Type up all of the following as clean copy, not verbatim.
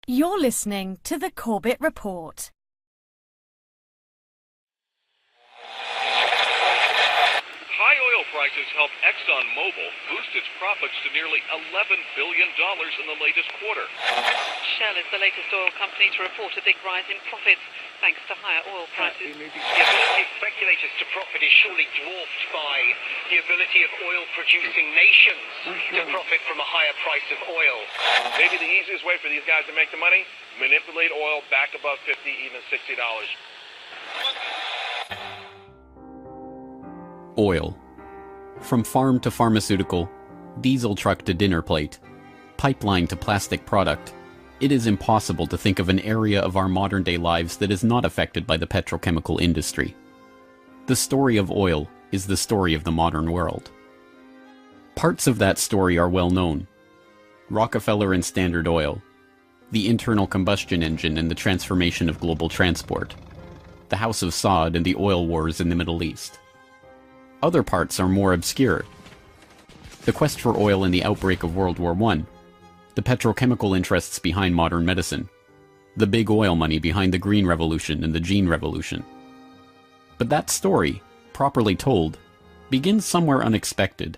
You're listening to the Corbett Report. High oil prices helped ExxonMobil boost its profits to nearly $11 billion in the latest quarter. Shell is the latest oil company to report a big rise in profits thanks to higher oil prices. The ability of speculators to profit is surely dwarfed by the ability of oil-producing nations to profit from a higher price of oil. Maybe the easiest way for these guys to make the money, manipulate oil back above $50, even $60. Oil. From farm to pharmaceutical, diesel truck to dinner plate, pipeline to plastic product, it is impossible to think of an area of our modern-day lives that is not affected by the petrochemical industry. The story of oil is the story of the modern world. Parts of that story are well known. Rockefeller and Standard Oil, the internal combustion engine and the transformation of global transport, the House of Saud and the oil wars in the Middle East. Other parts are more obscure. The quest for oil in the outbreak of World War I, the petrochemical interests behind modern medicine, the big oil money behind the Green Revolution and the Gene Revolution. But that story, properly told, begins somewhere unexpected.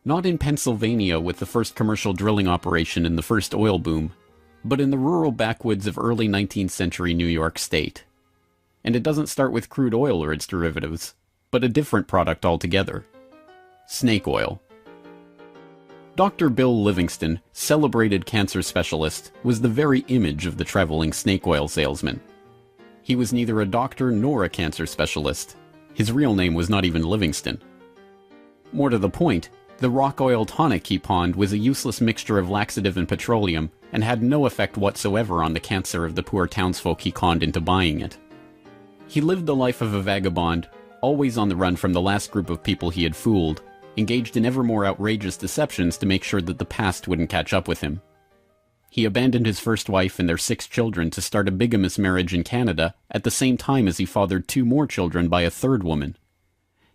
Not in Pennsylvania with the first commercial drilling operation in the first oil boom, but in the rural backwoods of early 19th century New York State. And it doesn't start with crude oil or its derivatives, but a different product altogether. Snake oil. Dr. Bill Livingston, celebrated cancer specialist, was the very image of the traveling snake oil salesman. He was neither a doctor nor a cancer specialist. His real name was not even Livingston. More to the point, the rock oil tonic he pawned was a useless mixture of laxative and petroleum, and had no effect whatsoever on the cancer of the poor townsfolk he conned into buying it. He lived the life of a vagabond, always on the run from the last group of people he had fooled, engaged in ever more outrageous deceptions to make sure that the past wouldn't catch up with him. He abandoned his first wife and their 6 children to start a bigamous marriage in Canada at the same time as he fathered 2 more children by a third woman.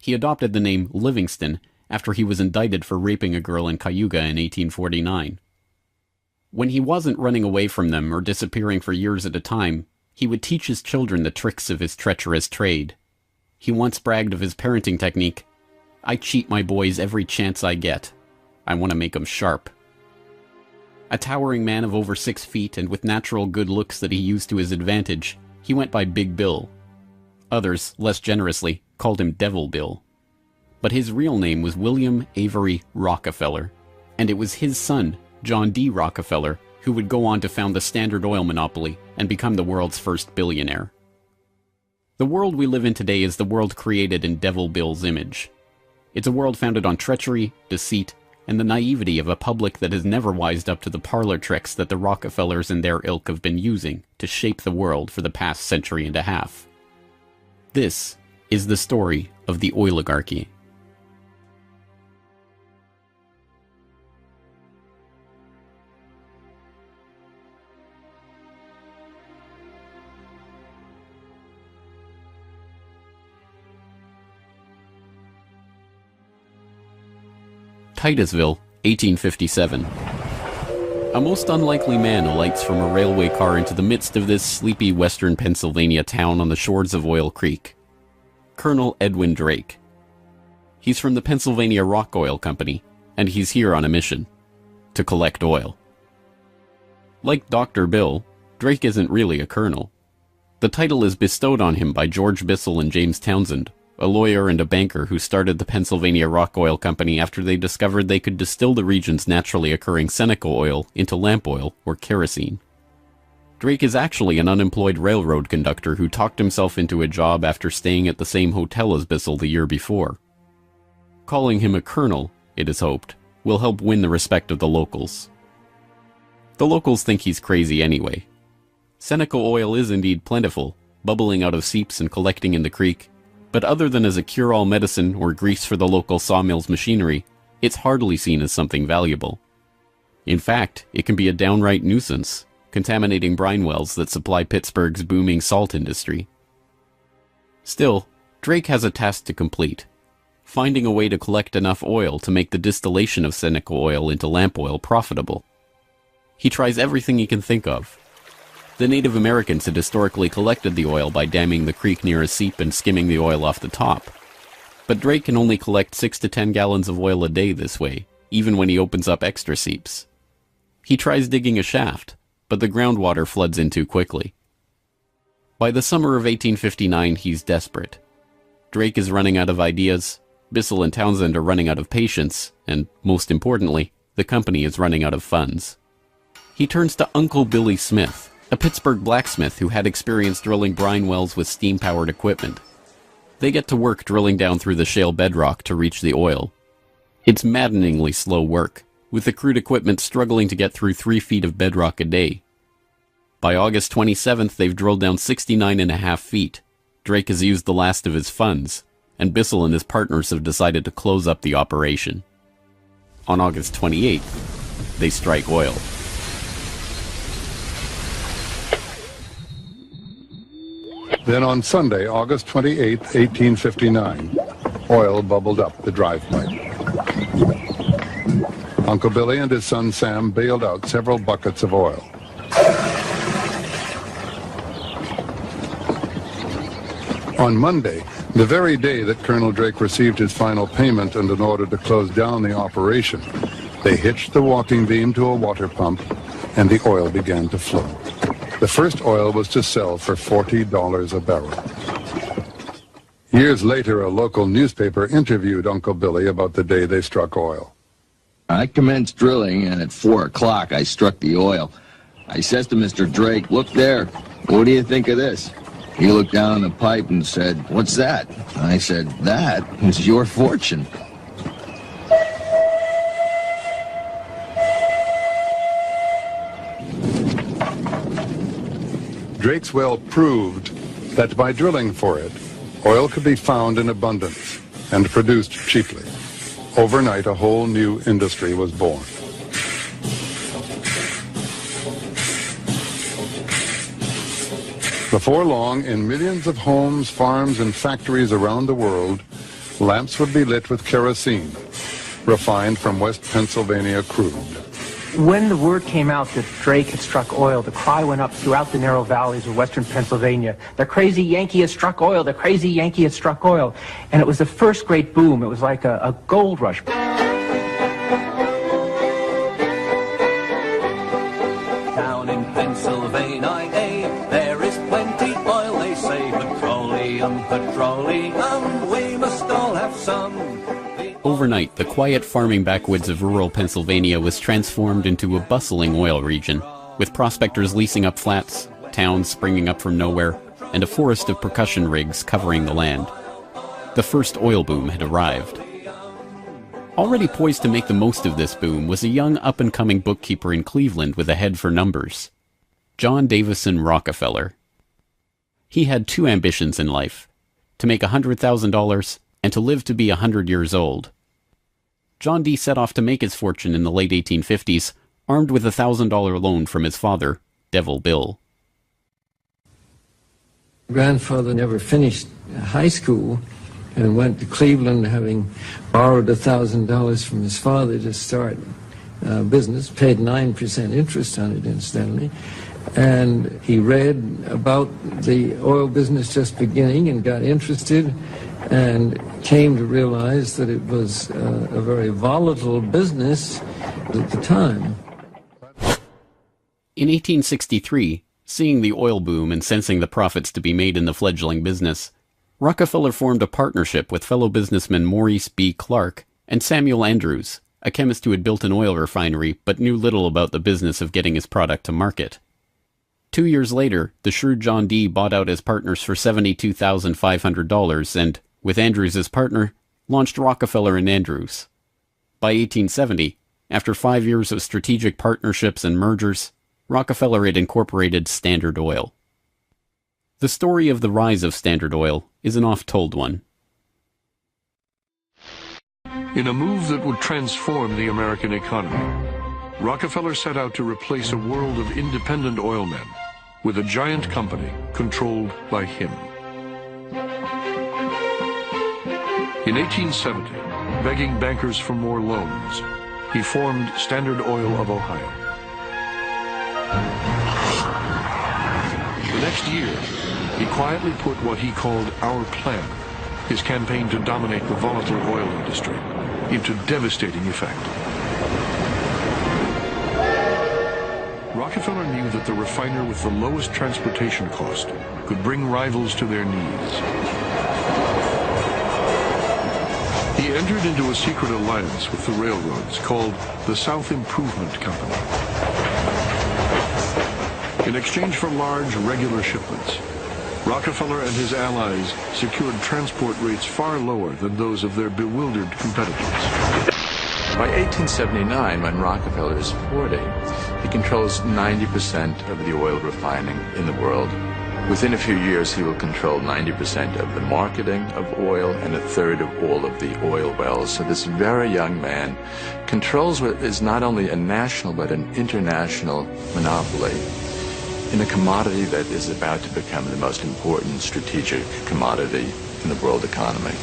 He adopted the name Livingston after he was indicted for raping a girl in Cayuga in 1849. When he wasn't running away from them or disappearing for years at a time, he would teach his children the tricks of his treacherous trade. He once bragged of his parenting technique. "I cheat my boys every chance I get. I want to make 'em sharp." A towering man of over 6 feet and with natural good looks that he used to his advantage, he went by Big Bill. Others, less generously, called him Devil Bill. But his real name was William Avery Rockefeller, and it was his son, John D. Rockefeller, who would go on to found the Standard Oil monopoly and become the world's first billionaire. The world we live in today is the world created in Devil Bill's image. It's a world founded on treachery, deceit, and the naivety of a public that has never wised up to the parlor tricks that the Rockefellers and their ilk have been using to shape the world for the past century and a half. This is the story of the oligarchy. Titusville, 1857. A most unlikely man alights from a railway car into the midst of this sleepy western Pennsylvania town on the shores of Oil Creek. Colonel Edwin Drake. He's from the Pennsylvania Rock Oil Company, and he's here on a mission. To collect oil. Like Dr. Bill, Drake isn't really a colonel. The title is bestowed on him by George Bissell and James Townsend, a lawyer and a banker who started the Pennsylvania Rock Oil Company after they discovered they could distill the region's naturally occurring Seneca oil into lamp oil or kerosene. Drake is actually an unemployed railroad conductor who talked himself into a job after staying at the same hotel as Bissell the year before. Calling him a colonel, it is hoped, will help win the respect of the locals. The locals think he's crazy anyway. Seneca oil is indeed plentiful, bubbling out of seeps and collecting in the creek, but other than as a cure-all medicine or grease for the local sawmill's machinery, it's hardly seen as something valuable. In fact, it can be a downright nuisance, contaminating brine wells that supply Pittsburgh's booming salt industry. Still, Drake has a task to complete, finding a way to collect enough oil to make the distillation of Seneca oil into lamp oil profitable. He tries everything he can think of. The Native Americans had historically collected the oil by damming the creek near a seep and skimming the oil off the top. But Drake can only collect 6 to 10 gallons of oil a day this way, even when he opens up extra seeps. He tries digging a shaft, but the groundwater floods in too quickly. By the summer of 1859, he's desperate. Drake is running out of ideas, Bissell and Townsend are running out of patience, and, most importantly, the company is running out of funds. He turns to Uncle Billy Smith, a Pittsburgh blacksmith who had experience drilling brine wells with steam-powered equipment. They get to work drilling down through the shale bedrock to reach the oil. It's maddeningly slow work, with the crude equipment struggling to get through 3 feet of bedrock a day. By August 27th, they've drilled down 69.5 feet. Drake has used the last of his funds, and Bissell and his partners have decided to close up the operation. On August 28th, they strike oil. Then on Sunday, August 28, 1859, oil bubbled up the drive pipe. Uncle Billy and his son Sam bailed out several buckets of oil. On Monday, the very day that Colonel Drake received his final payment and an order to close down the operation, they hitched the walking beam to a water pump, and the oil began to flow. The first oil was to sell for $40 a barrel. Years later, a local newspaper interviewed Uncle Billy about the day they struck oil. I commenced drilling, and at 4 o'clock I struck the oil. I says to Mr. Drake, "Look there, what do you think of this?" He looked down the pipe and said, "What's that?" I said, "That is your fortune." Drake's well proved that by drilling for it, oil could be found in abundance and produced cheaply. Overnight, a whole new industry was born. Before long, in millions of homes, farms, and factories around the world, lamps would be lit with kerosene, refined from West Pennsylvania crude. When the word came out that Drake had struck oil, the cry went up throughout the narrow valleys of western Pennsylvania. The crazy Yankee has struck oil, the crazy Yankee has struck oil. And it was the first great boom. It was like a gold rush. Down in Pennsylvania, there is plenty oil, they say. Petroleum, petroleum, we must all have some. Overnight, the quiet farming backwoods of rural Pennsylvania was transformed into a bustling oil region, with prospectors leasing up flats, towns springing up from nowhere, and a forest of percussion rigs covering the land. The first oil boom had arrived. Already poised to make the most of this boom was a young up-and-coming bookkeeper in Cleveland with a head for numbers, John Davison Rockefeller. He had 2 ambitions in life, to make $100,000 and to live to be 100 years old. John D. set off to make his fortune in the late 1850s, armed with a $1,000 loan from his father, Devil Bill. Grandfather never finished high school and went to Cleveland, having borrowed $1,000 from his father to start business, paid 9% interest on it, incidentally. And he read about the oil business just beginning and got interested and came to realize that it was a very volatile business at the time. In 1863, seeing the oil boom and sensing the profits to be made in the fledgling business, Rockefeller formed a partnership with fellow businessmen Maurice B. Clark and Samuel Andrews, a chemist who had built an oil refinery but knew little about the business of getting his product to market. 2 years later, the shrewd John D. bought out his partners for $72,500 and, with Andrews as partner, launched Rockefeller and Andrews. By 1870, after 5 years of strategic partnerships and mergers, Rockefeller had incorporated Standard Oil. The story of the rise of Standard Oil is an oft-told one. In a move that would transform the American economy, Rockefeller set out to replace a world of independent oilmen with a giant company controlled by him. In 1870, begging bankers for more loans, he formed Standard Oil of Ohio. The next year, he quietly put what he called our plan, his campaign to dominate the volatile oil industry, into devastating effect. Rockefeller knew that the refiner with the lowest transportation cost could bring rivals to their knees. He entered into a secret alliance with the railroads called the South Improvement Company. In exchange for large, regular shipments, Rockefeller and his allies secured transport rates far lower than those of their bewildered competitors. By 1879, when Rockefeller is 40, he controls 90% of the oil refining in the world. Within a few years, he will control 90% of the marketing of oil and a third of all of the oil wells. So this very young man controls what is not only a national but an international monopoly in a commodity that is about to become the most important strategic commodity in the world economy.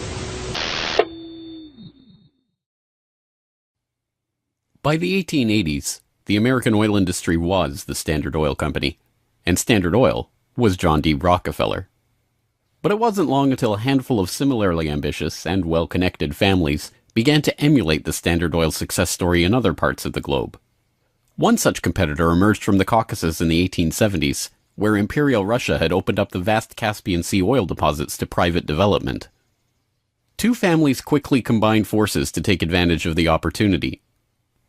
By the 1880s, the American oil industry was the Standard Oil Company, and Standard Oil was John D. Rockefeller. But it wasn't long until a handful of similarly ambitious and well-connected families began to emulate the Standard Oil success story in other parts of the globe. One such competitor emerged from the Caucasus in the 1870s, where Imperial Russia had opened up the vast Caspian Sea oil deposits to private development. Two families quickly combined forces to take advantage of the opportunity.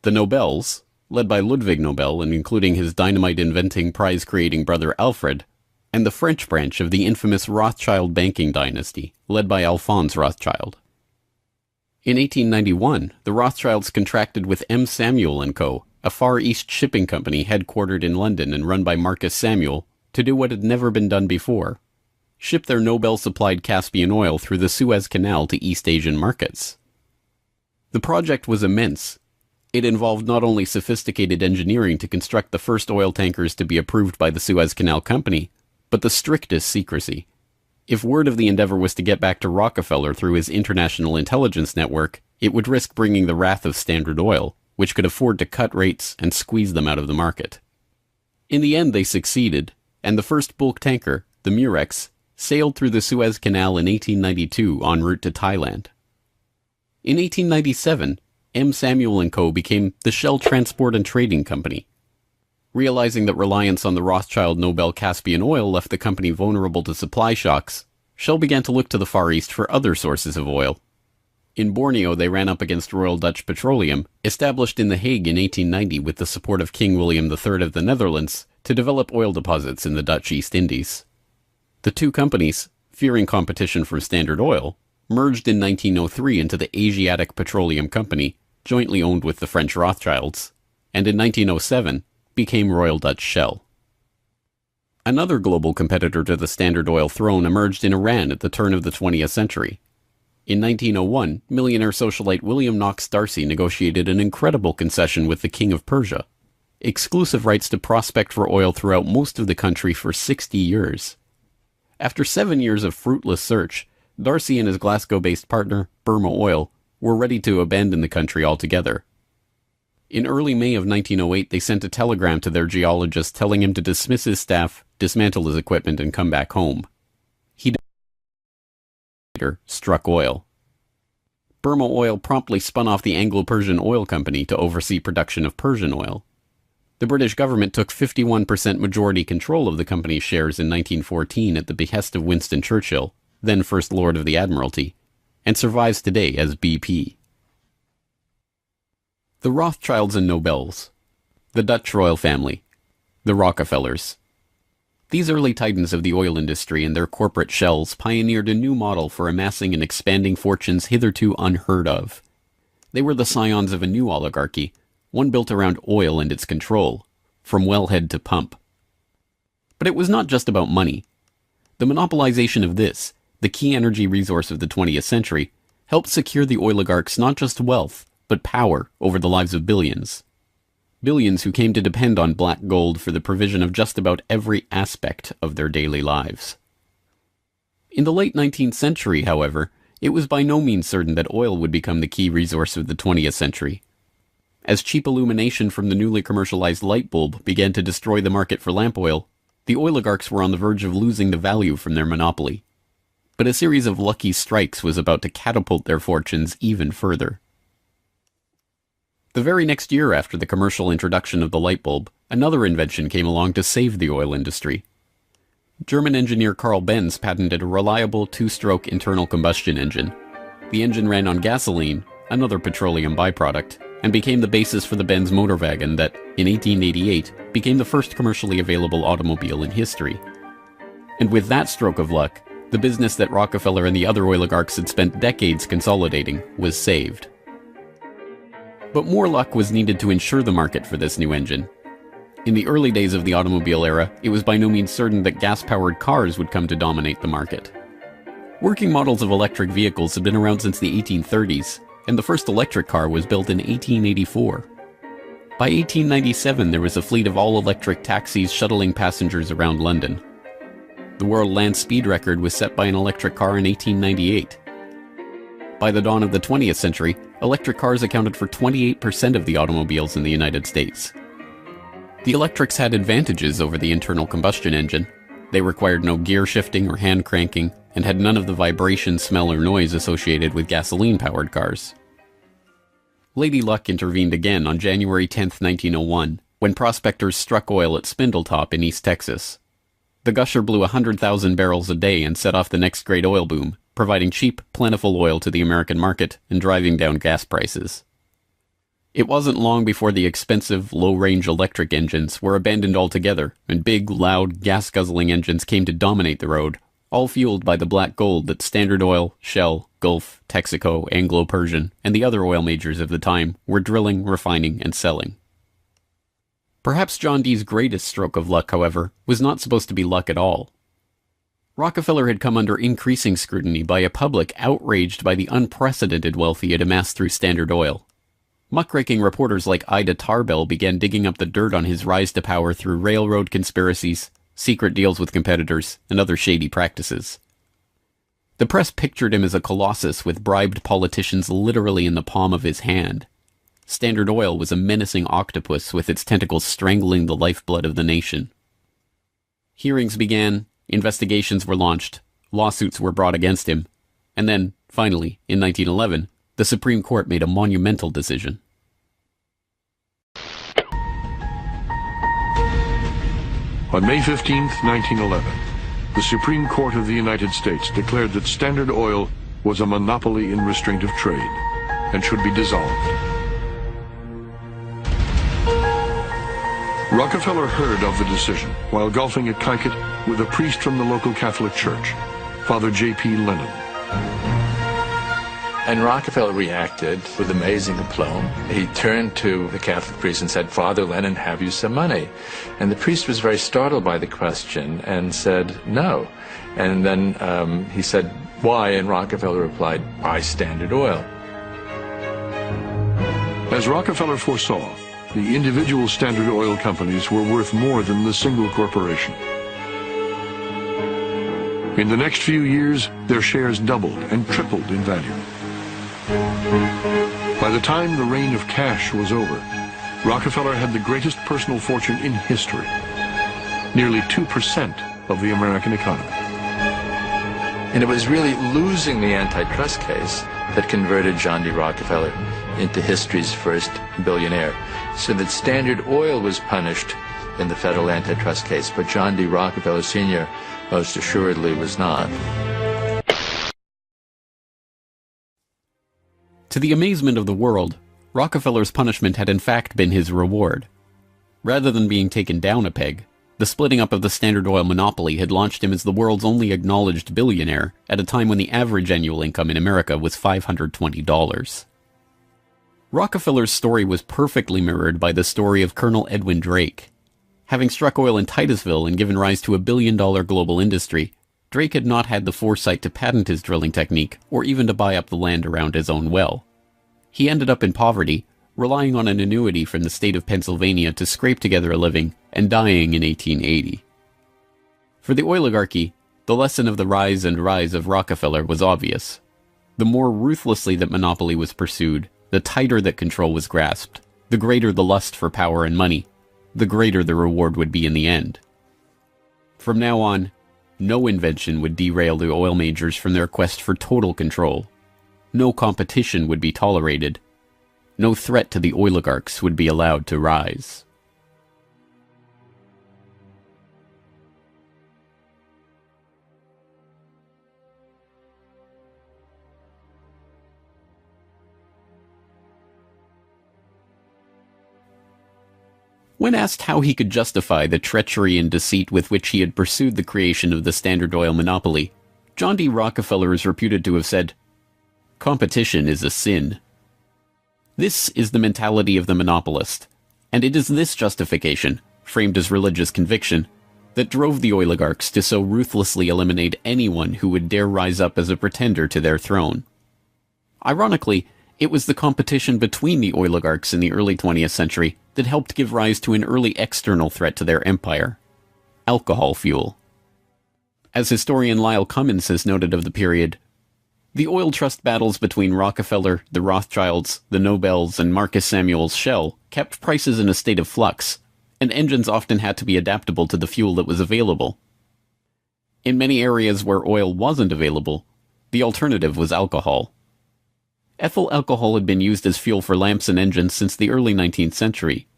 The Nobels, led by Ludwig Nobel and including his dynamite-inventing, prize-creating brother Alfred, and the French branch of the infamous Rothschild banking dynasty, led by Alphonse Rothschild. In 1891, the Rothschilds contracted with M. Samuel & Co., a Far East shipping company headquartered in London and run by Marcus Samuel, to do what had never been done before: ship their Nobel-supplied Caspian oil through the Suez Canal to East Asian markets. The project was immense. It involved not only sophisticated engineering to construct the first oil tankers to be approved by the Suez Canal Company, but the strictest secrecy. If word of the endeavor was to get back to Rockefeller through his international intelligence network, it would risk bringing the wrath of Standard Oil, which could afford to cut rates and squeeze them out of the market. In the end, they succeeded, and the first bulk tanker, the Murex, sailed through the Suez Canal in 1892 en route to Thailand. In 1897, M. Samuel & Co. became the Shell Transport and Trading Company. Realizing that reliance on the Rothschild Nobel Caspian oil left the company vulnerable to supply shocks, Shell began to look to the Far East for other sources of oil. In Borneo, they ran up against Royal Dutch Petroleum, established in The Hague in 1890 with the support of King William III of the Netherlands, to develop oil deposits in the Dutch East Indies. The two companies, fearing competition from Standard Oil, merged in 1903 into the Asiatic Petroleum Company, jointly owned with the French Rothschilds, and in 1907 became Royal Dutch Shell. Another global competitor to the Standard Oil throne emerged in Iran at the turn of the 20th century. In 1901, millionaire socialite William Knox D'Arcy negotiated an incredible concession with the King of Persia: exclusive rights to prospect for oil throughout most of the country for 60 years. After 7 years of fruitless search, D'Arcy and his Glasgow-based partner, Burma Oil, were ready to abandon the country altogether. In early May of 1908, they sent a telegram to their geologist telling him to dismiss his staff, dismantle his equipment, and come back home. He later struck oil. Burma Oil promptly spun off the Anglo-Persian Oil Company to oversee production of Persian oil. The British government took 51% majority control of the company's shares in 1914 at the behest of Winston Churchill, then First Lord of the Admiralty, and survives today as BP. The Rothschilds and Nobels, the Dutch royal family, the Rockefellers. These early titans of the oil industry and their corporate shells pioneered a new model for amassing and expanding fortunes hitherto unheard of. They were the scions of a new oligarchy, one built around oil and its control, from wellhead to pump. But it was not just about money. The monopolization of this, the key energy resource of the 20th century, helped secure the oligarchs not just wealth, but power over the lives of billions. Billions who came to depend on black gold for the provision of just about every aspect of their daily lives. In the late 19th century, however, it was by no means certain that oil would become the key resource of the 20th century. As cheap illumination from the newly commercialized light bulb began to destroy the market for lamp oil, The oligarchs were on the verge of losing the value from their monopoly. But a series of lucky strikes was about to catapult their fortunes even further. The very next year after the commercial introduction of the light bulb, another invention came along to save the oil industry. German engineer Carl Benz patented a reliable two-stroke internal combustion engine. The engine ran on gasoline, another petroleum byproduct, and became the basis for the Benz motor wagon that, in 1888, became the first commercially available automobile in history. And with that stroke of luck, the business that Rockefeller and the other oligarchs had spent decades consolidating was saved. But more luck was needed to ensure the market for this new engine. In the early days of the automobile era, it was by no means certain that gas-powered cars would come to dominate the market. Working models of electric vehicles had been around since the 1830s, and the first electric car was built in 1884. By 1897, there was a fleet of all-electric taxis shuttling passengers around London. The world land speed record was set by an electric car in 1898. By the dawn of the 20th century, electric cars accounted for 28% of the automobiles in the United States. The electrics had advantages over the internal combustion engine. They required no gear shifting or hand cranking, and had none of the vibration, smell, or noise associated with gasoline-powered cars. Lady Luck intervened again on January 10, 1901, when prospectors struck oil at Spindletop in East Texas. The gusher blew 100,000 barrels a day and set off the next great oil boom, providing cheap, plentiful oil to the American market and driving down gas prices. It wasn't long before the expensive, low-range electric engines were abandoned altogether, and big, loud, gas-guzzling engines came to dominate the road, all fueled by the black gold that Standard Oil, Shell, Gulf, Texaco, Anglo-Persian, and the other oil majors of the time were drilling, refining, and selling. Perhaps John D's greatest stroke of luck, however, was not supposed to be luck at all. Rockefeller had come under increasing scrutiny by a public outraged by the unprecedented wealth he had amassed through Standard Oil. Muckraking reporters like Ida Tarbell began digging up the dirt on his rise to power through railroad conspiracies, secret deals with competitors, and other shady practices. The press pictured him as a colossus with bribed politicians literally in the palm of his hand. Standard Oil was a menacing octopus with its tentacles strangling the lifeblood of the nation. Hearings began, investigations were launched, lawsuits were brought against him, and then, finally, in 1911, the Supreme Court made a monumental decision. On May 15, 1911, the Supreme Court of the United States declared that Standard Oil was a monopoly in restraint of trade and should be dissolved. Rockefeller heard of the decision while golfing at Kykuit with a priest from the local Catholic Church, Father J.P. Lennon. And Rockefeller reacted with amazing aplomb. He turned to the Catholic priest and said, "Father Lennon, have you some money?" And the priest was very startled by the question and said, "No." And then he said, "Why?" And Rockefeller replied, "Buy Standard Oil." As Rockefeller foresaw, the individual Standard Oil companies were worth more than the single corporation. In the next few years, their shares doubled and tripled in value. By the time the reign of cash was over, Rockefeller had the greatest personal fortune in history, nearly 2% of the American economy. And it was really losing the antitrust case that converted John D. Rockefeller into history's first billionaire. So that Standard Oil was punished in the federal antitrust case, but John D. Rockefeller Sr. most assuredly was not. To the amazement of the world, Rockefeller's punishment had in fact been his reward. Rather than being taken down a peg, the splitting up of the Standard Oil monopoly had launched him as the world's only acknowledged billionaire at a time when the average annual income in America was $520. Rockefeller's story was perfectly mirrored by the story of Colonel Edwin Drake. Having struck oil in Titusville and given rise to a billion-dollar global industry, Drake had not had the foresight to patent his drilling technique or even to buy up the land around his own well. He ended up in poverty, relying on an annuity from the state of Pennsylvania to scrape together a living, and dying in 1880. For the oligarchy, the lesson of the rise of Rockefeller was obvious. The more ruthlessly that monopoly was pursued, the tighter that control was grasped, the greater the lust for power and money, the greater the reward would be in the end. From now on, no invention would derail the oil majors from their quest for total control. No competition would be tolerated. No threat to the oligarchs would be allowed to rise. When asked how he could justify the treachery and deceit with which he had pursued the creation of the Standard Oil monopoly, John D. Rockefeller is reputed to have said, "Competition is a sin." This is the mentality of the monopolist, and it is this justification, framed as religious conviction, that drove the oligarchs to so ruthlessly eliminate anyone who would dare rise up as a pretender to their throne. Ironically, it was the competition between the oligarchs in the early 20th century that helped give rise to an early external threat to their empire: alcohol fuel. As historian Lyle Cummins has noted of the period, the oil trust battles between Rockefeller, the Rothschilds, the Nobels, and Marcus Samuel's Shell kept prices in a state of flux, and engines often had to be adaptable to the fuel that was available. In many areas where oil wasn't available, the alternative was alcohol. Ethyl alcohol had been used as fuel for lamps and engines since the early 19th century.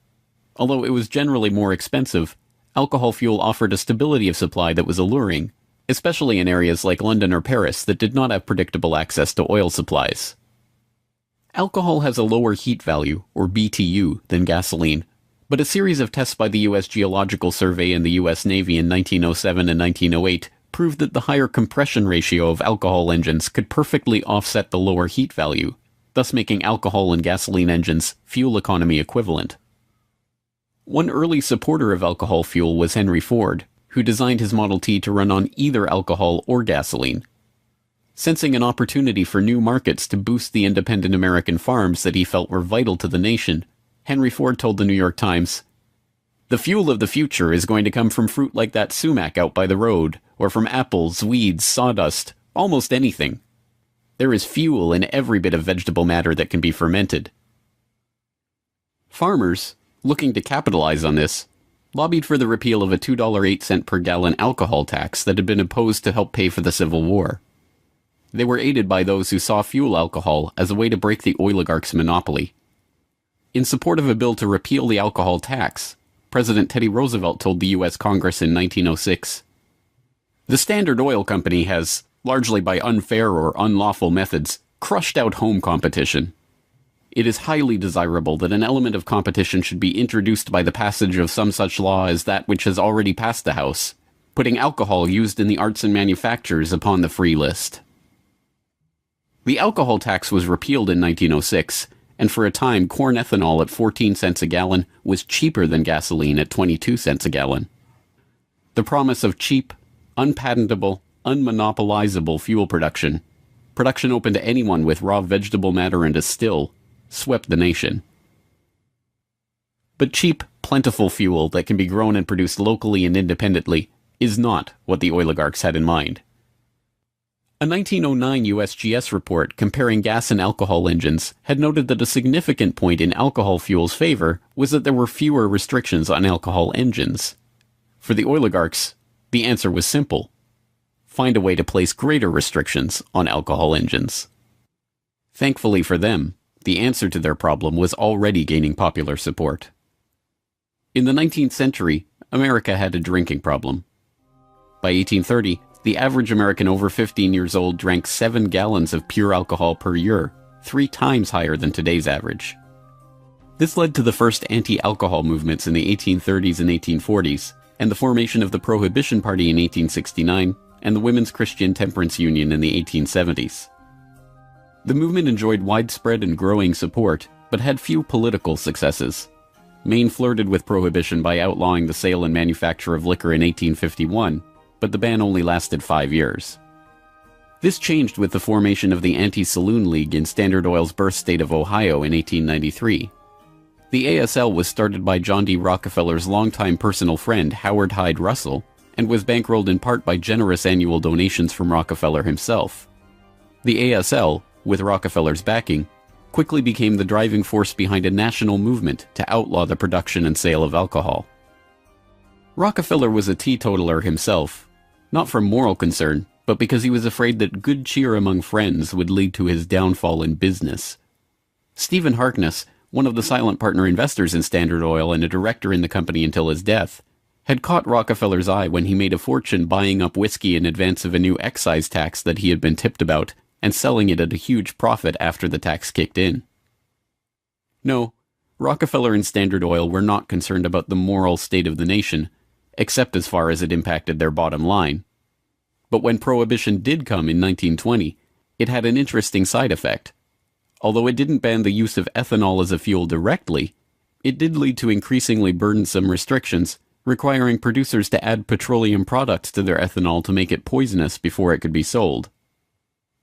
Although it was generally more expensive, alcohol fuel offered a stability of supply that was alluring, especially in areas like London or Paris that did not have predictable access to oil supplies. Alcohol has a lower heat value, or BTU, than gasoline, but a series of tests by the U.S. Geological Survey and the U.S. Navy in 1907 and 1908 proved that the higher compression ratio of alcohol engines could perfectly offset the lower heat value, thus making alcohol and gasoline engines fuel economy equivalent. One early supporter of alcohol fuel was Henry Ford, who designed his Model T to run on either alcohol or gasoline. Sensing an opportunity for new markets to boost the independent American farms that he felt were vital to the nation, Henry Ford told the New York Times, "The fuel of the future is going to come from fruit like that sumac out by the road, or from apples, weeds, sawdust, almost anything. There is fuel in every bit of vegetable matter that can be fermented." Farmers, looking to capitalize on this, lobbied for the repeal of a $2.08 per gallon alcohol tax that had been imposed to help pay for the Civil War. They were aided by those who saw fuel alcohol as a way to break the oligarchs' monopoly. In support of a bill to repeal the alcohol tax, President Teddy Roosevelt told the U.S. Congress in 1906, "The Standard Oil Company has, largely by unfair or unlawful methods, crushed out home competition. It is highly desirable that an element of competition should be introduced by the passage of some such law as that which has already passed the House, putting alcohol used in the arts and manufactures upon the free list." The alcohol tax was repealed in 1906, and for a time corn ethanol at 14 cents a gallon was cheaper than gasoline at 22 cents a gallon. The promise of cheap, unpatentable, unmonopolizable fuel production open to anyone with raw vegetable matter and a still, swept the nation. But cheap, plentiful fuel that can be grown and produced locally and independently is not what the oligarchs had in mind. A 1909 USGS report comparing gas and alcohol engines had noted that a significant point in alcohol fuel's favor was that there were fewer restrictions on alcohol engines. For the oligarchs, the answer was simple: find a way to place greater restrictions on alcohol engines. Thankfully for them, the answer to their problem was already gaining popular support. In the 19th century, America had a drinking problem. By 1830, the average American over 15 years old drank 7 gallons of pure alcohol per year, 3 times higher than today's average. This led to the first anti-alcohol movements in the 1830s and 1840s, and the formation of the Prohibition Party in 1869, and the Women's Christian Temperance Union in the 1870s. The movement enjoyed widespread and growing support, but had few political successes. Maine flirted with prohibition by outlawing the sale and manufacture of liquor in 1851, but the ban only lasted 5 years. This changed with the formation of the Anti-Saloon League in Standard Oil's birth state of Ohio in 1893. The ASL was started by John D. Rockefeller's longtime personal friend Howard Hyde Russell, and was bankrolled in part by generous annual donations from Rockefeller himself. The ASL, with Rockefeller's backing, quickly became the driving force behind a national movement to outlaw the production and sale of alcohol. Rockefeller was a teetotaler himself, not from moral concern, but because he was afraid that good cheer among friends would lead to his downfall in business. Stephen Harkness, one of the silent partner investors in Standard Oil and a director in the company until his death, had caught Rockefeller's eye when he made a fortune buying up whiskey in advance of a new excise tax that he had been tipped about and selling it at a huge profit after the tax kicked in. No, Rockefeller and Standard Oil were not concerned about the moral state of the nation, except as far as it impacted their bottom line. But when Prohibition did come in 1920, it had an interesting side effect. Although it didn't ban the use of ethanol as a fuel directly, it did lead to increasingly burdensome restrictions, requiring producers to add petroleum products to their ethanol to make it poisonous before it could be sold.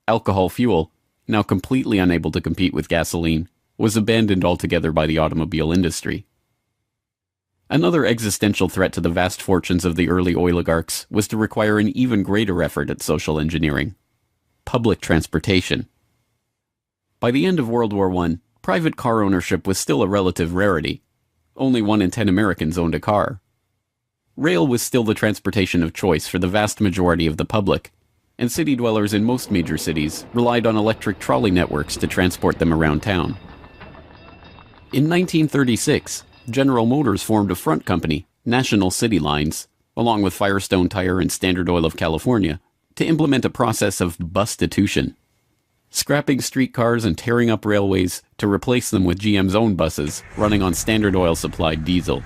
Alcohol fuel, now completely unable to compete with gasoline, was abandoned altogether by the automobile industry. Another existential threat to the vast fortunes of the early oligarchs was to require an even greater effort at social engineering: public transportation. By the end of World War I, private car ownership was still a relative rarity. Only 1 in 10 Americans owned a car. Rail was still the transportation of choice for the vast majority of the public, and city dwellers in most major cities relied on electric trolley networks to transport them around town. In 1936, General Motors formed a front company, National City Lines, along with Firestone Tire and Standard Oil of California, to implement a process of bustitution, scrapping streetcars and tearing up railways to replace them with GM's own buses running on Standard Oil-supplied diesel.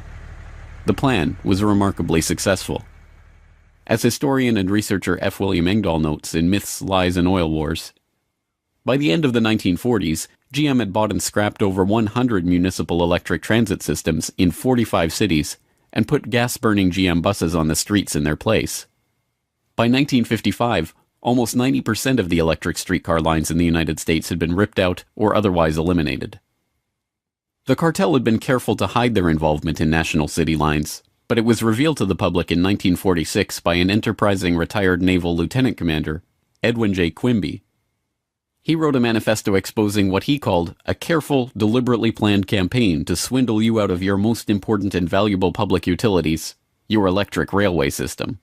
The plan was remarkably successful. As historian and researcher F. William Engdahl notes in Myths, Lies, and Oil Wars, by the end of the 1940s, GM had bought and scrapped over 100 municipal electric transit systems in 45 cities and put gas-burning GM buses on the streets in their place. By 1955, almost 90% of the electric streetcar lines in the United States had been ripped out or otherwise eliminated. The cartel had been careful to hide their involvement in National City Lines, but it was revealed to the public in 1946 by an enterprising retired naval lieutenant commander, Edwin J. Quimby. He wrote a manifesto exposing what he called a careful, deliberately planned campaign to swindle you out of your most important and valuable public utilities, your electric railway system.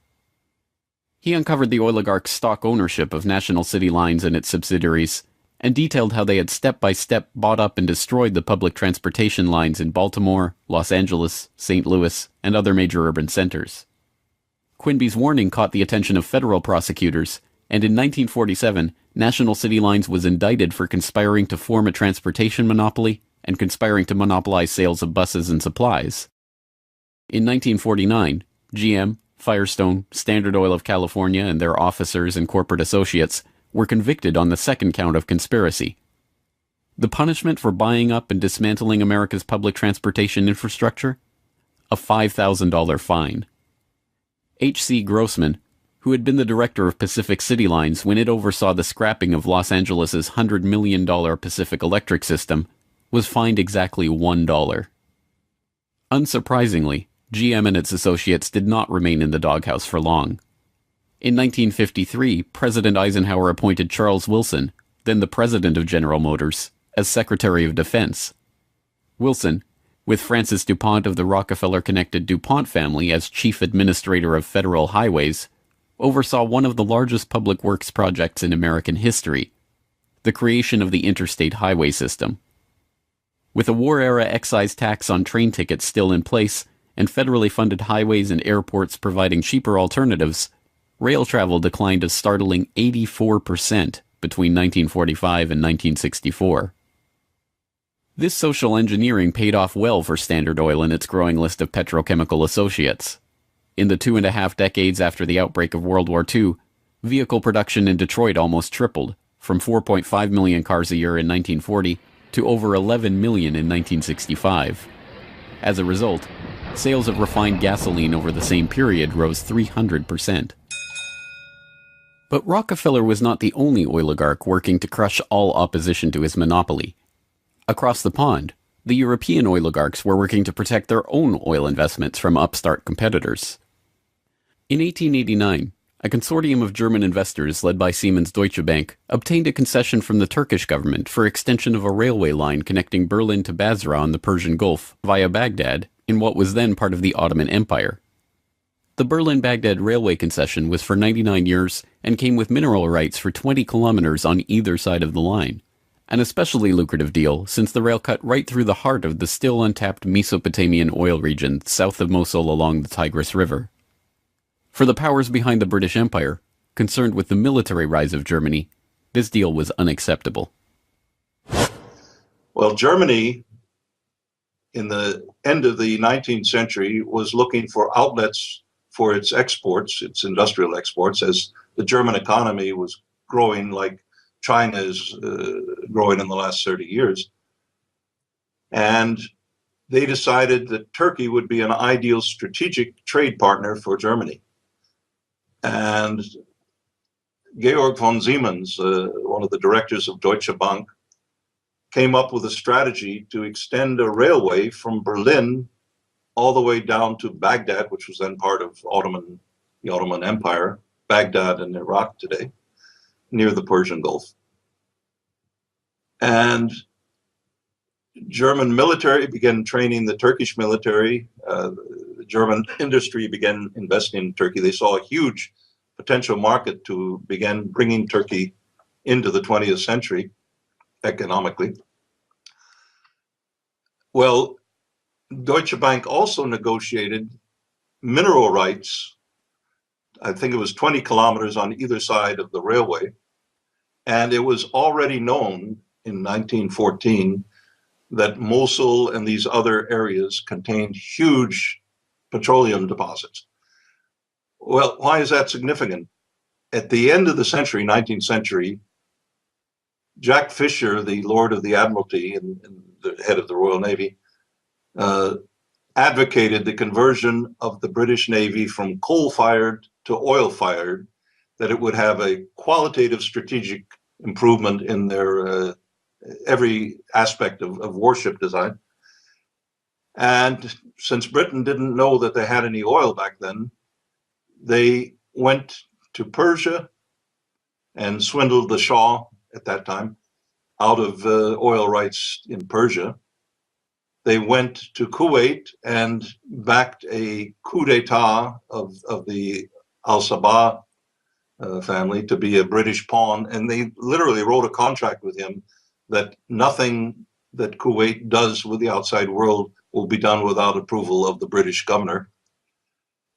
He uncovered the oligarchs' stock ownership of National City Lines and its subsidiaries, and detailed how they had step-by-step bought up and destroyed the public transportation lines in Baltimore, Los Angeles, St. Louis, and other major urban centers. Quimby's warning caught the attention of federal prosecutors, and in 1947, National City Lines was indicted for conspiring to form a transportation monopoly and conspiring to monopolize sales of buses and supplies. In 1949, GM, Firestone, Standard Oil of California, and their officers and corporate associates were convicted on the second count of conspiracy. The punishment for buying up and dismantling America's public transportation infrastructure? A $5,000 fine. H.C. Grossman, who had been the director of Pacific City Lines when it oversaw the scrapping of Los Angeles' $100 million Pacific Electric system, was fined exactly $1. Unsurprisingly, GM and its associates did not remain in the doghouse for long. In 1953, President Eisenhower appointed Charles Wilson, then the president of General Motors, as Secretary of Defense. Wilson, with Francis DuPont of the Rockefeller-connected DuPont family as chief administrator of federal highways, oversaw one of the largest public works projects in American history, the creation of the interstate highway system. With a war-era excise tax on train tickets still in place, and federally funded highways and airports providing cheaper alternatives, rail travel declined a startling 84% between 1945 and 1964. This social engineering paid off well for Standard Oil and its growing list of petrochemical associates. In the 2.5 decades after the outbreak of World War II, vehicle production in Detroit almost tripled, from 4.5 million cars a year in 1940 to over 11 million in 1965. As a result, sales of refined gasoline over the same period rose 300%. But Rockefeller was not the only oligarch working to crush all opposition to his monopoly. Across the pond, the European oligarchs were working to protect their own oil investments from upstart competitors. In 1889, a consortium of German investors led by Siemens Deutsche Bank obtained a concession from the Turkish government for extension of a railway line connecting Berlin to Basra on the Persian Gulf via Baghdad in what was then part of the Ottoman Empire. The Berlin-Baghdad railway concession was for 99 years and came with mineral rights for 20 kilometers on either side of the line. An especially lucrative deal since the rail cut right through the heart of the still untapped Mesopotamian oil region south of Mosul along the Tigris River. For the powers behind the British Empire, concerned with the military rise of Germany, this deal was unacceptable. Well, Germany, in the end of the 19th century, was looking for outlets for its exports, its industrial exports, as the German economy was growing like China is growing in the last 30 years. And they decided that Turkey would be an ideal strategic trade partner for Germany. And Georg von Siemens, one of the directors of Deutsche Bank, came up with a strategy to extend a railway from Berlin all the way down to Baghdad, which was then part of the Ottoman Empire, Baghdad in Iraq today, near the Persian Gulf. And German military began training the Turkish military. The German industry began investing in Turkey. They saw a huge potential market to begin bringing Turkey into the 20th century economically. Well, Deutsche Bank also negotiated mineral rights. I think it was 20 kilometers on either side of the railway. And it was already known in 1914 that Mosul and these other areas contained huge petroleum deposits. Well, why is that significant? At the end of the century, 19th century, Jack Fisher, the Lord of the Admiralty and the head of the Royal Navy, advocated the conversion of the British Navy from coal-fired to oil-fired, that it would have a qualitative strategic improvement in their every aspect of warship design. And since Britain didn't know that they had any oil back then, they went to Persia and swindled the Shah at that time out of oil rights in Persia. They went to Kuwait and backed a coup d'etat of the Al-Sabah family to be a British pawn. And they literally wrote a contract with him that nothing that Kuwait does with the outside world will be done without approval of the British governor.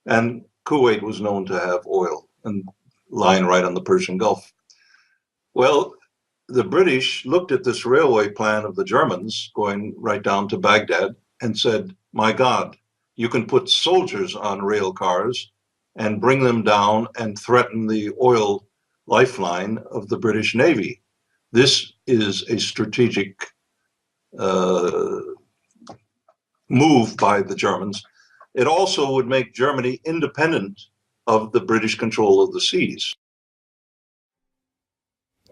And Kuwait was known to have oil and lying right on the Persian Gulf. Well, the British looked at this railway plan of the Germans going right down to Baghdad and said, my God, you can put soldiers on rail cars and bring them down and threaten the oil lifeline of the British Navy. This is a strategic move by the Germans. It also would make Germany independent of the British control of the seas.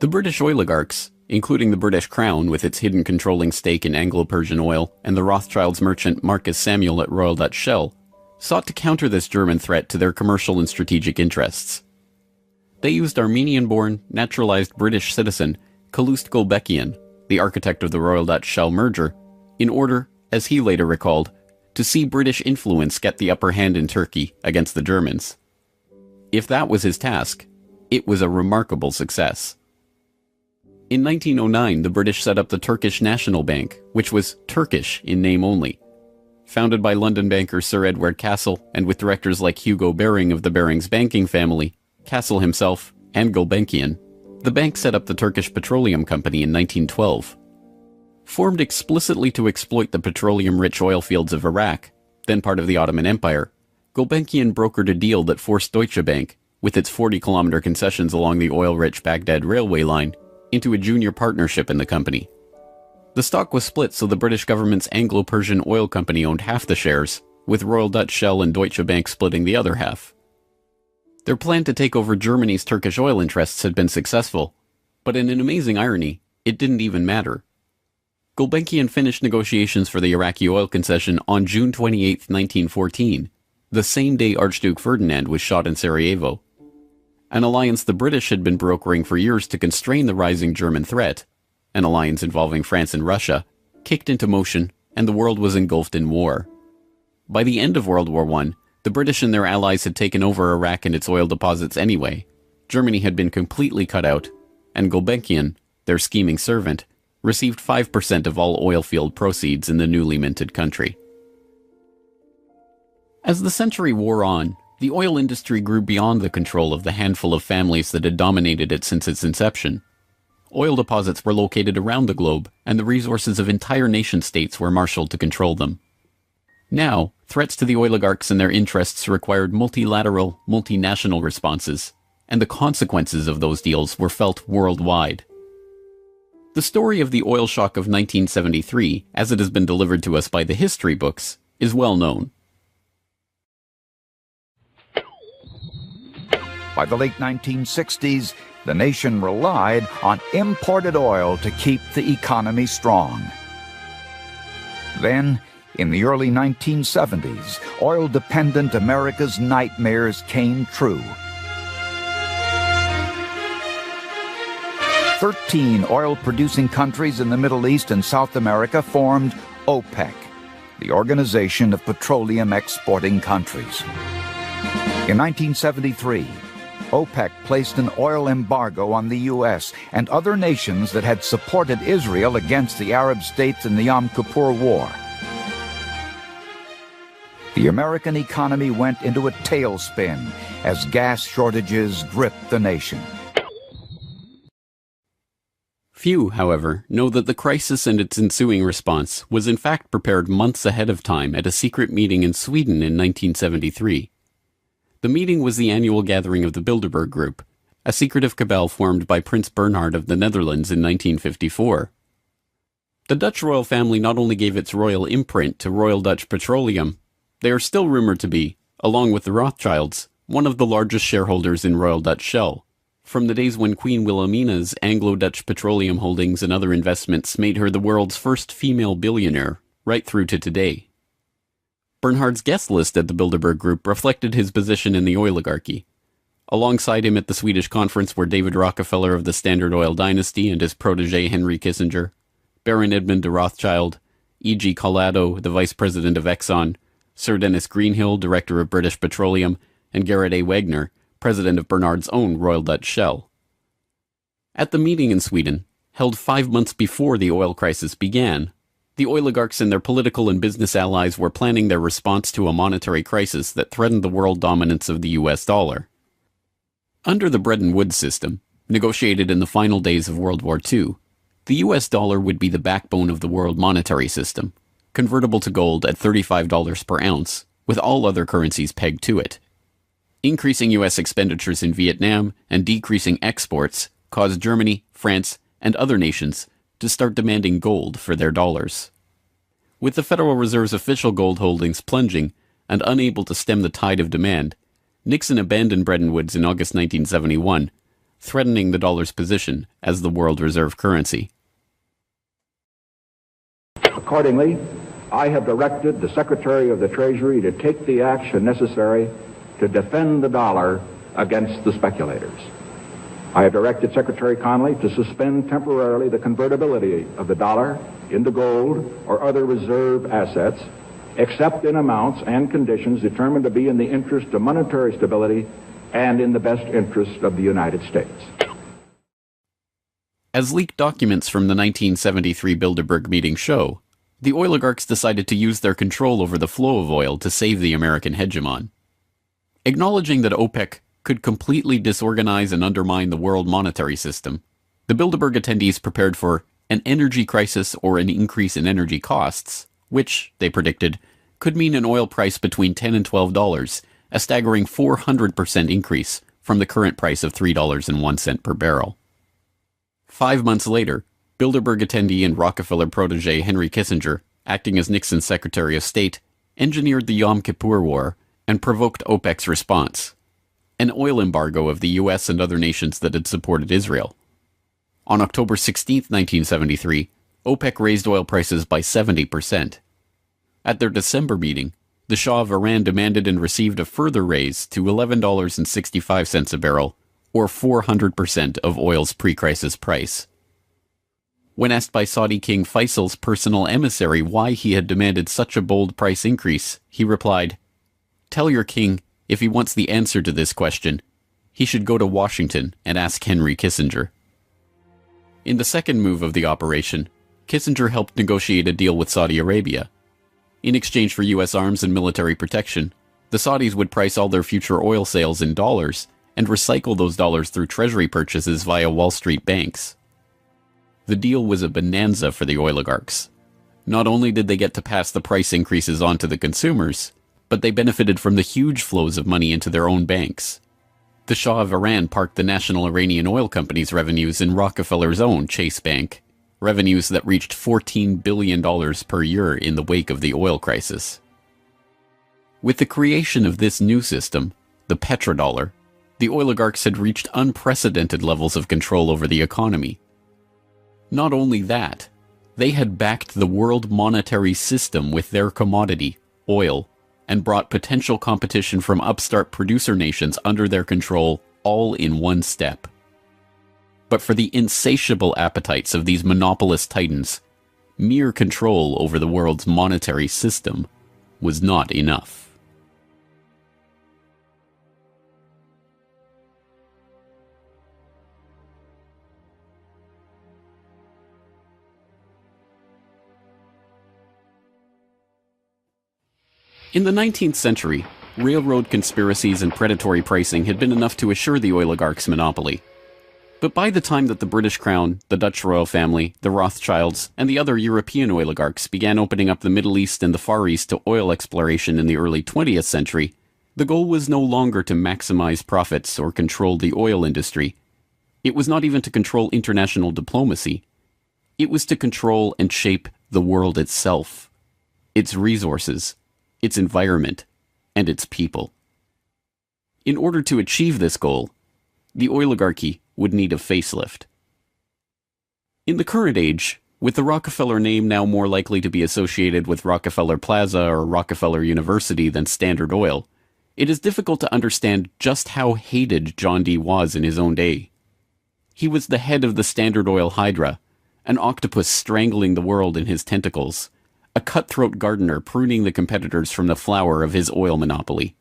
The British oligarchs, including the British Crown with its hidden controlling stake in Anglo-Persian oil and the Rothschilds merchant Marcus Samuel at Royal Dutch Shell, sought to counter this German threat to their commercial and strategic interests. They used Armenian-born, naturalized British citizen Calouste Gulbenkian, the architect of the Royal Dutch Shell merger, in order, as he later recalled, to see British influence get the upper hand in Turkey against the Germans. If that was his task, it was a remarkable success. In 1909, the British set up the Turkish National Bank, which was Turkish in name only. Founded by London banker Sir Edward Castle and with directors like Hugo Baring of the Barings banking family, Castle himself, and Gulbenkian, the bank set up the Turkish Petroleum Company in 1912. Formed explicitly to exploit the petroleum-rich oil fields of Iraq, then part of the Ottoman Empire, Gulbenkian brokered a deal that forced Deutsche Bank, with its 40-kilometer concessions along the oil-rich Baghdad railway line, into a junior partnership in the company. The stock was split so the British government's Anglo-Persian Oil Company owned half the shares, with Royal Dutch Shell and Deutsche Bank splitting the other half. Their plan to take over Germany's Turkish oil interests had been successful, but in an amazing irony, it didn't even matter. Gulbenkian finished negotiations for the Iraqi oil concession on June 28, 1914, the same day Archduke Ferdinand was shot in Sarajevo. An alliance the British had been brokering for years to constrain the rising German threat, an alliance involving France and Russia, kicked into motion, and the world was engulfed in war. By the end of World War I, The British and their allies had taken over Iraq and its oil deposits anyway. Germany had been completely cut out, and Gulbenkian, their scheming servant, received 5% of all oil field proceeds in the newly minted country. As the century wore on, the oil industry grew beyond the control of the handful of families that had dominated it since its inception. Oil deposits were located around the globe, and the resources of entire nation-states were marshaled to control them. Now, threats to the oligarchs and their interests required multilateral, multinational responses, and the consequences of those deals were felt worldwide. The story of the oil shock of 1973, as it has been delivered to us by the history books, is well known. By the late 1960s, the nation relied on imported oil to keep the economy strong. Then, in the early 1970s, oil-dependent America's nightmares came true. 13 oil-producing countries in the Middle East and South America formed OPEC, the Organization of Petroleum Exporting Countries. In 1973, OPEC placed an oil embargo on the U.S. and other nations that had supported Israel against the Arab states in the Yom Kippur War. The American economy went into a tailspin as gas shortages gripped the nation. Few, however, know that the crisis and its ensuing response was in fact prepared months ahead of time at a secret meeting in Sweden in 1973. The meeting was the annual gathering of the Bilderberg Group, a secretive cabal formed by Prince Bernhard of the Netherlands in 1954. The Dutch royal family not only gave its royal imprint to Royal Dutch Petroleum, they are still rumored to be, along with the Rothschilds, one of the largest shareholders in Royal Dutch Shell, from the days when Queen Wilhelmina's Anglo-Dutch petroleum holdings and other investments made her the world's first female billionaire, right through to today. Bernhard's guest list at the Bilderberg Group reflected his position in the oligarchy. Alongside him at the Swedish conference were David Rockefeller of the Standard Oil dynasty and his protege Henry Kissinger, Baron Edmund de Rothschild, E.G. Collado, the vice president of Exxon, Sir Dennis Greenhill, director of British Petroleum, and Gerrit A. Wagner, president of Bernhard's own Royal Dutch Shell. At the meeting in Sweden, held 5 months before the oil crisis began, the oligarchs and their political and business allies were planning their response to a monetary crisis that threatened the world dominance of the US dollar. Under the Bretton Woods system, negotiated in the final days of World War II, the US dollar would be the backbone of the world monetary system, convertible to gold at $35 per ounce, with all other currencies pegged to it. Increasing US expenditures in Vietnam and decreasing exports caused Germany, France, and other nations to start demanding gold for their dollars. With the Federal Reserve's official gold holdings plunging and unable to stem the tide of demand, Nixon abandoned Bretton Woods in August 1971, threatening the dollar's position as the world reserve currency. Accordingly, I have directed the Secretary of the Treasury to take the action necessary to defend the dollar against the speculators. I have directed Secretary Connally to suspend temporarily the convertibility of the dollar into gold or other reserve assets, except in amounts and conditions determined to be in the interest of monetary stability and in the best interest of the United States. As leaked documents from the 1973 Bilderberg meeting show, the oligarchs decided to use their control over the flow of oil to save the American hegemon. Acknowledging that OPEC could completely disorganize and undermine the world monetary system, the Bilderberg attendees prepared for an energy crisis or an increase in energy costs, which, they predicted, could mean an oil price between $10 and $12, a staggering 400% increase from the current price of $3.01 per barrel. 5 months later, Bilderberg attendee and Rockefeller protege Henry Kissinger, acting as Nixon's Secretary of State, engineered the Yom Kippur War and provoked OPEC's response, an oil embargo of the US and other nations that had supported Israel. On October 16, 1973, OPEC raised oil prices by 70%. At their December meeting, the Shah of Iran demanded and received a further raise to $11.65 a barrel, or 400% of oil's pre-crisis price. When asked by Saudi King Faisal's personal emissary why he had demanded such a bold price increase, he replied, Tell your king, if he wants the answer to this question, he should go to Washington and ask Henry Kissinger. In the second move of the operation, Kissinger helped negotiate a deal with Saudi Arabia. In exchange for U.S. arms and military protection, the Saudis would price all their future oil sales in dollars and recycle those dollars through treasury purchases via Wall Street banks. The deal was a bonanza for the oligarchs. Not only did they get to pass the price increases on to the consumers, but they benefited from the huge flows of money into their own banks. The Shah of Iran parked the National Iranian Oil Company's revenues in Rockefeller's own Chase Bank, revenues that reached $14 billion per year in the wake of the oil crisis. With the creation of this new system, the petrodollar, the oligarchs had reached unprecedented levels of control over the economy. Not only that, they had backed the world monetary system with their commodity, oil, and brought potential competition from upstart producer nations under their control all in one step. But for the insatiable appetites of these monopolist titans, mere control over the world's monetary system was not enough. In the 19th century, railroad conspiracies and predatory pricing had been enough to assure the oligarchs' monopoly. But by the time that the British Crown, the Dutch royal family, the Rothschilds, and the other European oligarchs began opening up the Middle East and the Far East to oil exploration in the early 20th century, the goal was no longer to maximize profits or control the oil industry. It was not even to control international diplomacy. It was to control and shape the world itself, its resources, its environment, and its people. In order to achieve this goal, the oligarchy would need a facelift. In the current age, with the Rockefeller name now more likely to be associated with Rockefeller Plaza or Rockefeller University than Standard Oil, it is difficult to understand just how hated John D. was in his own day. He was the head of the Standard Oil Hydra, an octopus strangling the world in his tentacles, a cutthroat gardener pruning the competitors from the flower of his oil monopoly.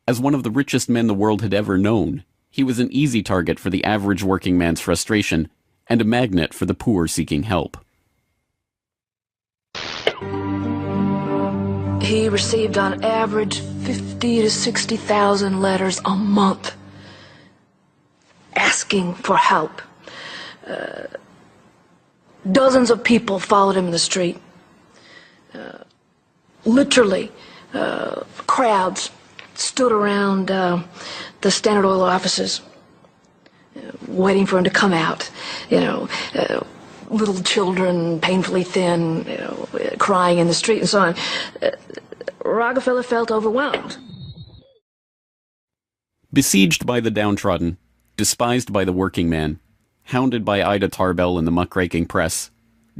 As one of the richest men the world had ever known, he was an easy target for the average working man's frustration and a magnet for the poor seeking help. He received on average 50 to 60,000 letters a month asking for help. Dozens of people followed him in the street. Literally, crowds stood around the Standard Oil offices, waiting for him to come out. Little children, painfully thin, crying in the street and so on. Rockefeller felt overwhelmed. Besieged by the downtrodden, despised by the working man, hounded by Ida Tarbell and the muckraking press,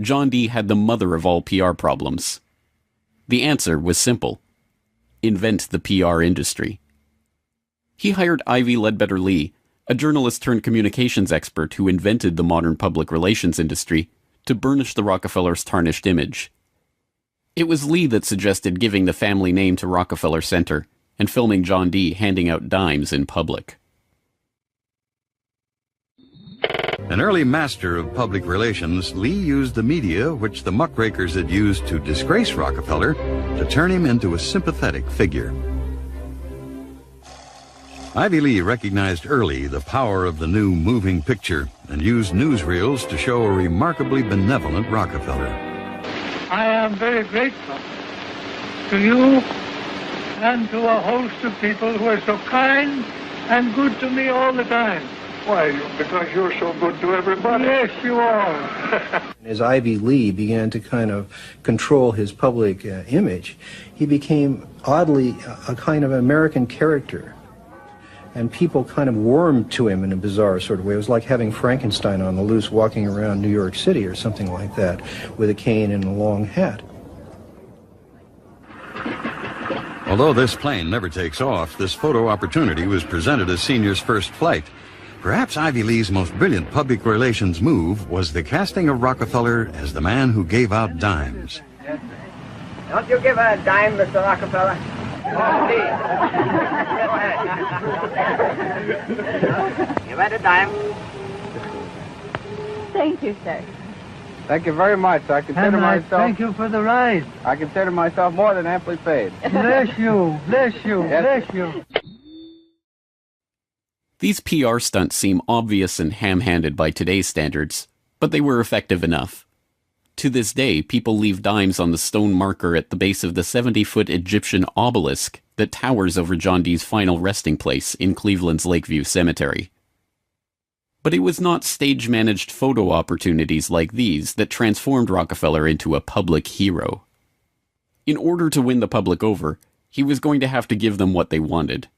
John D. had the mother of all PR problems. The answer was simple: invent the PR industry. He hired Ivy Ledbetter Lee, a journalist turned communications expert who invented the modern public relations industry, to burnish the Rockefellers' tarnished image. It was Lee that suggested giving the family name to Rockefeller Center and filming John D. handing out dimes in public. An early master of public relations, Lee used the media which the muckrakers had used to disgrace Rockefeller to turn him into a sympathetic figure. Ivy Lee recognized early the power of the new moving picture and used newsreels to show a remarkably benevolent Rockefeller. I am very grateful to you and to a host of people who are so kind and good to me all the time. Why? Because you're so good to everybody. Yes, you are. As Ivy Lee began to kind of control his public image, he became oddly a kind of American character. And people kind of warmed to him in a bizarre sort of way. It was like having Frankenstein on the loose walking around New York City or something like that with a cane and a long hat. Although this plane never takes off, this photo opportunity was presented as Senior's first flight. Perhaps Ivy Lee's most brilliant public relations move was the casting of Rockefeller as the man who gave out dimes. Don't you give a dime, Mr. Rockefeller? Give it a dime. Thank you, sir. Thank you very much. I consider myself... Thank you for the ride. I consider myself more than amply paid. Bless you, bless you, Yes. bless you. These PR stunts seem obvious and ham-handed by today's standards, but they were effective enough. To this day, people leave dimes on the stone marker at the base of the 70-foot Egyptian obelisk that towers over John Dee's final resting place in Cleveland's Lakeview Cemetery. But it was not stage-managed photo opportunities like these that transformed Rockefeller into a public hero. In order to win the public over, he was going to have to give them what they wanted.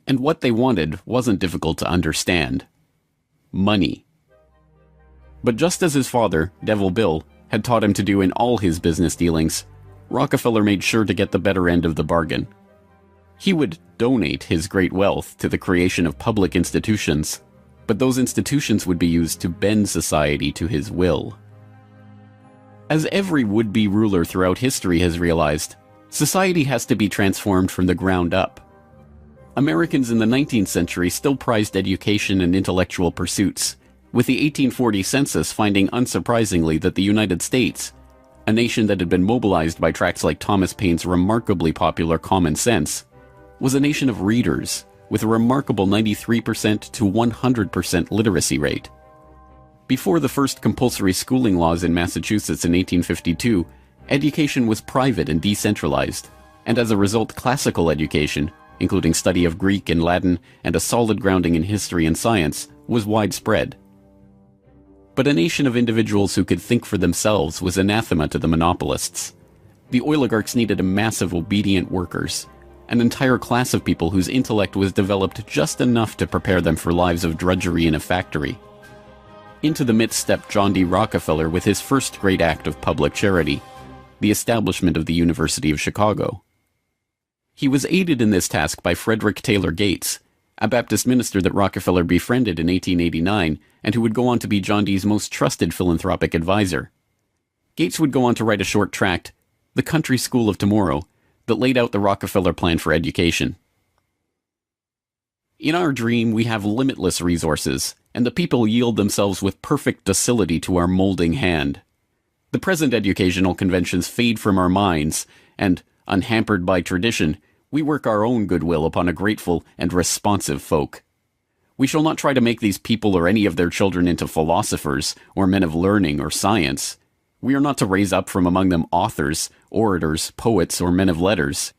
And what they wanted wasn't difficult to understand. Money. But just as his father, Devil Bill, had taught him to do in all his business dealings, Rockefeller made sure to get the better end of the bargain. He would donate his great wealth to the creation of public institutions, but those institutions would be used to bend society to his will. As every would-be ruler throughout history has realized, society has to be transformed from the ground up. Americans in the 19th century still prized education and intellectual pursuits, with the 1840 census finding unsurprisingly that the United States, a nation that had been mobilized by tracts like Thomas Paine's remarkably popular Common Sense, was a nation of readers, with a remarkable 93% to 100% literacy rate. Before the first compulsory schooling laws in Massachusetts in 1852, education was private and decentralized, and as a result classical education, including study of Greek and Latin and a solid grounding in history and science, was widespread. But a nation of individuals who could think for themselves was anathema to the monopolists. The oligarchs needed a mass of obedient workers, an entire class of people whose intellect was developed just enough to prepare them for lives of drudgery in a factory. Into the midst stepped John D. Rockefeller with his first great act of public charity, the establishment of the University of Chicago. He was aided in this task by Frederick Taylor Gates, a Baptist minister that Rockefeller befriended in 1889 and who would go on to be John Dee's most trusted philanthropic advisor. Gates would go on to write a short tract, The Country School of Tomorrow, that laid out the Rockefeller plan for education. In our dream, we have limitless resources, and the people yield themselves with perfect docility to our molding hand. The present educational conventions fade from our minds, and, unhampered by tradition, we work our own goodwill upon a grateful and responsive folk. We shall not try to make these people or any of their children into philosophers, or men of learning or science. We are not to raise up from among them authors, orators, poets, or men of letters.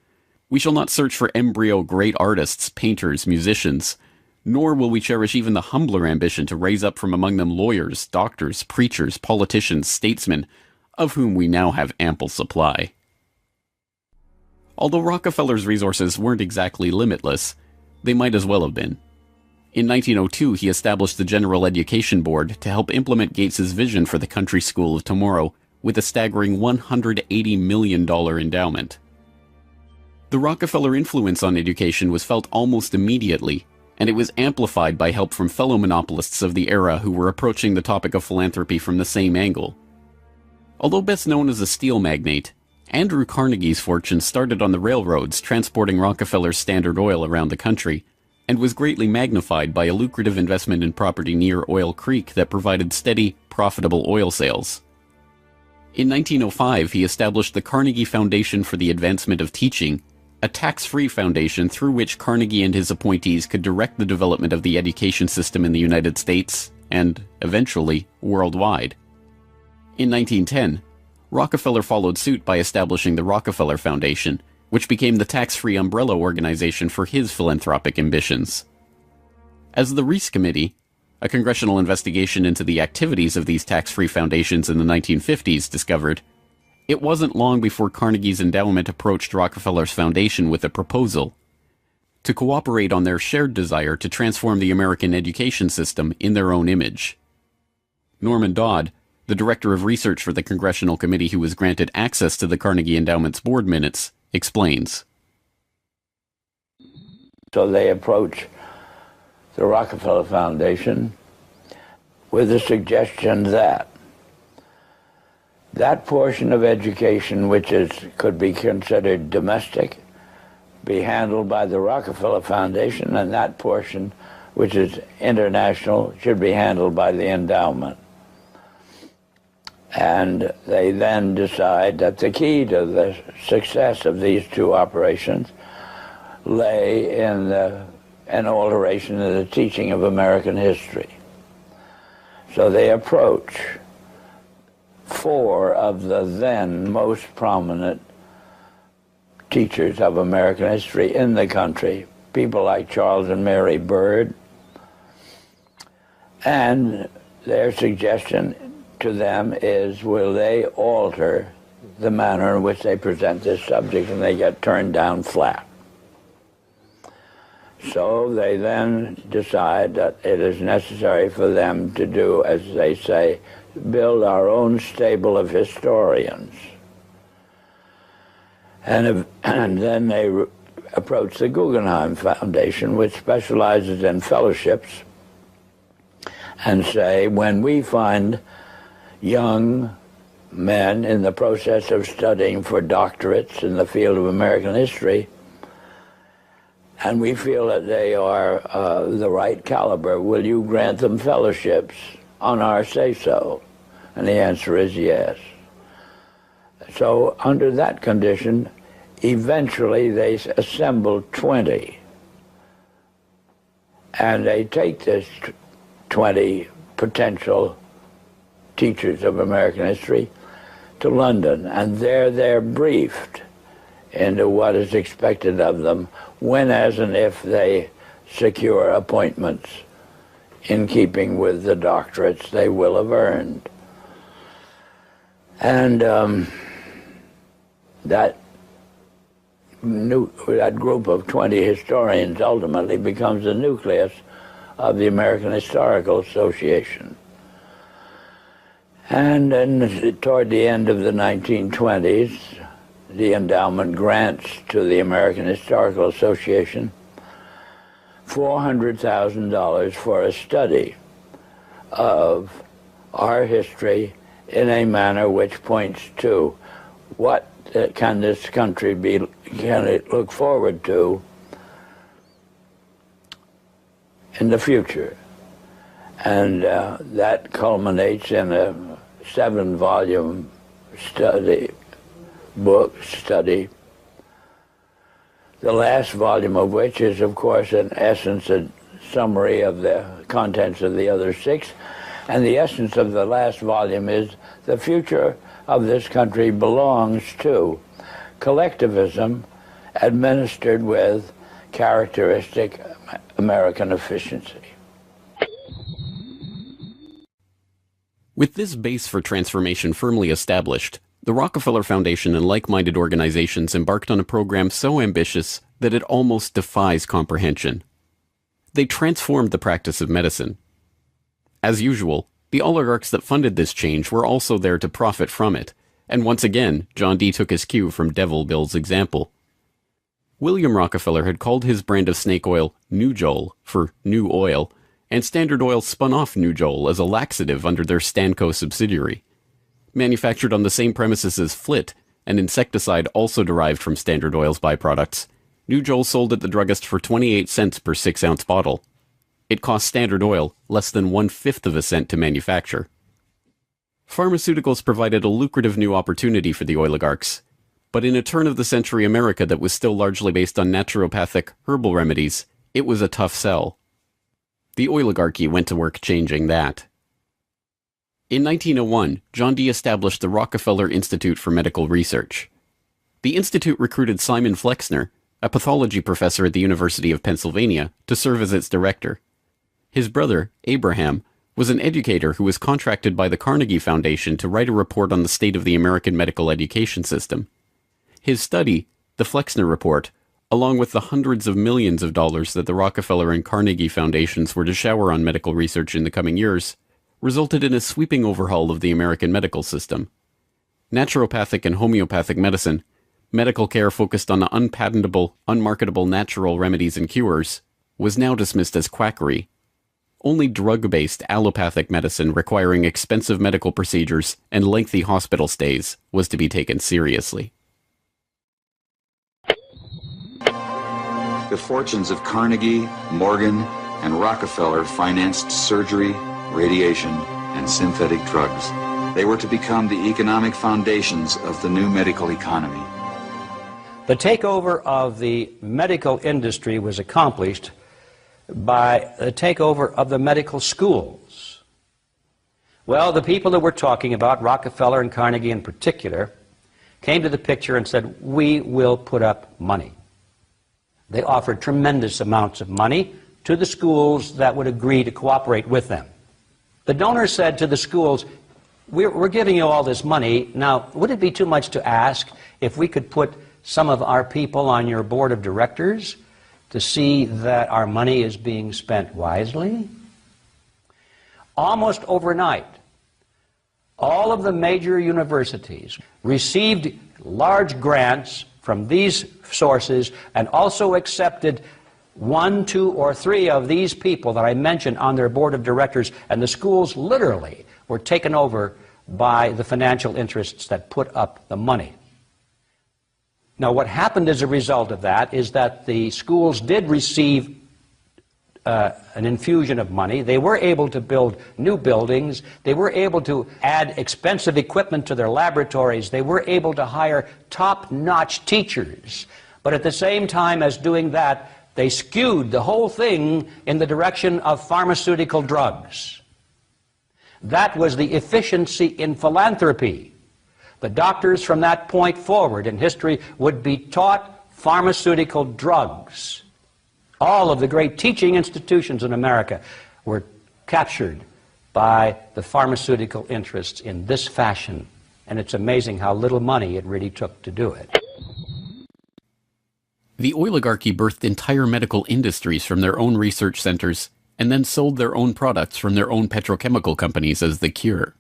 We shall not search for embryo great artists, painters, musicians, nor will we cherish even the humbler ambition to raise up from among them lawyers, doctors, preachers, politicians, statesmen, of whom we now have ample supply. Although Rockefeller's resources weren't exactly limitless, they might as well have been. In 1902, he established the General Education Board to help implement Gates's vision for the Country School of Tomorrow with a staggering $180 million endowment. The Rockefeller influence on education was felt almost immediately, and it was amplified by help from fellow monopolists of the era who were approaching the topic of philanthropy from the same angle. Although best known as a steel magnate, Andrew Carnegie's fortune started on the railroads transporting Rockefeller's Standard Oil around the country, and was greatly magnified by a lucrative investment in property near Oil Creek that provided steady, profitable oil sales. In 1905, he established the Carnegie Foundation for the Advancement of Teaching, a tax-free foundation through which Carnegie and his appointees could direct the development of the education system in the United States, and, eventually, worldwide. In 1910, Rockefeller followed suit by establishing the Rockefeller Foundation, which became the tax-free umbrella organization for his philanthropic ambitions. As the Reese Committee, a congressional investigation into the activities of these tax-free foundations in the 1950s, discovered, it wasn't long before Carnegie's endowment approached Rockefeller's foundation with a proposal to cooperate on their shared desire to transform the American education system in their own image. Norman Dodd, the director of research for the congressional committee who was granted access to the Carnegie Endowment's board minutes, explains. So they approach the Rockefeller Foundation with the suggestion that that portion of education which could be considered domestic be handled by the Rockefeller Foundation, and that portion, which is international, should be handled by the endowment. And they then decide that the key to the success of these two operations lay in an alteration in the teaching of American history. So they approach four of the then most prominent teachers of American history in the country, people like Charles and Mary Bird, and their suggestion to them is, will they alter the manner in which they present this subject, and they get turned down flat. So they then decide that it is necessary for them to do, as they say, build our own stable of historians. And then they approach the Guggenheim Foundation, which specializes in fellowships, and say, when we find young men in the process of studying for doctorates in the field of American history, and we feel that they are the right caliber, will you grant them fellowships on our say-so? And the answer is yes. So under that condition, eventually they assemble 20. And they take this 20 potential teachers of American history to London, and there they're briefed into what is expected of them when, as and if they secure appointments in keeping with the doctorates they will have earned. And that group of 20 historians ultimately becomes the nucleus of the American Historical Association. And then toward the end of the 1920s, the endowment grants to the American Historical Association $400,000 for a study of our history in a manner which points to what can this country can it look forward to in the future. And that culminates in a 7-volume study, the last volume of which is, of course, in essence, a summary of the contents of the other 6. And the essence of the last volume is the future of this country belongs to collectivism administered with characteristic American efficiency. With this base for transformation firmly established, the Rockefeller Foundation and like-minded organizations embarked on a program so ambitious that it almost defies comprehension. They transformed the practice of medicine. As usual, the oligarchs that funded this change were also there to profit from it, and once again, John D. took his cue from Devil Bill's example. William Rockefeller had called his brand of snake oil Nujol for new oil, and Standard Oil spun off Nujol as a laxative under their Stanco subsidiary. Manufactured on the same premises as Flit, an insecticide also derived from Standard Oil's byproducts, Nujol sold at the druggist for 28 cents per 6-ounce bottle. It cost Standard Oil less than 1/5 of a cent to manufacture. Pharmaceuticals provided a lucrative new opportunity for the oligarchs, but in a turn-of-the-century America that was still largely based on naturopathic, herbal remedies, it was a tough sell. The oligarchy went to work changing that. In 1901, John D. established the Rockefeller Institute for Medical Research. The institute recruited Simon Flexner, a pathology professor at the University of Pennsylvania, to serve as its director. His brother, Abraham, was an educator who was contracted by the Carnegie Foundation to write a report on the state of the American medical education system. His study, the Flexner Report, along with the hundreds of millions of dollars that the Rockefeller and Carnegie Foundations were to shower on medical research in the coming years, resulted in a sweeping overhaul of the American medical system. Naturopathic and homeopathic medicine, medical care focused on unpatentable, unmarketable natural remedies and cures, was now dismissed as quackery. Only drug-based allopathic medicine requiring expensive medical procedures and lengthy hospital stays was to be taken seriously. the fortunes of Carnegie, Morgan, and Rockefeller financed surgery, radiation, and synthetic drugs. They were to become the economic foundations of the new medical economy. The takeover of the medical industry was accomplished by the takeover of the medical schools. Well, the people that we're talking about, Rockefeller and Carnegie in particular, came to the picture and said, we will put up money. They offered tremendous amounts of money to the schools that would agree to cooperate with them. The donors said to the schools, we're giving you all this money. Now, would it be too much to ask if we could put some of our people on your board of directors to see that our money is being spent wisely? Almost overnight, all of the major universities received large grants from these sources and also accepted 1, 2, or 3 of these people that I mentioned on their board of directors, and the schools literally were taken over by the financial interests that put up the money. Now, what happened as a result of that is that the schools did receive an infusion of money. They were able to build new buildings. They were able to add expensive equipment to their laboratories. They were able to hire top-notch teachers. But at the same time as doing that, they skewed the whole thing in the direction of pharmaceutical drugs. That was the efficiency in philanthropy. The doctors from that point forward in history would be taught pharmaceutical drugs. All of the great teaching institutions in America were captured by the pharmaceutical interests in this fashion. And it's amazing how little money it really took to do it. The oligarchy birthed entire medical industries from their own research centers and then sold their own products from their own petrochemical companies as the cure.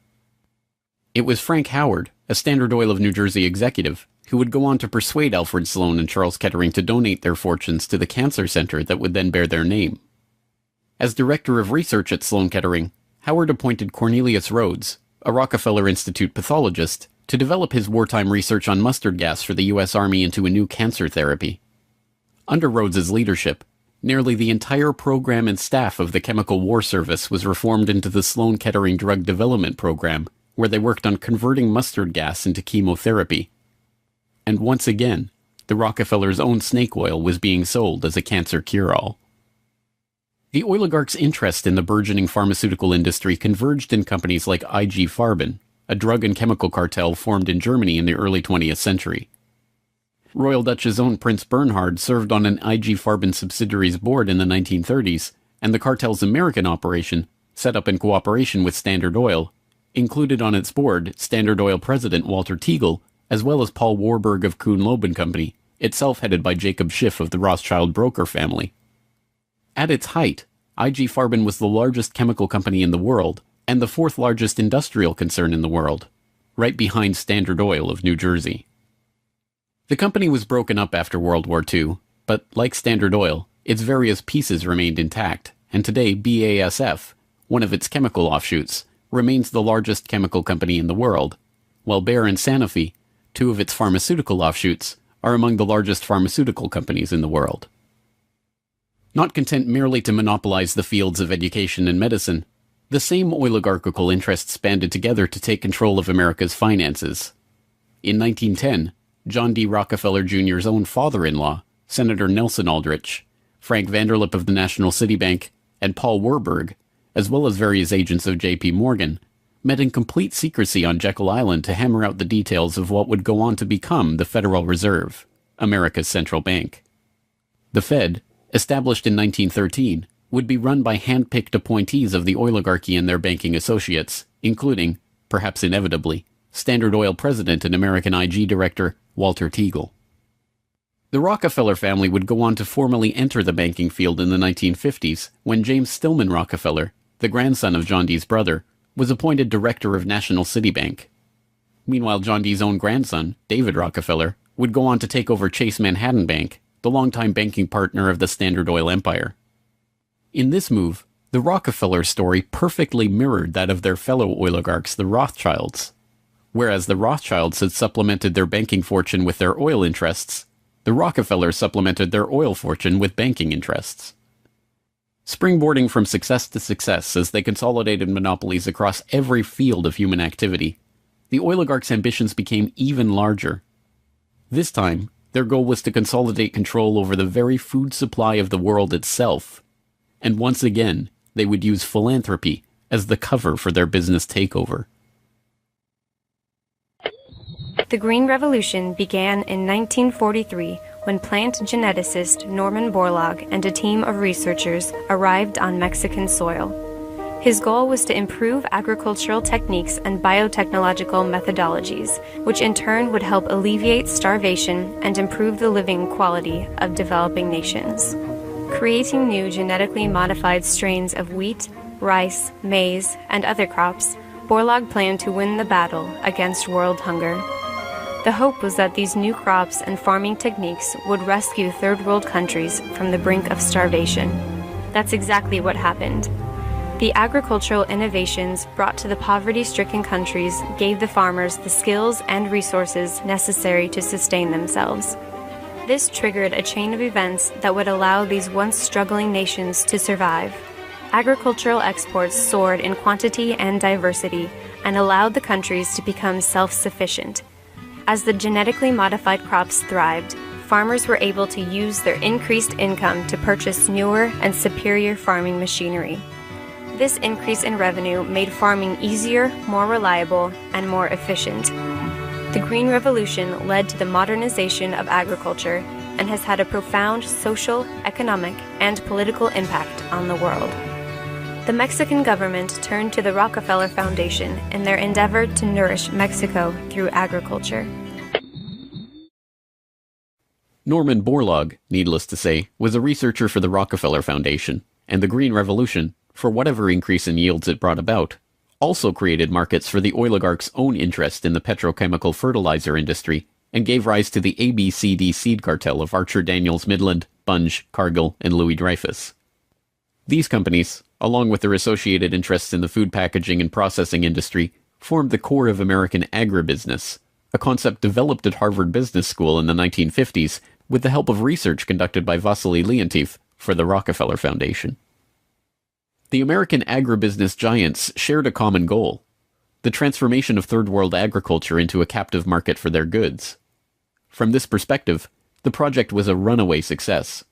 It was Frank Howard, a Standard Oil of New Jersey executive, who would go on to persuade Alfred Sloan and Charles Kettering to donate their fortunes to the cancer center that would then bear their name. As director of research at Sloan Kettering, Howard appointed Cornelius Rhodes, a Rockefeller Institute pathologist, to develop his wartime research on mustard gas for the U.S. Army into a new cancer therapy. Under Rhodes's leadership, nearly the entire program and staff of the Chemical War Service was reformed into the Sloan Kettering Drug Development Program, where they worked on converting mustard gas into chemotherapy. And once again, the Rockefellers' own snake oil was being sold as a cancer cure-all. The oligarchs' interest in the burgeoning pharmaceutical industry converged in companies like IG Farben, a drug and chemical cartel formed in Germany in the early 20th century. Royal Dutch's own Prince Bernhard served on an IG Farben subsidiary's board in the 1930s, and the cartel's American operation, set up in cooperation with Standard Oil, included on its board Standard Oil president Walter Teagle, as well as Paul Warburg of Kuhn-Loeb and Company, itself headed by Jacob Schiff of the Rothschild broker family. At its height, IG Farben was the largest chemical company in the world, and the 4th largest industrial concern in the world, right behind Standard Oil of New Jersey. The company was broken up after World War II, but like Standard Oil, its various pieces remained intact, and today BASF, one of its chemical offshoots, remains the largest chemical company in the world, while Bayer and Sanofi, 2 of its pharmaceutical offshoots, are among the largest pharmaceutical companies in the world. Not content merely to monopolize the fields of education and medicine, the same oligarchical interests banded together to take control of America's finances. In 1910, John D. Rockefeller Jr.'s own father-in-law, Senator Nelson Aldrich, Frank Vanderlip of the National City Bank, and Paul Warburg, as well as various agents of J.P. Morgan, met in complete secrecy on Jekyll Island to hammer out the details of what would go on to become the Federal Reserve, America's central bank. The Fed, established in 1913, would be run by hand-picked appointees of the oligarchy and their banking associates, including, perhaps inevitably, Standard Oil president and American IG director Walter Teagle. The Rockefeller family would go on to formally enter the banking field in the 1950s when James Stillman Rockefeller, the grandson of John D's brother, was appointed director of National City Bank. Meanwhile, John D's own grandson, David Rockefeller, would go on to take over Chase Manhattan Bank, the longtime banking partner of the Standard Oil empire. In this move, the Rockefeller story perfectly mirrored that of their fellow oligarchs, the Rothschilds. Whereas the Rothschilds had supplemented their banking fortune with their oil interests, The Rockefellers supplemented their oil fortune with banking interests. Springboarding from success to success as they consolidated monopolies across every field of human activity, the oligarchs' ambitions became even larger. This time, their goal was to consolidate control over the very food supply of the world itself. And once again, they would use philanthropy as the cover for their business takeover. The Green Revolution began in 1943 when plant geneticist Norman Borlaug and a team of researchers arrived on Mexican soil. His goal was to improve agricultural techniques and biotechnological methodologies, which in turn would help alleviate starvation and improve the living quality of developing nations. Creating new genetically modified strains of wheat, rice, maize, and other crops, Borlaug planned to win the battle against world hunger. The hope was that these new crops and farming techniques would rescue third world countries from the brink of starvation. That's exactly what happened. The agricultural innovations brought to the poverty-stricken countries gave the farmers the skills and resources necessary to sustain themselves. This triggered a chain of events that would allow these once struggling nations to survive. Agricultural exports soared in quantity and diversity and allowed the countries to become self-sufficient. As the genetically modified crops thrived, farmers were able to use their increased income to purchase newer and superior farming machinery. This increase in revenue made farming easier, more reliable, and more efficient. The Green Revolution led to the modernization of agriculture and has had a profound social, economic, and political impact on the world. The Mexican government turned to the Rockefeller Foundation in their endeavor to nourish Mexico through agriculture. Norman Borlaug, needless to say, was a researcher for the Rockefeller Foundation, and the Green Revolution, for whatever increase in yields it brought about, also created markets for the oligarchs' own interest in the petrochemical fertilizer industry and gave rise to the ABCD seed cartel of Archer Daniels Midland, Bunge, Cargill, and Louis Dreyfus. These companies, along with their associated interests in the food packaging and processing industry, formed the core of American agribusiness, a concept developed at Harvard Business School in the 1950s with the help of research conducted by Vasily Leontief for the Rockefeller Foundation. The American agribusiness giants shared a common goal: the transformation of third world agriculture into a captive market for their goods. From this perspective, the project was a runaway success.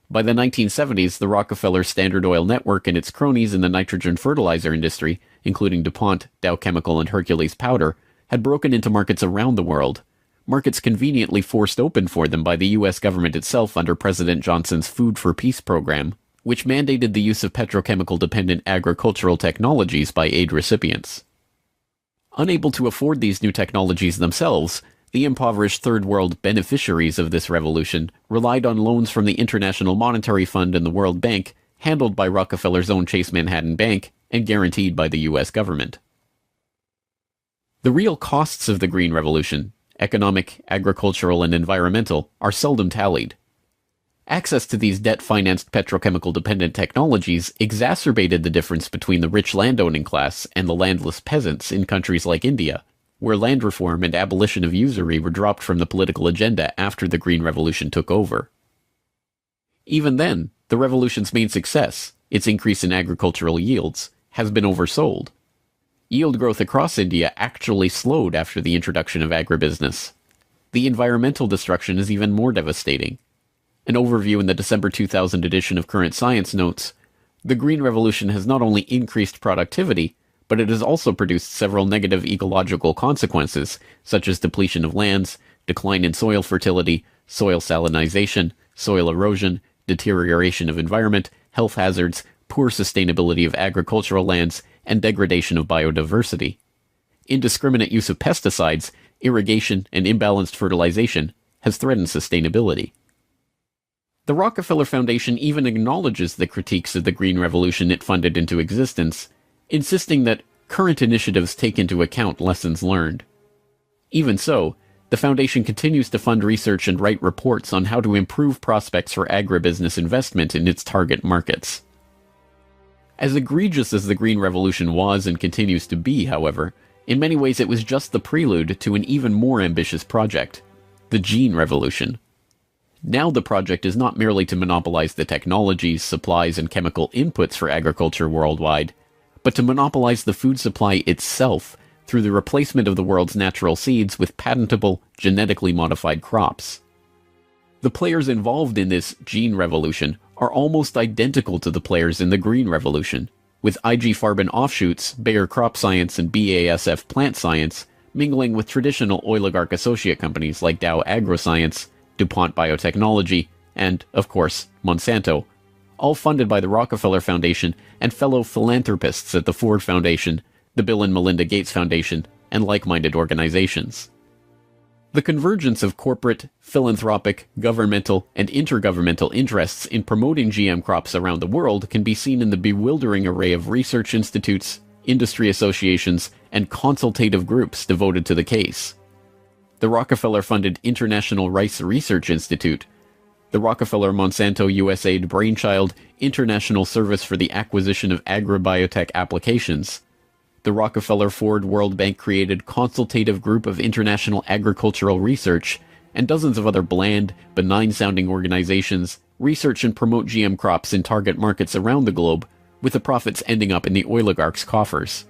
By the 1970s, the Rockefeller Standard Oil network and its cronies in the nitrogen fertilizer industry, including DuPont, Dow Chemical, and Hercules Powder, had broken into markets around the world, markets conveniently forced open for them by the U.S. government itself under President Johnson's Food for Peace program, which mandated the use of petrochemical-dependent agricultural technologies by aid recipients. Unable to afford these new technologies themselves, the impoverished Third World beneficiaries of this revolution relied on loans from the International Monetary Fund and the World Bank, handled by Rockefeller's own Chase Manhattan Bank and guaranteed by the U.S. government. The real costs of the Green Revolution, economic, agricultural, and environmental, are seldom tallied. Access to these debt-financed petrochemical-dependent technologies exacerbated the difference between the rich landowning class and the landless peasants in countries like India, where land reform and abolition of usury were dropped from the political agenda after the Green Revolution took over. Even then, the revolution's main success, its increase in agricultural yields, has been oversold. Yield growth across India actually slowed after the introduction of agribusiness. The environmental destruction is even more devastating. An overview in the December 2000 edition of Current Science notes, the Green Revolution has not only increased productivity, but it has also produced several negative ecological consequences, such as depletion of lands, decline in soil fertility, soil salinization, soil erosion, deterioration of environment, health hazards, poor sustainability of agricultural lands, and degradation of biodiversity. Indiscriminate use of pesticides, irrigation, and imbalanced fertilization has threatened sustainability. The Rockefeller Foundation even acknowledges the critiques of the Green Revolution it funded into existence, insisting that current initiatives take into account lessons learned. Even so, the Foundation continues to fund research and write reports on how to improve prospects for agribusiness investment in its target markets. As egregious as the Green Revolution was and continues to be, however, in many ways it was just the prelude to an even more ambitious project, the Gene Revolution. Now the project is not merely to monopolize the technologies, supplies, and chemical inputs for agriculture worldwide, but to monopolize the food supply itself through the replacement of the world's natural seeds with patentable, genetically modified crops. The players involved in this gene revolution are almost identical to the players in the green revolution, with IG Farben offshoots, Bayer Crop Science and BASF Plant Science mingling with traditional oligarch associate companies like Dow AgroScience, DuPont Biotechnology, and, of course, Monsanto, all funded by the Rockefeller Foundation and fellow philanthropists at the Ford Foundation, the Bill and Melinda Gates Foundation, and like-minded organizations. The convergence of corporate, philanthropic, governmental, and intergovernmental interests in promoting GM crops around the world can be seen in the bewildering array of research institutes, industry associations, and consultative groups devoted to the case. The Rockefeller-funded International Rice Research Institute, the Rockefeller-Monsanto USAID Brainchild International Service for the Acquisition of Agribiotech Applications, the Rockefeller-Ford World Bank-created Consultative Group of International Agricultural Research, and dozens of other bland, benign-sounding organizations research and promote GM crops in target markets around the globe, with the profits ending up in the oligarchs' coffers.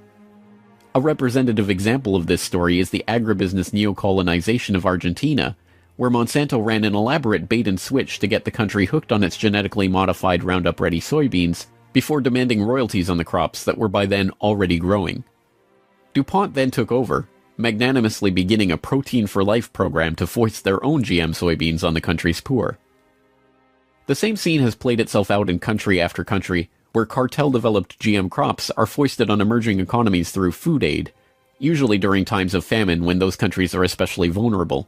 A representative example of this story is the agribusiness neocolonization of Argentina, where Monsanto ran an elaborate bait-and-switch to get the country hooked on its genetically modified Roundup-ready soybeans before demanding royalties on the crops that were by then already growing. DuPont then took over, magnanimously beginning a Protein for Life program to foist their own GM soybeans on the country's poor. The same scene has played itself out in country after country, where cartel-developed GM crops are foisted on emerging economies through food aid, usually during times of famine when those countries are especially vulnerable.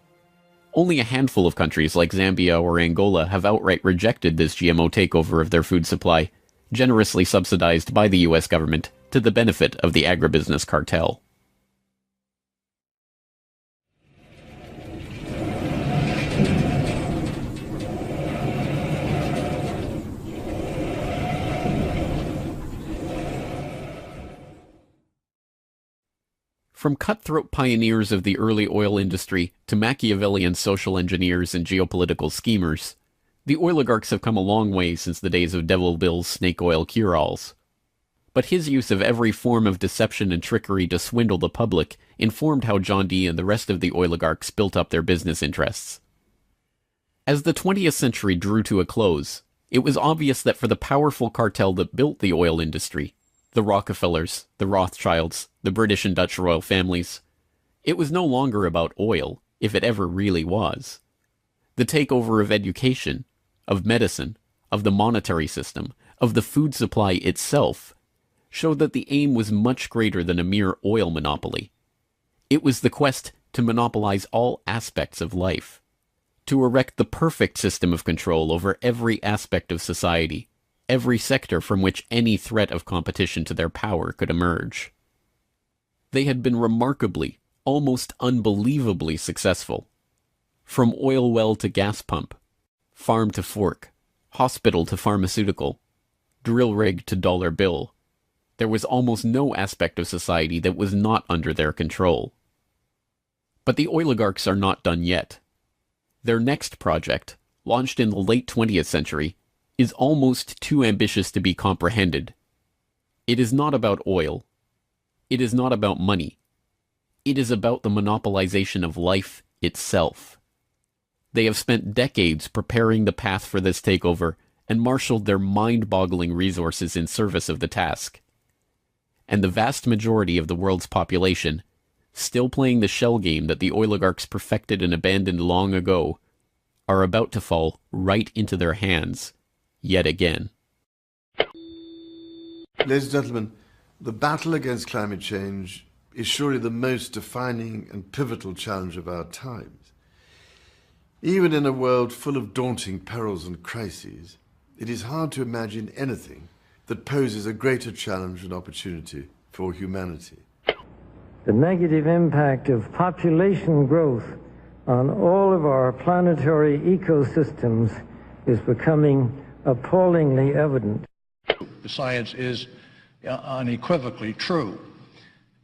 Only a handful of countries like Zambia or Angola have outright rejected this GMO takeover of their food supply, generously subsidized by the US government to the benefit of the agribusiness cartel. From cutthroat pioneers of the early oil industry to Machiavellian social engineers and geopolitical schemers, the oligarchs have come a long way since the days of Devil Bill's snake oil cure-alls. But his use of every form of deception and trickery to swindle the public informed how John D. and the rest of the oligarchs built up their business interests. As the 20th century drew to a close, it was obvious that for the powerful cartel that built the oil industry, the Rockefellers, the Rothschilds, the British and Dutch royal families, it was no longer about oil, if it ever really was. The takeover of education, of medicine, of the monetary system, of the food supply itself, showed that the aim was much greater than a mere oil monopoly. It was the quest to monopolize all aspects of life, to erect the perfect system of control over every aspect of society, every sector from which any threat of competition to their power could emerge. They had been remarkably, almost unbelievably successful. From oil well to gas pump, farm to fork, hospital to pharmaceutical, drill rig to dollar bill, there was almost no aspect of society that was not under their control. But the oligarchs are not done yet. Their next project, launched in the late 20th century, is almost too ambitious to be comprehended. It is not about oil. It is not about money. It is about the monopolization of life itself. They have spent decades preparing the path for this takeover and marshaled their mind-boggling resources in service of the task. And the vast majority of the world's population, still playing the shell game that the oligarchs perfected and abandoned long ago, are about to fall right into their hands, yet again. Ladies and gentlemen, the battle against climate change is surely the most defining and pivotal challenge of our times. Even in a world full of daunting perils and crises, it is hard to imagine anything that poses a greater challenge and opportunity for humanity. The negative impact of population growth on all of our planetary ecosystems is becoming appallingly evident. The science is unequivocally true,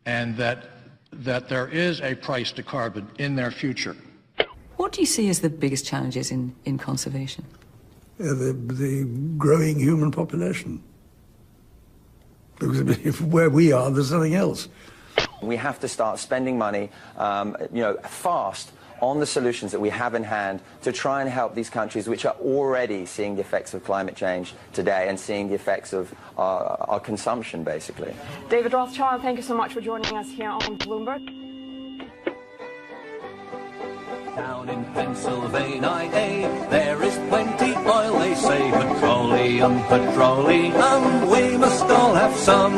and that there is a price to carbon in their future. What What do you see as the biggest challenges in conservation? The growing human population. Because where we are, there's nothing else. We have to start spending money, fast on the solutions that we have in hand to try and help these countries which are already seeing the effects of climate change today and seeing the effects of our consumption, basically. David Rothschild, thank you so much for joining us here on Bloomberg. Down in Pennsylvania, there is plenty oil, they say. Petroleum, petroleum, we must all have some.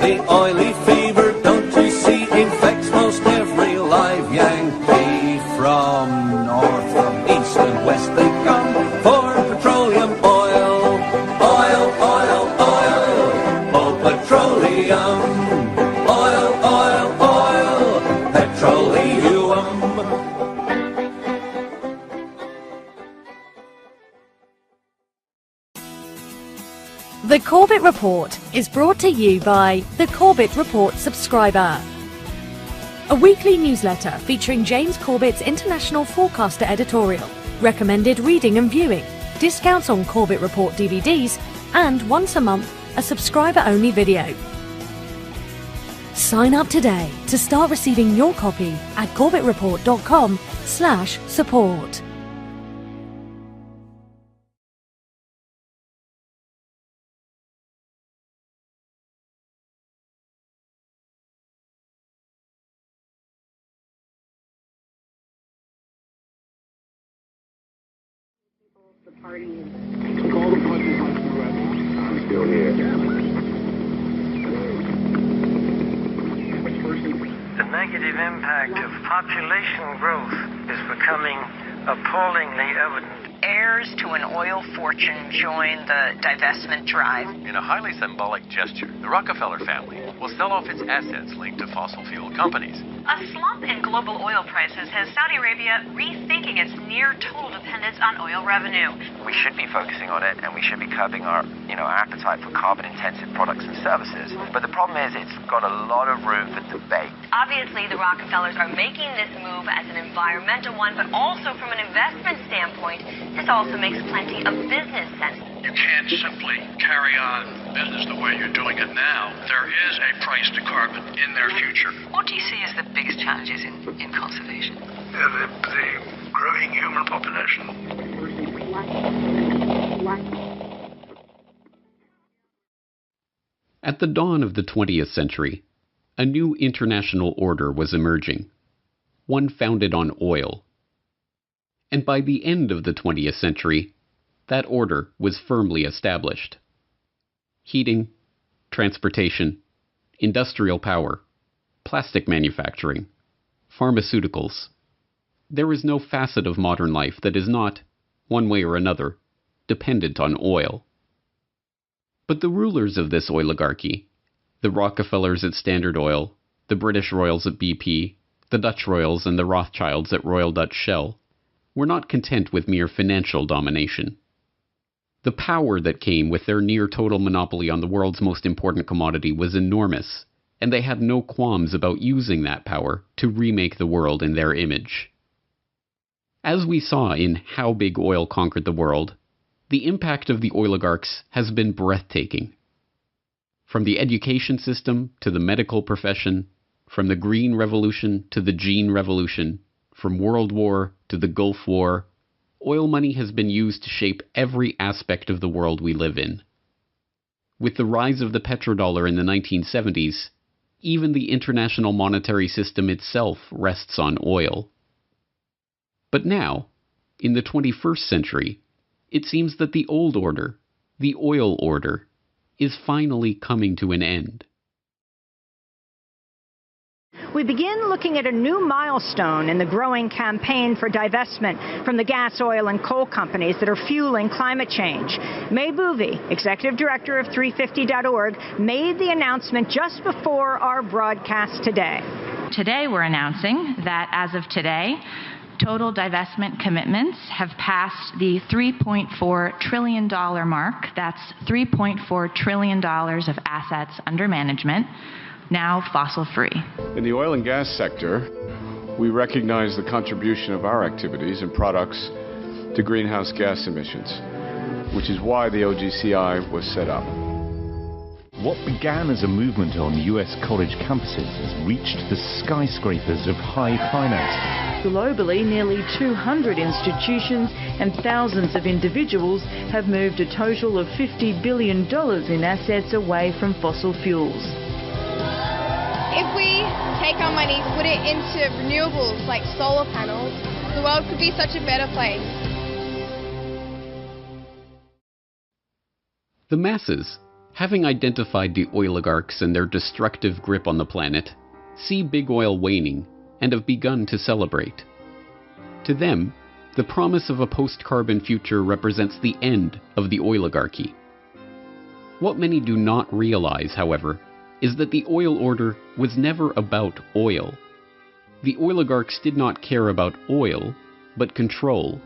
The oily fever, don't you see, infects most every live Yankee. From north, from east and west they come for petroleum oil. Oil, oil, oil, oh petroleum. Oil, oil, oil, petroleum. The Corbett Report is brought to you by the Corbett Report subscriber. A weekly newsletter featuring James Corbett's International Forecaster editorial, recommended reading and viewing, discounts on Corbett Report DVDs, and once a month, a subscriber-only video. Sign up today to start receiving your copy at corbettreport.com/support. I'm still here. The negative impact of population growth is becoming appallingly evident. Heirs to an oil fortune join the divestment drive. In a highly symbolic gesture, the Rockefeller family will sell off its assets linked to fossil fuel companies. A slump in global oil prices has Saudi Arabia rethinking its near total dependence on oil revenue. We should be focusing on it, and we should be curbing our appetite for carbon-intensive products and services. But the problem is it's got a lot of room for debate. Obviously, the Rockefellers are making this move as an environmental one, but also from an investment standpoint, this also makes plenty of business sense. You can't simply carry on business the way you're doing it now. There is a price to carbon in their future. What do you see as the biggest challenges in conservation? The growing human population. At the dawn of the 20th century, a new international order was emerging, one founded on oil. And by the end of the 20th century, that order was firmly established. Heating, transportation, industrial power, plastic manufacturing, pharmaceuticals. There is no facet of modern life that is not, one way or another, dependent on oil. But the rulers of this oligarchy, the Rockefellers at Standard Oil, the British Royals at BP, the Dutch Royals and the Rothschilds at Royal Dutch Shell, were not content with mere financial domination. The power that came with their near-total monopoly on the world's most important commodity was enormous, and they had no qualms about using that power to remake the world in their image. As we saw in How Big Oil Conquered the World, the impact of the oligarchs has been breathtaking. From the education system to the medical profession, from the Green Revolution to the Gene Revolution, from World War to the Gulf War, oil money has been used to shape every aspect of the world we live in. With the rise of the petrodollar in the 1970s, even the international monetary system itself rests on oil. But now, in the 21st century, it seems that the old order, the oil order, is finally coming to an end. We begin looking at a new milestone in the growing campaign for divestment from the gas, oil, and coal companies that are fueling climate change. May Boovy, executive director of 350.org, made the announcement just before our broadcast today. Today we're announcing that as of today, total divestment commitments have passed the $3.4 trillion mark. That's $3.4 trillion of assets under management, now fossil-free. In the oil and gas sector, we recognize the contribution of our activities and products to greenhouse gas emissions, which is why the OGCI was set up. What began as a movement on US college campuses has reached the skyscrapers of high finance. Globally, nearly 200 institutions and thousands of individuals have moved a total of $50 billion in assets away from fossil fuels. If we take our money, put it into renewables like solar panels, the world could be such a better place. The masses, having identified the oligarchs and their destructive grip on the planet, see big oil waning and have begun to celebrate. To them, the promise of a post-carbon future represents the end of the oligarchy. What many do not realize, however, is that the oil order was never about oil. The oligarchs did not care about oil, but control,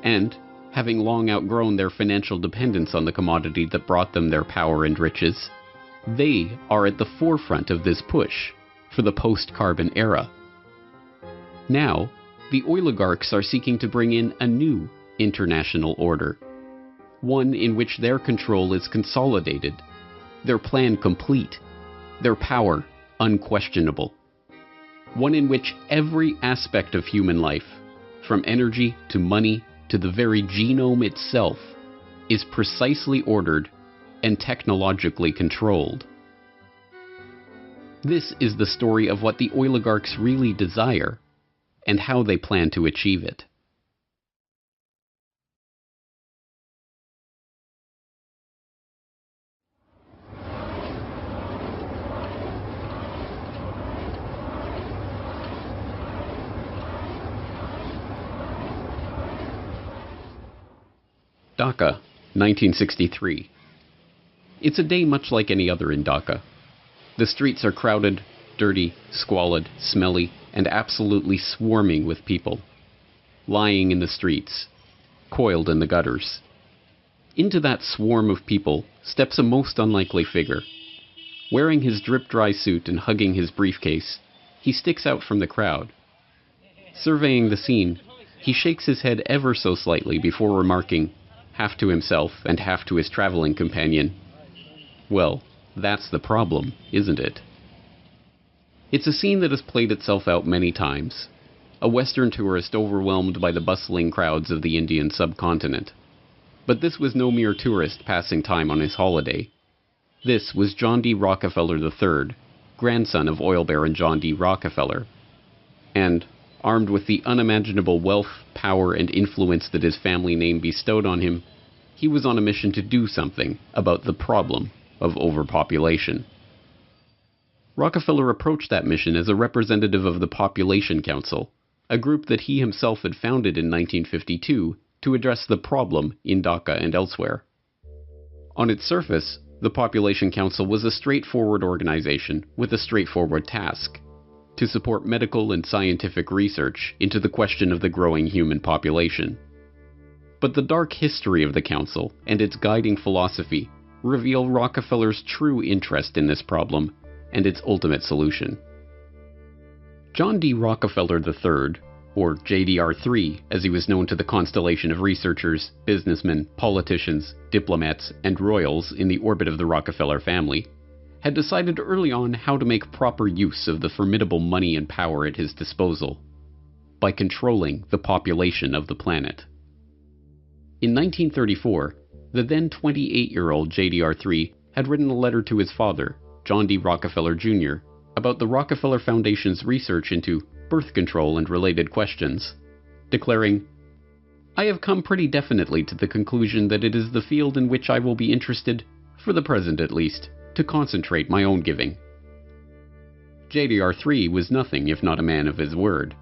and, having long outgrown their financial dependence on the commodity that brought them their power and riches, they are at the forefront of this push for the post-carbon era. Now, the oligarchs are seeking to bring in a new international order, one in which their control is consolidated, their plan complete, their power unquestionable, one in which every aspect of human life, from energy to money to the very genome itself, is precisely ordered and technologically controlled. This is the story of what the oligarchs really desire and how they plan to achieve it. Dhaka, 1963. It's a day much like any other in Dhaka. The streets are crowded, dirty, squalid, smelly, and absolutely swarming with people, lying in the streets, coiled in the gutters. Into that swarm of people steps a most unlikely figure. Wearing his drip-dry suit and hugging his briefcase, he sticks out from the crowd. Surveying the scene, he shakes his head ever so slightly before remarking, half to himself and half to his traveling companion, "Well, that's the problem, isn't it?" It's a scene that has played itself out many times. A Western tourist overwhelmed by the bustling crowds of the Indian subcontinent. But this was no mere tourist passing time on his holiday. This was John D. Rockefeller III, grandson of oil baron John D. Rockefeller. And, armed with the unimaginable wealth, power, and influence that his family name bestowed on him, he was on a mission to do something about the problem of overpopulation. Rockefeller approached that mission as a representative of the Population Council, a group that he himself had founded in 1952 to address the problem in Dhaka and elsewhere. On its surface, the Population Council was a straightforward organization with a straightforward task: to support medical and scientific research into the question of the growing human population. But the dark history of the Council and its guiding philosophy reveal Rockefeller's true interest in this problem and its ultimate solution. John D. Rockefeller III, or JDR3 as he was known to the constellation of researchers, businessmen, politicians, diplomats, and royals in the orbit of the Rockefeller family, had decided early on how to make proper use of the formidable money and power at his disposal, by controlling the population of the planet. In 1934, the then 28-year-old JDR3 had written a letter to his father, John D. Rockefeller Jr., about the Rockefeller Foundation's research into birth control and related questions, declaring, "I have come pretty definitely to the conclusion that it is the field in which I will be interested, for the present at least, to concentrate my own giving." JDR3 was nothing if not a man of his word.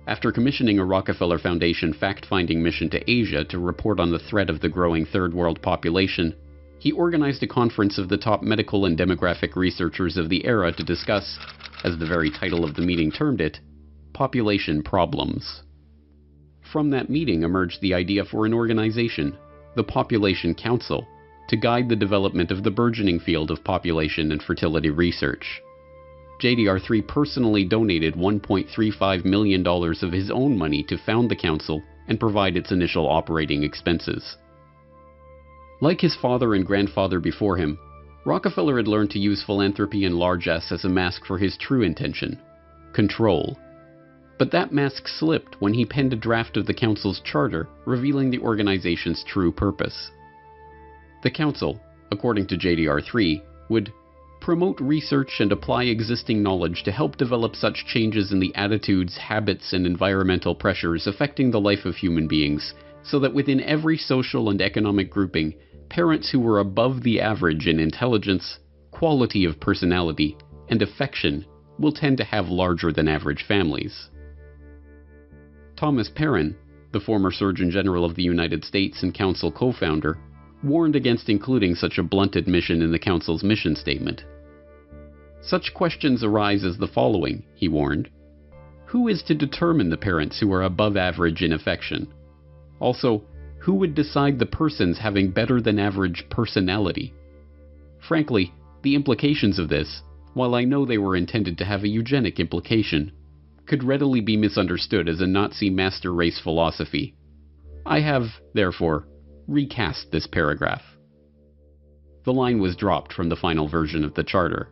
After commissioning a Rockefeller Foundation fact-finding mission to Asia to report on the threat of the growing Third World population, he organized a conference of the top medical and demographic researchers of the era to discuss, as the very title of the meeting termed it, population problems. From that meeting emerged the idea for an organization, the Population Council, to guide the development of the burgeoning field of population and fertility research. JDR3 personally donated $1.35 million of his own money to found the council and provide its initial operating expenses. Like his father and grandfather before him, Rockefeller had learned to use philanthropy and largesse as a mask for his true intention: control. But that mask slipped when he penned a draft of the council's charter revealing the organization's true purpose. The council, according to JDR3, would promote research and apply existing knowledge to help develop such changes in the attitudes, habits, and environmental pressures affecting the life of human beings, so that within every social and economic grouping, parents who were above the average in intelligence, quality of personality, and affection will tend to have larger than average families. Thomas Perrin, the former Surgeon General of the United States and Council co-founder, warned against including such a blunt admission in the Council's mission statement. Such questions arise as the following, he warned. Who is to determine the parents who are above average in affection? Also, who would decide the persons having better than average personality? Frankly, the implications of this, while I know they were intended to have a eugenic implication, could readily be misunderstood as a Nazi master race philosophy. I have, therefore, recast this paragraph. The line was dropped from the final version of the charter.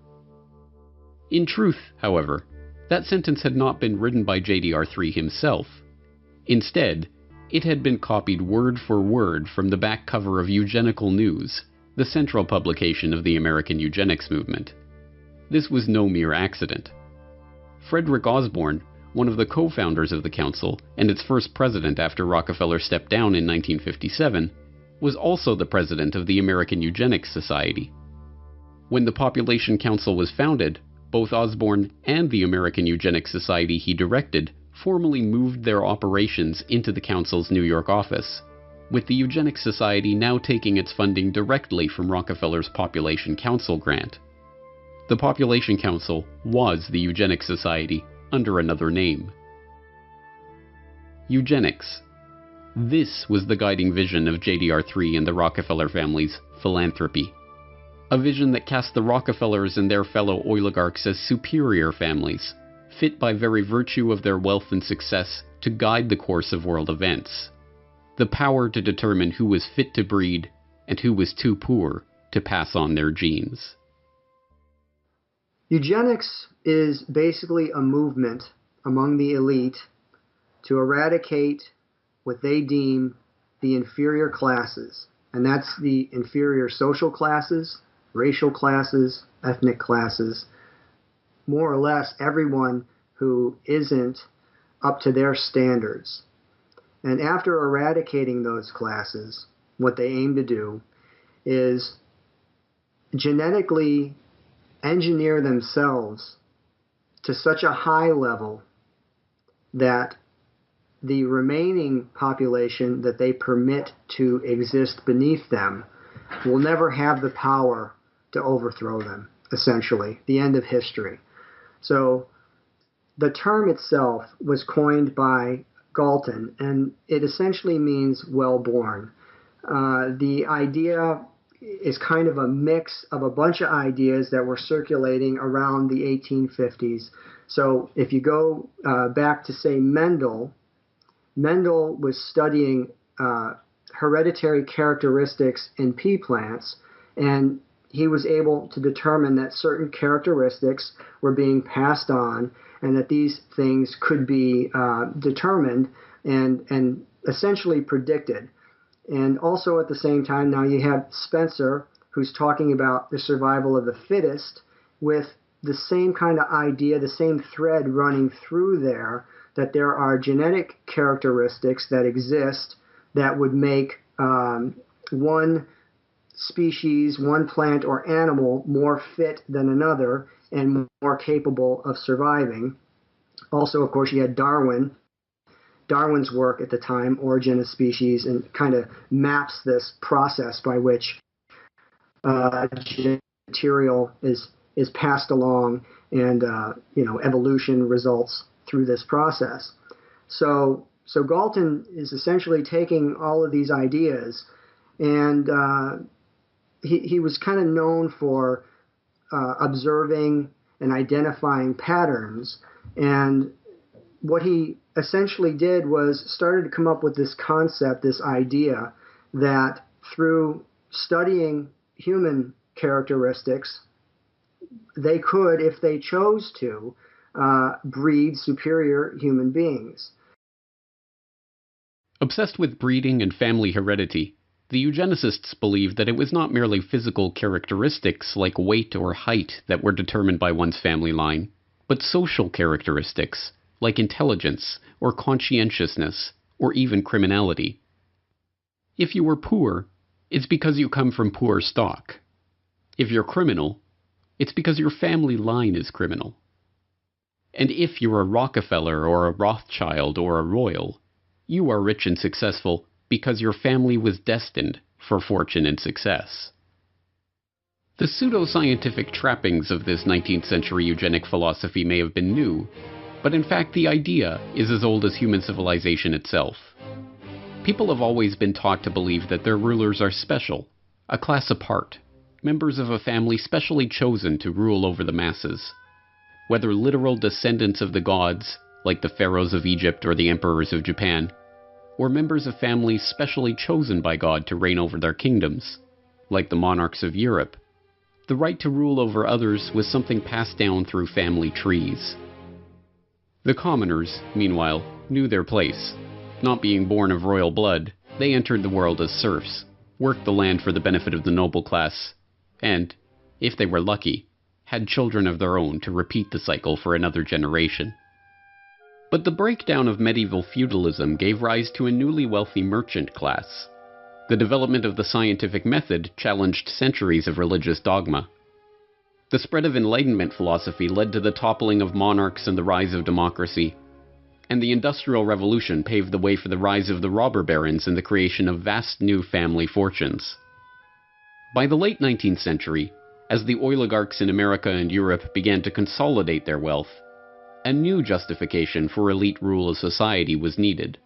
In truth, however, that sentence had not been written by JDR3 himself. Instead, it had been copied word for word from the back cover of Eugenical News, the central publication of the American eugenics movement. This was no mere accident. Frederick Osborne, one of the co-founders of the council and its first president after Rockefeller stepped down in 1957, was also the president of the American Eugenics Society. When the Population Council was founded, both Osborne and the American Eugenics Society he directed formally moved their operations into the council's New York office, with the Eugenics Society now taking its funding directly from Rockefeller's Population Council grant. The Population Council was the Eugenics Society under another name. Eugenics. This was the guiding vision of JDR3 and the Rockefeller family's philanthropy. A vision that cast the Rockefellers and their fellow oligarchs as superior families, fit by very virtue of their wealth and success to guide the course of world events. The power to determine who was fit to breed and who was too poor to pass on their genes. Eugenics is basically a movement among the elite to eradicate what they deem the inferior classes, and that's the inferior social classes, racial classes, ethnic classes, more or less everyone who isn't up to their standards. And after eradicating those classes, what they aim to do is genetically engineer themselves to such a high level that the remaining population that they permit to exist beneath them will never have the power to overthrow them, essentially, the end of history. So the term itself was coined by Galton, and it essentially means well-born. The idea is kind of a mix of a bunch of ideas that were circulating around the 1850s. So if you go back to, say, Mendel was studying hereditary characteristics in pea plants, and he was able to determine that certain characteristics were being passed on and that these things could be determined and essentially predicted. And also at the same time, now you have Spencer, who's talking about the survival of the fittest, with the same kind of idea, the same thread running through there, that there are genetic characteristics that exist that would make one species, one plant or animal more fit than another and more capable of surviving. Also, of course, you had Darwin's work at the time, Origin of Species, and kind of maps this process by which genetic material is passed along and evolution results through this process. So Galton is essentially taking all of these ideas, and he was kind of known for observing and identifying patterns. And what he essentially did was started to come up with this concept, this idea that through studying human characteristics, they could, if they chose to, breed superior human beings. Obsessed with breeding and family heredity, the eugenicists believed that it was not merely physical characteristics like weight or height that were determined by one's family line, but social characteristics like intelligence or conscientiousness or even criminality. If you were poor, it's because you come from poor stock. If you're criminal, it's because your family line is criminal. And if you're a Rockefeller or a Rothschild or a royal, you are rich and successful because your family was destined for fortune and success. The pseudo-scientific trappings of this 19th century eugenic philosophy may have been new, but in fact the idea is as old as human civilization itself. People have always been taught to believe that their rulers are special, a class apart, members of a family specially chosen to rule over the masses. Whether literal descendants of the gods, like the pharaohs of Egypt or the emperors of Japan, or members of families specially chosen by God to reign over their kingdoms, like the monarchs of Europe, the right to rule over others was something passed down through family trees. The commoners, meanwhile, knew their place. Not being born of royal blood, they entered the world as serfs, worked the land for the benefit of the noble class, and, if they were lucky, had children of their own to repeat the cycle for another generation. But the breakdown of medieval feudalism gave rise to a newly wealthy merchant class. The development of the scientific method challenged centuries of religious dogma. The spread of Enlightenment philosophy led to the toppling of monarchs and the rise of democracy, and the Industrial Revolution paved the way for the rise of the robber barons and the creation of vast new family fortunes. By the late 19th century, as the oligarchs in America and Europe began to consolidate their wealth, a new justification for elite rule of society was needed.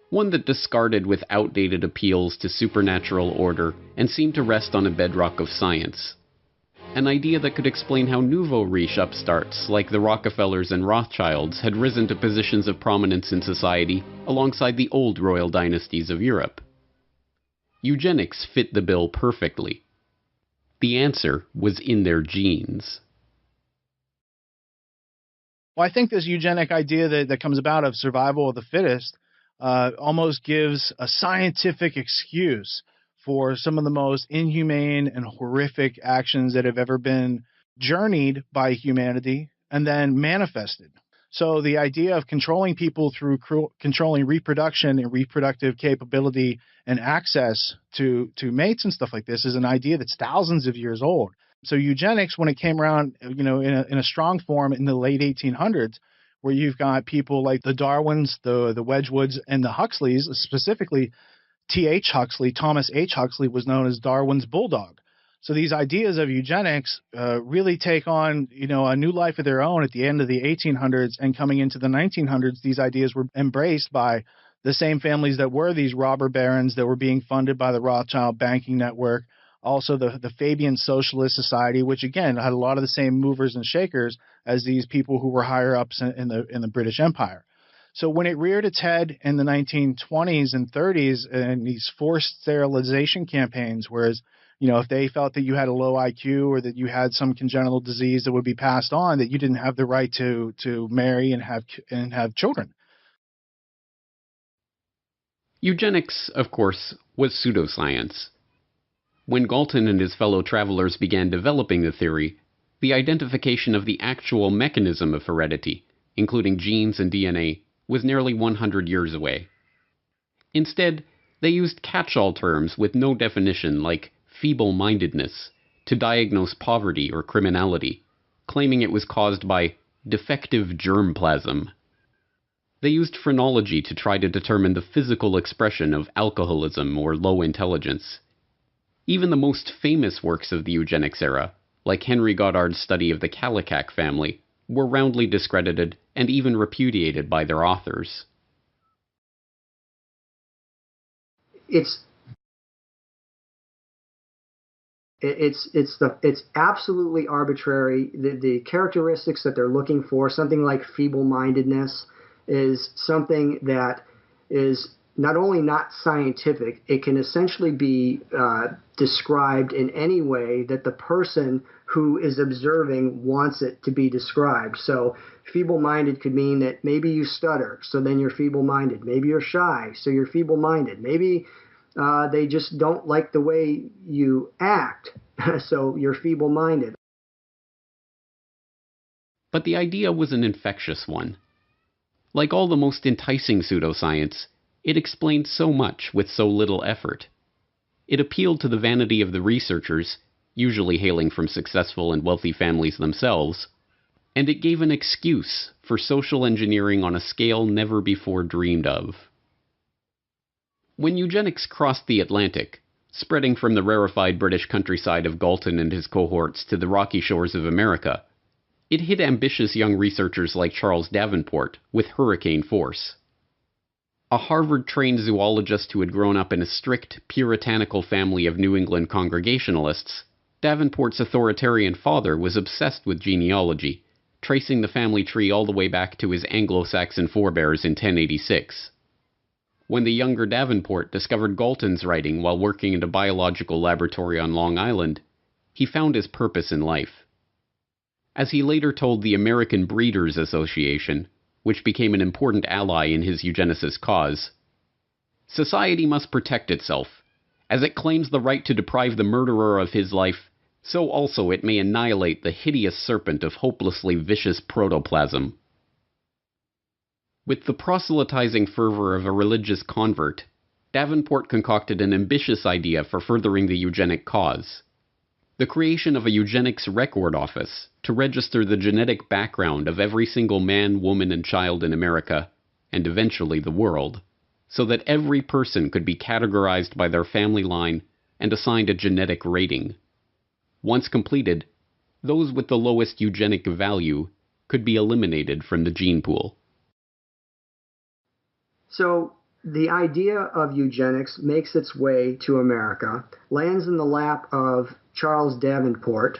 One that discarded with outdated appeals to supernatural order and seemed to rest on a bedrock of science. An idea that could explain how nouveau riche upstarts like the Rockefellers and Rothschilds had risen to positions of prominence in society alongside the old royal dynasties of Europe. Eugenics fit the bill perfectly. The answer was in their genes. Well, I think this eugenic idea that comes about of survival of the fittest almost gives a scientific excuse for some of the most inhumane and horrific actions that have ever been journeyed by humanity and then manifested. So the idea of controlling people through controlling reproduction and reproductive capability and access to mates and stuff like this is an idea that's thousands of years old. So eugenics, when it came around, in a strong form in the late 1800s, where you've got people like the Darwins, the Wedgwoods, and the Huxleys, specifically T.H. Huxley, Thomas H. Huxley was known as Darwin's bulldog. So these ideas of eugenics really take on, a new life of their own at the end of the 1800s, and coming into the 1900s, these ideas were embraced by the same families that were these robber barons that were being funded by the Rothschild banking network. Also, the Fabian Socialist Society, which again had a lot of the same movers and shakers as these people who were higher ups in the British Empire. So when it reared its head in the 1920s and 30s, and these forced sterilization campaigns, whereas if they felt that you had a low IQ or that you had some congenital disease that would be passed on, that you didn't have the right to marry and have children. Eugenics, of course, was pseudoscience. When Galton and his fellow travelers began developing the theory, the identification of the actual mechanism of heredity, including genes and DNA, was nearly 100 years away. Instead, they used catch-all terms with no definition like feeble-mindedness to diagnose poverty or criminality, claiming it was caused by defective germplasm. They used phrenology to try to determine the physical expression of alcoholism or low intelligence. Even the most famous works of the eugenics era, like Henry Goddard's study of the Kallikak family, were roundly discredited and even repudiated by their authors. It's It's absolutely arbitrary. The characteristics that they're looking for, something like feeble-mindedness, is something that is not only not scientific, it can essentially be described in any way that the person who is observing wants it to be described. So feeble-minded could mean that maybe you stutter, so then you're feeble-minded. Maybe you're shy, so you're feeble-minded. Maybe they just don't like the way you act, so you're feeble-minded. But the idea was an infectious one. Like all the most enticing pseudoscience, it explained so much with so little effort. It appealed to the vanity of the researchers, usually hailing from successful and wealthy families themselves, and it gave an excuse for social engineering on a scale never before dreamed of. When eugenics crossed the Atlantic, spreading from the rarefied British countryside of Galton and his cohorts to the rocky shores of America, it hit ambitious young researchers like Charles Davenport with hurricane force. A Harvard-trained zoologist who had grown up in a strict, puritanical family of New England Congregationalists, Davenport's authoritarian father was obsessed with genealogy, tracing the family tree all the way back to his Anglo-Saxon forebears in 1086. When the younger Davenport discovered Galton's writing while working in a biological laboratory on Long Island, he found his purpose in life. As he later told the American Breeders Association, which became an important ally in his eugenicist cause, "Society must protect itself. As it claims the right to deprive the murderer of his life, so also it may annihilate the hideous serpent of hopelessly vicious protoplasm." With the proselytizing fervor of a religious convert, Davenport concocted an ambitious idea for furthering the eugenic cause: the creation of a eugenics record office to register the genetic background of every single man, woman, and child in America, and eventually the world, so that every person could be categorized by their family line and assigned a genetic rating. Once completed, those with the lowest eugenic value could be eliminated from the gene pool. So the idea of eugenics makes its way to America, lands in the lap of Charles Davenport,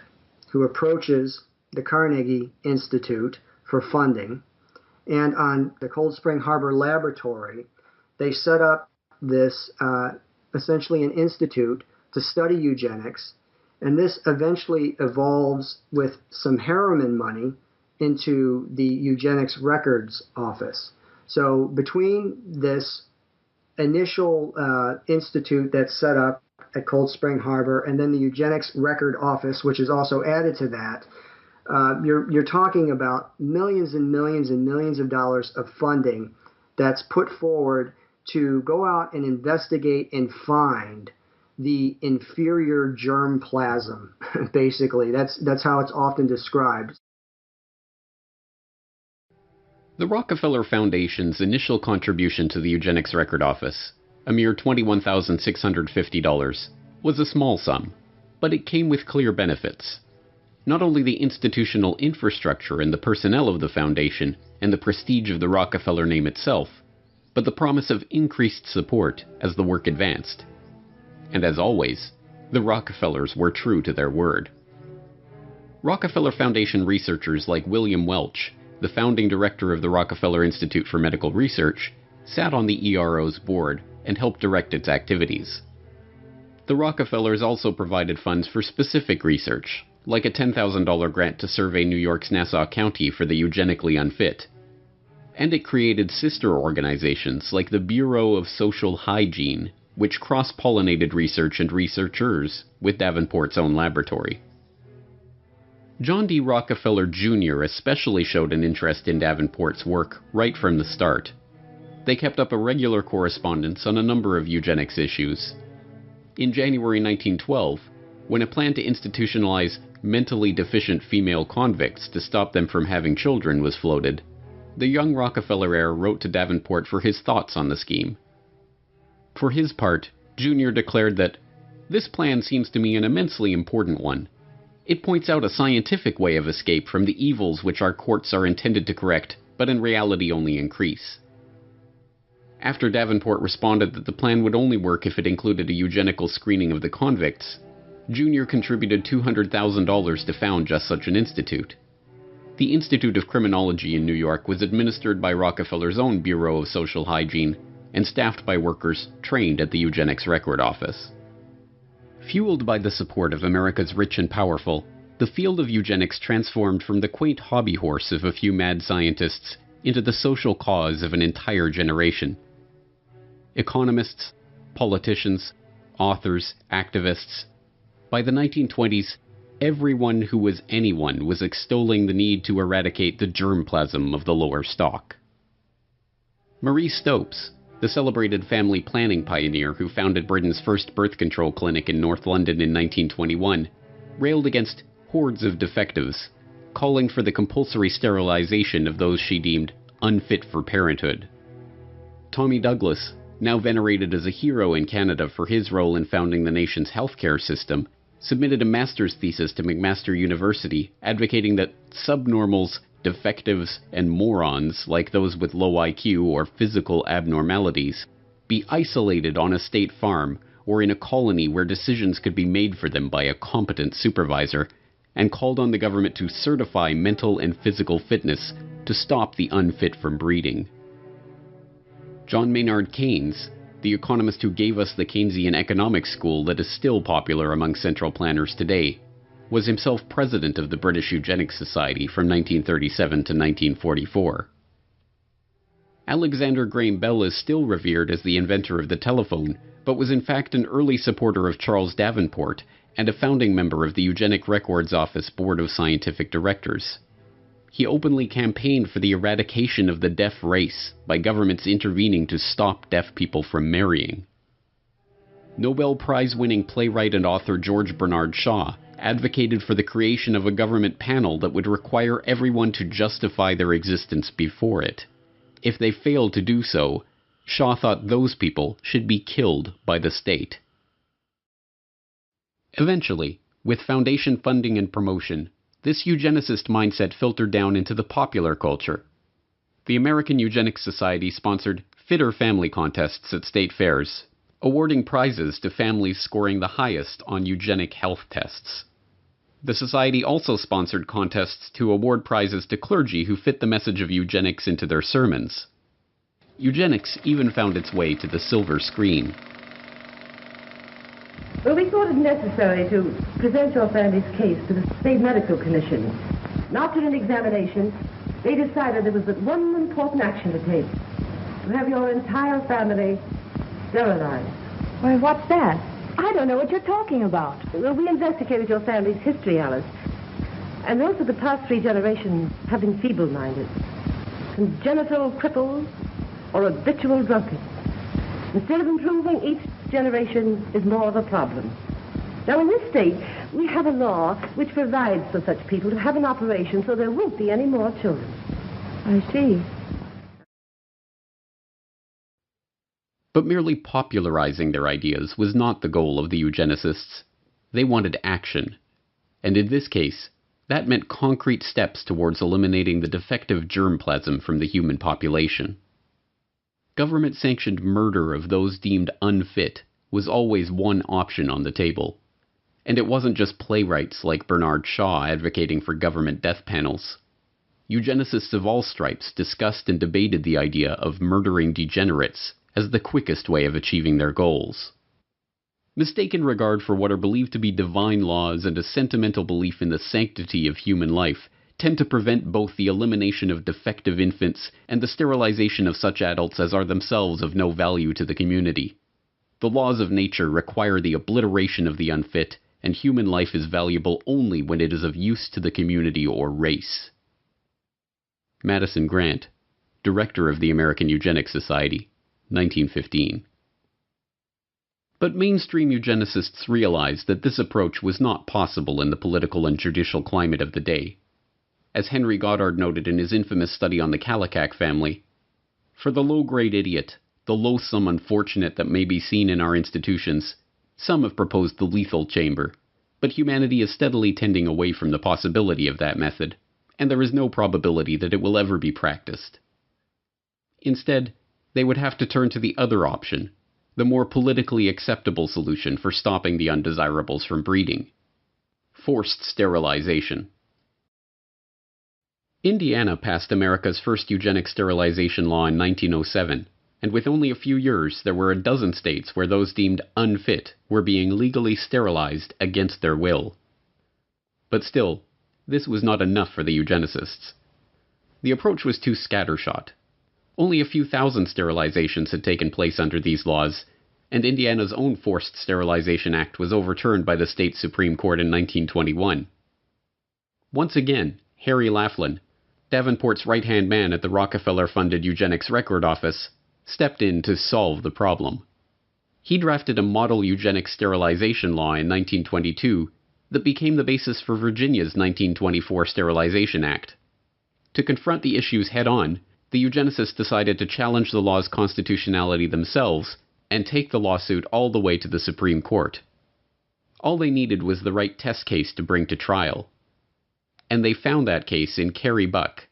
who approaches the Carnegie Institute for funding. And on the Cold Spring Harbor Laboratory, they set up this, essentially an institute to study eugenics. And this eventually evolves with some Harriman money into the Eugenics Records Office. So between this initial institute that's set up at Cold Spring Harbor and then the Eugenics Record Office, which is also added to that, you're talking about millions and millions and millions of dollars of funding that's put forward to go out and investigate and find the inferior germplasm. Basically, that's how it's often described. The Rockefeller Foundation's initial contribution to the Eugenics Record Office, a mere $21,650, was a small sum, but it came with clear benefits. Not only the institutional infrastructure and the personnel of the foundation and the prestige of the Rockefeller name itself, but the promise of increased support as the work advanced. And as always, the Rockefellers were true to their word. Rockefeller Foundation researchers like William Welch, the founding director of the Rockefeller Institute for Medical Research, sat on the ERO's board and helped direct its activities. The Rockefellers also provided funds for specific research, like a $10,000 grant to survey New York's Nassau County for the eugenically unfit. And it created sister organizations like the Bureau of Social Hygiene, which cross-pollinated research and researchers with Davenport's own laboratory. John D. Rockefeller Jr. especially showed an interest in Davenport's work right from the start. They kept up a regular correspondence on a number of eugenics issues. In January 1912, when a plan to institutionalize mentally deficient female convicts to stop them from having children was floated, the young Rockefeller heir wrote to Davenport for his thoughts on the scheme. For his part, Jr. declared that, "This plan seems to me an immensely important one. It points out a scientific way of escape from the evils which our courts are intended to correct, but in reality only increase." After Davenport responded that the plan would only work if it included a eugenical screening of the convicts, Jr. contributed $200,000 to found just such an institute. The Institute of Criminology in New York was administered by Rockefeller's own Bureau of Social Hygiene and staffed by workers trained at the Eugenics Record Office. Fueled by the support of America's rich and powerful, the field of eugenics transformed from the quaint hobby horse of a few mad scientists into the social cause of an entire generation. Economists, politicians, authors, activists. By the 1920s, everyone who was anyone was extolling the need to eradicate the germplasm of the lower stock. Marie Stopes, the celebrated family planning pioneer who founded Britain's first birth control clinic in North London in 1921, railed against hordes of defectives, calling for the compulsory sterilization of those she deemed unfit for parenthood. Tommy Douglas, now venerated as a hero in Canada for his role in founding the nation's healthcare system, submitted a master's thesis to McMaster University advocating that subnormals, defectives, and morons like those with low IQ or physical abnormalities be isolated on a state farm or in a colony where decisions could be made for them by a competent supervisor, and called on the government to certify mental and physical fitness to stop the unfit from breeding. John Maynard Keynes, the economist who gave us the Keynesian economics school that is still popular among central planners today, was himself president of the British Eugenics Society from 1937 to 1944. Alexander Graham Bell is still revered as the inventor of the telephone, but was in fact an early supporter of Charles Davenport and a founding member of the Eugenic Records Office Board of Scientific Directors. He openly campaigned for the eradication of the deaf race by governments intervening to stop deaf people from marrying. Nobel Prize-winning playwright and author George Bernard Shaw advocated for the creation of a government panel that would require everyone to justify their existence before it. If they failed to do so, Shaw thought those people should be killed by the state. Eventually, with foundation funding and promotion, this eugenicist mindset filtered down into the popular culture. The American Eugenics Society sponsored fitter family contests at state fairs, awarding prizes to families scoring the highest on eugenic health tests. The society also sponsored contests to award prizes to clergy who fit the message of eugenics into their sermons. Eugenics even found its way to the silver screen. Well, we thought it necessary to present your family's case to the State Medical Commission. And after an examination, they decided there was but one important action to take: to have your entire family sterilized. Why, what's that? I don't know what you're talking about. Well, we investigated your family's history, Alice. And most of the past 3 generations have been feeble-minded, congenital cripples, or habitual drunkards. Instead of improving, each generation is more of a problem. Now, in this state, we have a law which provides for such people to have an operation so there won't be any more children. I see. But merely popularizing their ideas was not the goal of the eugenicists. They wanted action. And in this case, that meant concrete steps towards eliminating the defective germplasm from the human population. Government-sanctioned murder of those deemed unfit was always one option on the table. And it wasn't just playwrights like Bernard Shaw advocating for government death panels. Eugenicists of all stripes discussed and debated the idea of murdering degenerates as the quickest way of achieving their goals. Mistaken regard for what are believed to be divine laws and a sentimental belief in the sanctity of human life tend to prevent both the elimination of defective infants and the sterilization of such adults as are themselves of no value to the community. The laws of nature require the obliteration of the unfit, and human life is valuable only when it is of use to the community or race. Madison Grant, Director of the American Eugenics Society, 1915. But mainstream eugenicists realized that this approach was not possible in the political and judicial climate of the day. As Henry Goddard noted in his infamous study on the Kallikak family, "For the low-grade idiot, the loathsome unfortunate that may be seen in our institutions, some have proposed the lethal chamber, but humanity is steadily tending away from the possibility of that method, and there is no probability that it will ever be practiced. Instead, they would have to turn to the other option, the more politically acceptable solution for stopping the undesirables from breeding: forced sterilization. Indiana passed America's first eugenic sterilization law in 1907, and with only a few years there were a dozen states where those deemed unfit were being legally sterilized against their will. But still, this was not enough for the eugenicists. The approach was too scattershot. Only a few thousand sterilizations had taken place under these laws, and Indiana's own Forced Sterilization Act was overturned by the state Supreme Court in 1921. Once again, Harry Laughlin, Davenport's right-hand man at the Rockefeller-funded Eugenics Record Office, stepped in to solve the problem. He drafted a model eugenic sterilization law in 1922 that became the basis for Virginia's 1924 Sterilization Act. To confront the issues head-on, the eugenicists decided to challenge the law's constitutionality themselves and take the lawsuit all the way to the Supreme Court. All they needed was the right test case to bring to trial. And they found that case in Carrie Buck,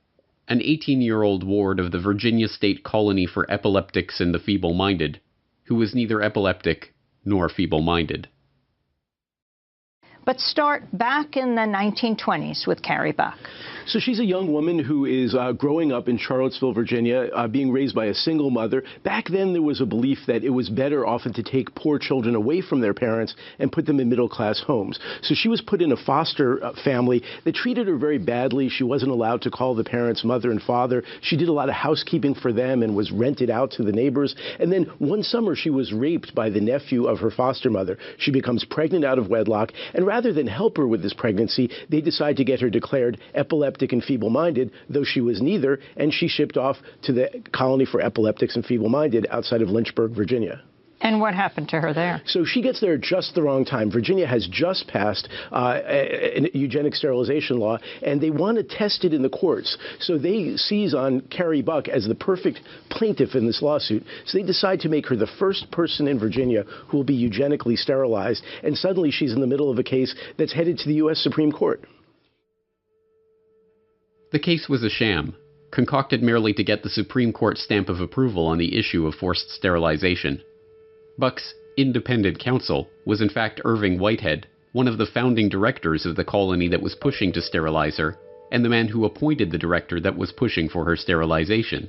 an 18-year-old ward of the Virginia State Colony for Epileptics and the Feeble-Minded, who was neither epileptic nor feeble-minded. But start back in the 1920s with Carrie Buck. So she's a young woman who is growing up in Charlottesville, Virginia, being raised by a single mother. Back then, there was a belief that it was better often to take poor children away from their parents and put them in middle-class homes. So she was put in a foster family that treated her very badly. She wasn't allowed to call the parents mother and father. She did a lot of housekeeping for them and was rented out to the neighbors. And then one summer, she was raped by the nephew of her foster mother. She becomes pregnant out of wedlock, and rather than help her with this pregnancy, they decide to get her declared epileptic and feeble-minded, though she was neither, and she shipped off to the Colony for Epileptics and Feeble-Minded outside of Lynchburg, Virginia. And what happened to her there? So she gets there at just the wrong time. Virginia has just passed a eugenic sterilization law, and they want to test it in the courts. So they seize on Carrie Buck as the perfect plaintiff in this lawsuit. So they decide to make her the first person in Virginia who will be eugenically sterilized, and suddenly she's in the middle of a case that's headed to the U.S. Supreme Court. The case was a sham, concocted merely to get the Supreme Court stamp of approval on the issue of forced sterilization. Buck's independent counsel was in fact Irving Whitehead, one of the founding directors of the colony that was pushing to sterilize her, and the man who appointed the director that was pushing for her sterilization.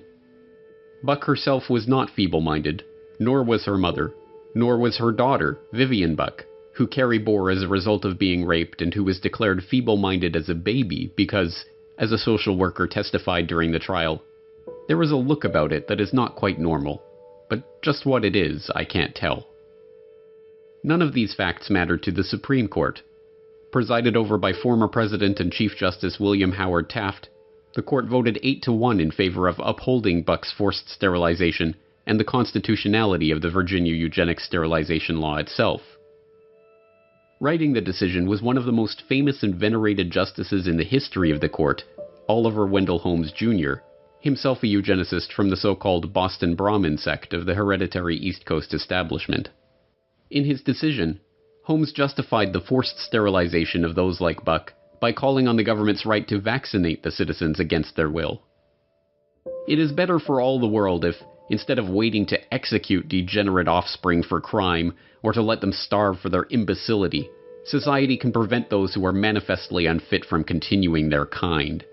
Buck herself was not feeble-minded, nor was her mother, nor was her daughter, Vivian Buck, who Carrie bore as a result of being raped and who was declared feeble-minded as a baby because, as a social worker testified during the trial, there was a look about it that is not quite normal, but just what it is, I can't tell. None of these facts mattered to the Supreme Court. Presided over by former President and Chief Justice William Howard Taft, the court voted 8-1 in favor of upholding Buck's forced sterilization and the constitutionality of the Virginia eugenic sterilization law itself. Writing the decision was one of the most famous and venerated justices in the history of the court, Oliver Wendell Holmes Jr., himself a eugenicist from the so-called Boston Brahmin sect of the hereditary East Coast establishment. In his decision, Holmes justified the forced sterilization of those like Buck by calling on the government's right to vaccinate the citizens against their will. It is better for all the world if, instead of waiting to execute degenerate offspring for crime, or to let them starve for their imbecility, society can prevent those who are manifestly unfit from continuing their kind.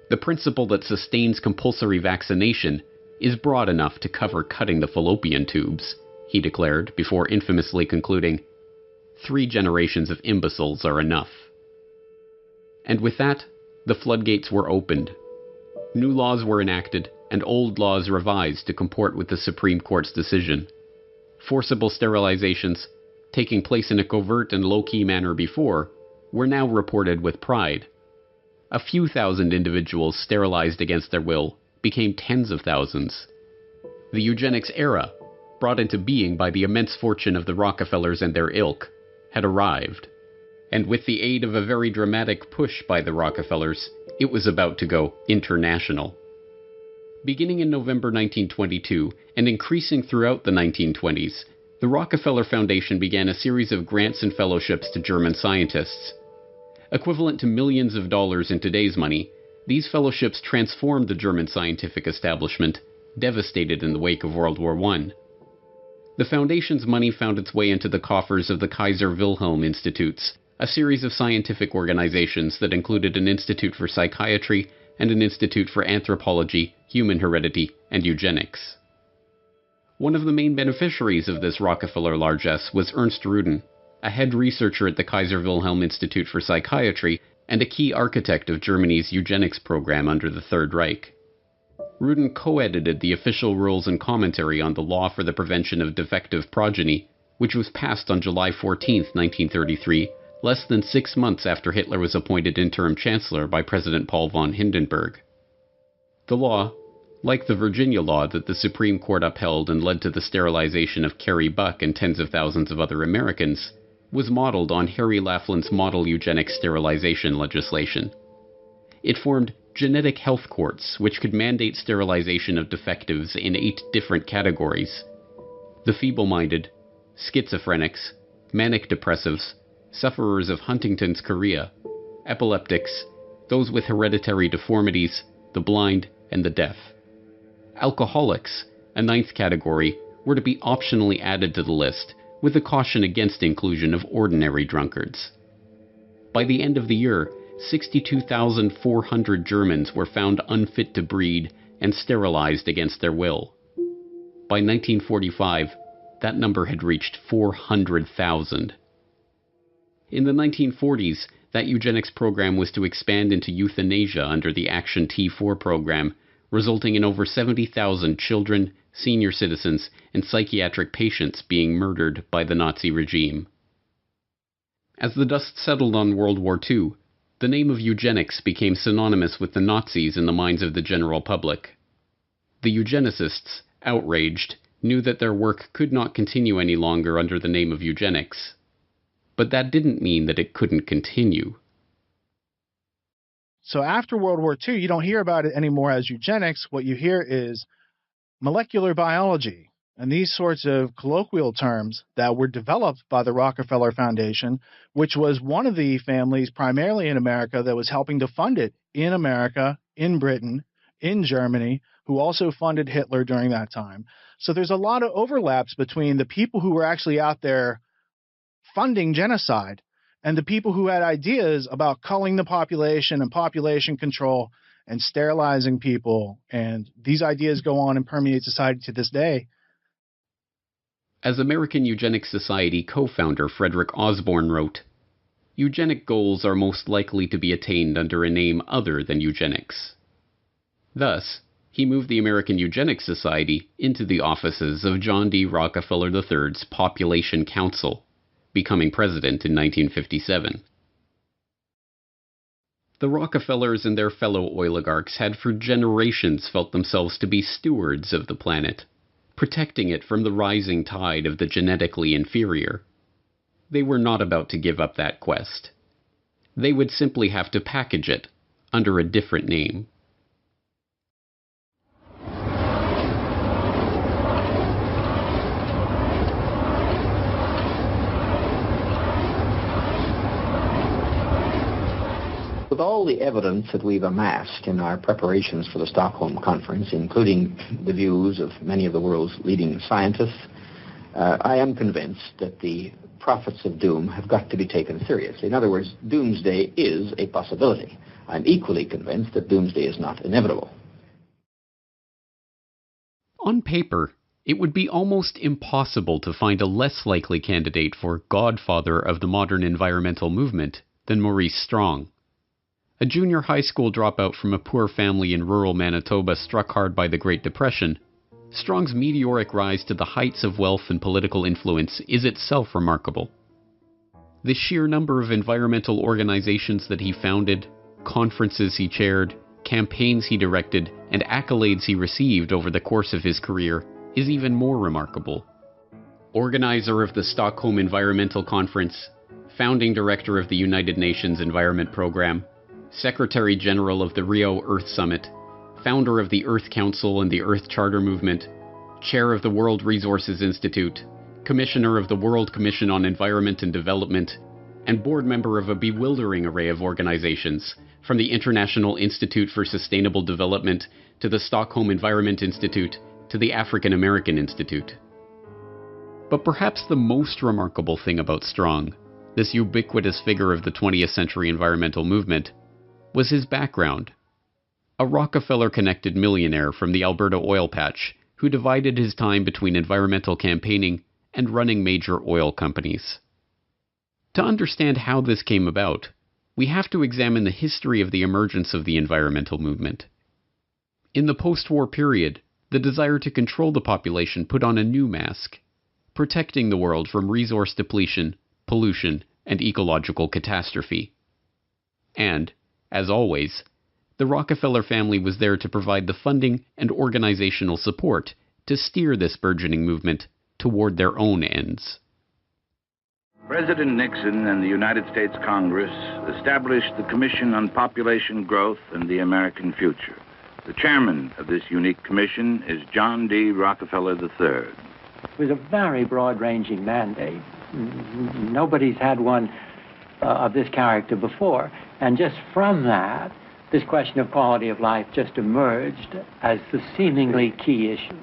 The principle that sustains compulsory vaccination is broad enough to cover cutting the fallopian tubes, he declared, before infamously concluding, 3 generations of imbeciles are enough. And with that, the floodgates were opened. New laws were enacted, and old laws revised to comport with the Supreme Court's decision. Forcible sterilizations, taking place in a covert and low-key manner before, were now reported with pride. A few thousand individuals sterilized against their will became tens of thousands. The eugenics era, brought into being by the immense fortune of the Rockefellers and their ilk, had arrived. And with the aid of a very dramatic push by the Rockefellers, it was about to go international. Beginning in November 1922 and increasing throughout the 1920s, the Rockefeller Foundation began a series of grants and fellowships to German scientists. Equivalent to millions of dollars in today's money, these fellowships transformed the German scientific establishment, devastated in the wake of World War I. The foundation's money found its way into the coffers of the Kaiser Wilhelm Institutes, a series of scientific organizations that included an institute for psychiatry and an institute for anthropology, human heredity, and eugenics. One of the main beneficiaries of this Rockefeller largesse was Ernst Rudin, a head researcher at the Kaiser Wilhelm Institute for Psychiatry and a key architect of Germany's eugenics program under the Third Reich. Rudin co-edited the official rules and commentary on the law for the prevention of defective progeny, which was passed on July 14, 1933, less than 6 months after Hitler was appointed interim chancellor by President Paul von Hindenburg. The law, like the Virginia law that the Supreme Court upheld and led to the sterilization of Carrie Buck and tens of thousands of other Americans, was modeled on Harry Laughlин's model eugenics sterilization legislation. It formed genetic health courts which could mandate sterilization of defectives in 8 different categories: the feeble-minded, schizophrenics, manic depressives, sufferers of Huntington's chorea, epileptics, those with hereditary deformities, the blind, and the deaf. Alcoholics, a 9th category, were to be optionally added to the list, with a caution against inclusion of ordinary drunkards. By the end of the year, 62,400 Germans were found unfit to breed and sterilized against their will. By 1945, that number had reached 400,000. In the 1940s, that eugenics program was to expand into euthanasia under the Action T4 program, resulting in over 70,000 children, senior citizens, and psychiatric patients being murdered by the Nazi regime. As the dust settled on World War II, the name of eugenics became synonymous with the Nazis in the minds of the general public. The eugenicists, outraged, knew that their work could not continue any longer under the name of eugenics. But that didn't mean that it couldn't continue. So after World War II, you don't hear about it anymore as eugenics. What you hear is molecular biology, and these sorts of colloquial terms that were developed by the Rockefeller Foundation, which was one of the families primarily in America that was helping to fund it in America, in Britain, in Germany, who also funded Hitler during that time. So there's a lot of overlaps between the people who were actually out there funding genocide and the people who had ideas about culling the population and population control and sterilizing people. And these ideas go on and permeate society to this day. As American Eugenics Society co-founder Frederick Osborne wrote, "Eugenic goals are most likely to be attained under a name other than eugenics." Thus, he moved the American Eugenics Society into the offices of John D. Rockefeller III's Population Council, becoming president in 1957. The Rockefellers and their fellow oligarchs had for generations felt themselves to be stewards of the planet, protecting it from the rising tide of the genetically inferior. They were not about to give up that quest. They would simply have to package it under a different name. With all the evidence that we've amassed in our preparations for the Stockholm Conference, including the views of many of the world's leading scientists, I am convinced that the prophets of doom have got to be taken seriously. In other words, doomsday is a possibility. I'm equally convinced that doomsday is not inevitable. On paper, it would be almost impossible to find a less likely candidate for godfather of the modern environmental movement than Maurice Strong. A junior high school dropout from a poor family in rural Manitoba struck hard by the Great Depression, Strong's meteoric rise to the heights of wealth and political influence is itself remarkable. The sheer number of environmental organizations that he founded, conferences he chaired, campaigns he directed, and accolades he received over the course of his career is even more remarkable. Organizer of the Stockholm Environmental Conference, founding director of the United Nations Environment Program, Secretary General of the Rio Earth Summit, founder of the Earth Council and the Earth Charter Movement, chair of the World Resources Institute, commissioner of the World Commission on Environment and Development, and board member of a bewildering array of organizations, from the International Institute for Sustainable Development to the Stockholm Environment Institute to the African American Institute. But perhaps the most remarkable thing about Strong, this ubiquitous figure of the 20th century environmental movement, was his background. A Rockefeller-connected millionaire from the Alberta oil patch who divided his time between environmental campaigning and running major oil companies. To understand how this came about, we have to examine the history of the emergence of the environmental movement. In the post-war period, the desire to control the population put on a new mask, protecting the world from resource depletion, pollution, and ecological catastrophe. And, as always, the Rockefeller family was there to provide the funding and organizational support to steer this burgeoning movement toward their own ends. President Nixon and the United States Congress established the Commission on Population Growth and the American Future. The chairman of this unique commission is John D. Rockefeller III. It was a very broad-ranging mandate. Nobody's had one of this character before. And just from that, this question of quality of life just emerged as the seemingly key issue.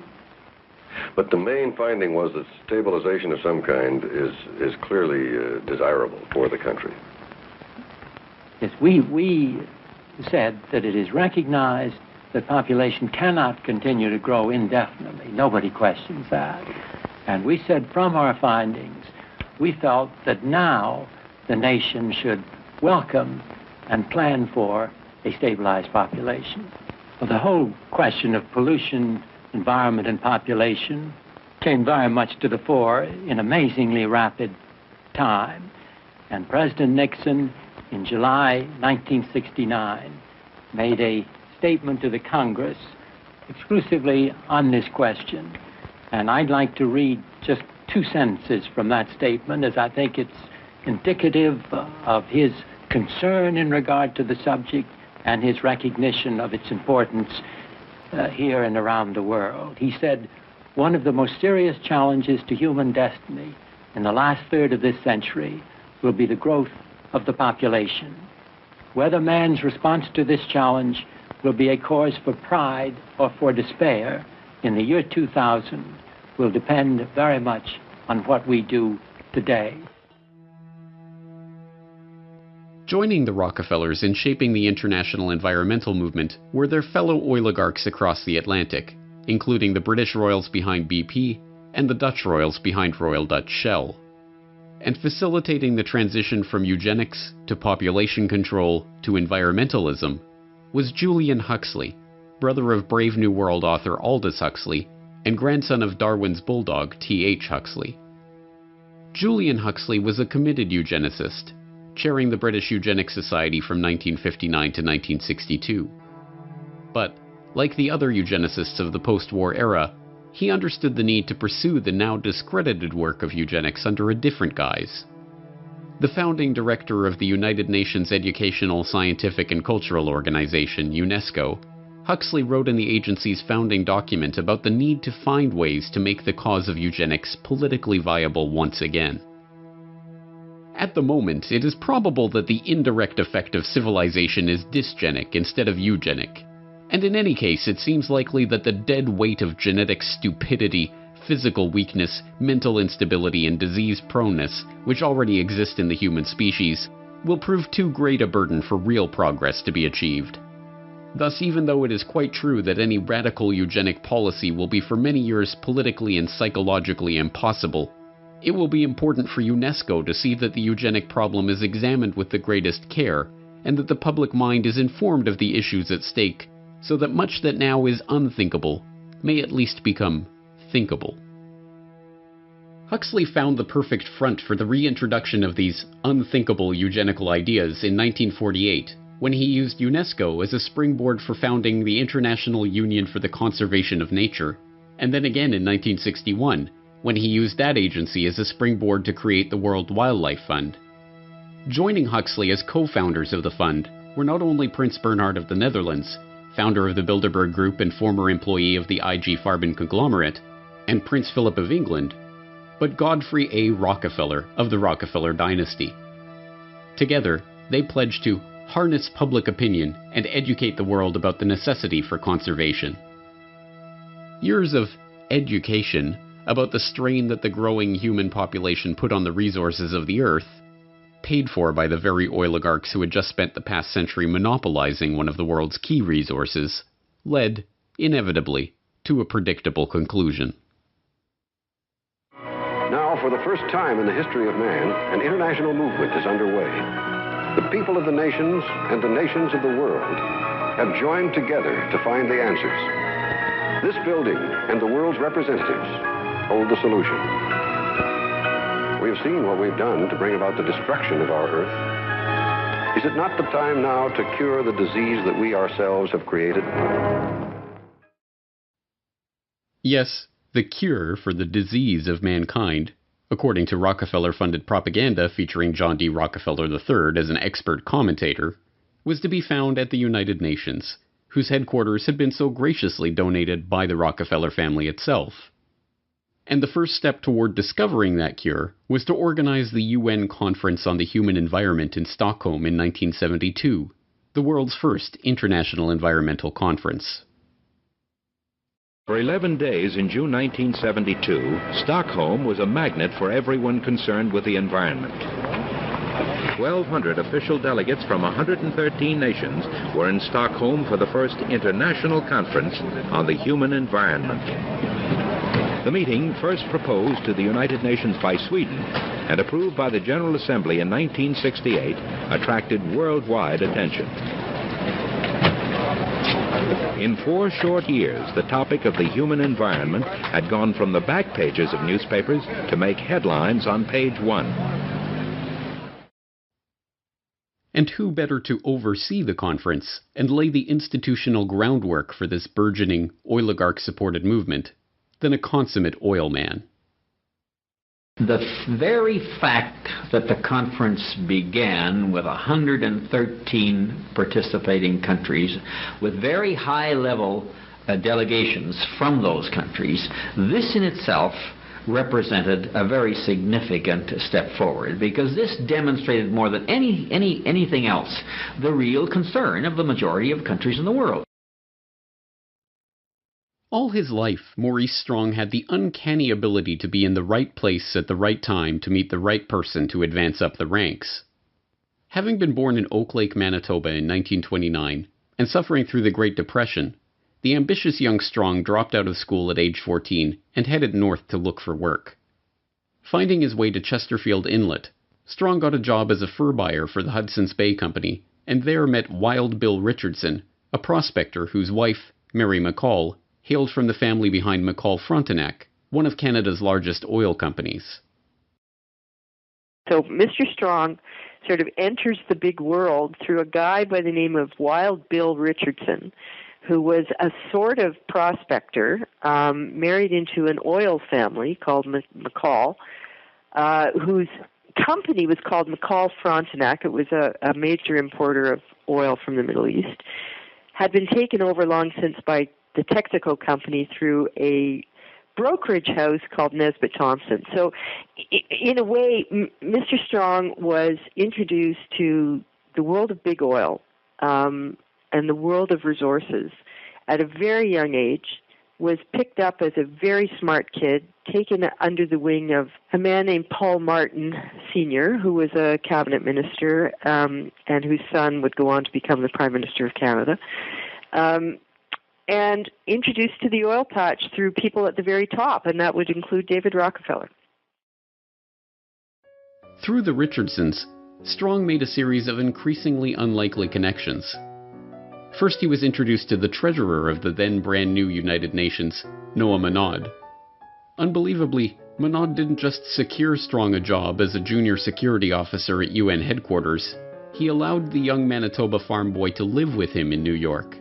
But the main finding was that stabilization of some kind is clearly desirable for the country. Yes, we said that it is recognized that population cannot continue to grow indefinitely. Nobody questions that. And we said from our findings, we felt that now the nation should welcome and plan for a stabilized population. Well, the whole question of pollution, environment, and population came very much to the fore in amazingly rapid time. And President Nixon, in July 1969, made a statement to the Congress exclusively on this question. And I'd like to read just 2 sentences from that statement, as I think it's indicative of his concern in regard to the subject and his recognition of its importance here and around the world. He said, "One of the most serious challenges to human destiny in the last third of this century will be the growth of the population. Whether man's response to this challenge will be a cause for pride or for despair in the year 2000 will depend very much on what we do today." Joining the Rockefellers in shaping the international environmental movement were their fellow oligarchs across the Atlantic, including the British royals behind BP and the Dutch royals behind Royal Dutch Shell. And facilitating the transition from eugenics to population control to environmentalism was Julian Huxley, brother of Brave New World author Aldous Huxley and grandson of Darwin's bulldog T.H. Huxley. Julian Huxley was a committed eugenicist, chairing the British Eugenics Society from 1959 to 1962. But, like the other eugenicists of the post-war era, he understood the need to pursue the now discredited work of eugenics under a different guise. The founding director of the United Nations Educational, Scientific and Cultural Organization, UNESCO, Huxley wrote in the agency's founding document about the need to find ways to make the cause of eugenics politically viable once again. At the moment, it is probable that the indirect effect of civilization is dysgenic instead of eugenic, and in any case it seems likely that the dead weight of genetic stupidity, physical weakness, mental instability, and disease proneness, which already exist in the human species, will prove too great a burden for real progress to be achieved. Thus, even though it is quite true that any radical eugenic policy will be for many years politically and psychologically impossible, it will be important for UNESCO to see that the eugenic problem is examined with the greatest care, and that the public mind is informed of the issues at stake, so that much that now is unthinkable may at least become thinkable. Huxley found the perfect front for the reintroduction of these unthinkable eugenical ideas in 1948, when he used UNESCO as a springboard for founding the International Union for the Conservation of Nature, and then again in 1961, when he used that agency as a springboard to create the World Wildlife Fund. Joining Huxley as co-founders of the fund were not only Prince Bernhard of the Netherlands, founder of the Bilderberg Group and former employee of the IG Farben conglomerate, and Prince Philip of England, but Godfrey A. Rockefeller of the Rockefeller dynasty. Together, they pledged to harness public opinion and educate the world about the necessity for conservation. Years of education about the strain that the growing human population put on the resources of the Earth, paid for by the very oligarchs who had just spent the past century monopolizing one of the world's key resources, led, inevitably, to a predictable conclusion. Now, for the first time in the history of man, an international movement is underway. The people of the nations and the nations of the world have joined together to find the answers. This building and the world's representatives hold the solution. We have seen what we've done to bring about the destruction of our Earth. Is it not the time now to cure the disease that we ourselves have created? Yes, the cure for the disease of mankind, according to Rockefeller-funded propaganda featuring John D. Rockefeller III as an expert commentator, was to be found at the United Nations, whose headquarters had been so graciously donated by the Rockefeller family itself. And the first step toward discovering that cure was to organize the UN Conference on the Human Environment in Stockholm in 1972, the world's first international environmental conference. For 11 days in June 1972, Stockholm was a magnet for everyone concerned with the environment. 1,200 official delegates from 113 nations were in Stockholm for the first international conference on the human environment. The meeting, first proposed to the United Nations by Sweden and approved by the General Assembly in 1968, attracted worldwide attention. In 4 short years, the topic of the human environment had gone from the back pages of newspapers to make headlines on page 1. And who better to oversee the conference and lay the institutional groundwork for this burgeoning, oligarch-supported movement than a consummate oil man? The very fact that the conference began with 113 participating countries with very high-level delegations from those countries, this in itself represented a very significant step forward, because this demonstrated more than anything else the real concern of the majority of countries in the world. All his life, Maurice Strong had the uncanny ability to be in the right place at the right time to meet the right person to advance up the ranks. Having been born in Oak Lake, Manitoba in 1929, and suffering through the Great Depression, the ambitious young Strong dropped out of school at age 14 and headed north to look for work. Finding his way to Chesterfield Inlet, Strong got a job as a fur buyer for the Hudson's Bay Company, and there met Wild Bill Richardson, a prospector whose wife, Mary McCall, hailed from the family behind McCall Frontenac, one of Canada's largest oil companies. So Mr. Strong sort of enters the big world through a guy by the name of Wild Bill Richardson, who was a sort of prospector, married into an oil family called McCall, whose company was called McCall Frontenac. It was a major importer of oil from the Middle East. Had been taken over long since by the Texaco company through a brokerage house called Nesbitt Thompson. So in a way, Mr. Strong was introduced to the world of big oil and the world of resources at a very young age, was picked up as a very smart kid, taken under the wing of a man named Paul Martin Sr., who was a cabinet minister and whose son would go on to become the Prime Minister of Canada. And introduced to the oil patch through people at the very top, and that would include David Rockefeller. Through the Richardsons, Strong made a series of increasingly unlikely connections. First, he was introduced to the treasurer of the then brand new United Nations, Noah Monod. Unbelievably, Monod didn't just secure Strong a job as a junior security officer at UN headquarters. He allowed the young Manitoba farm boy to live with him in New York.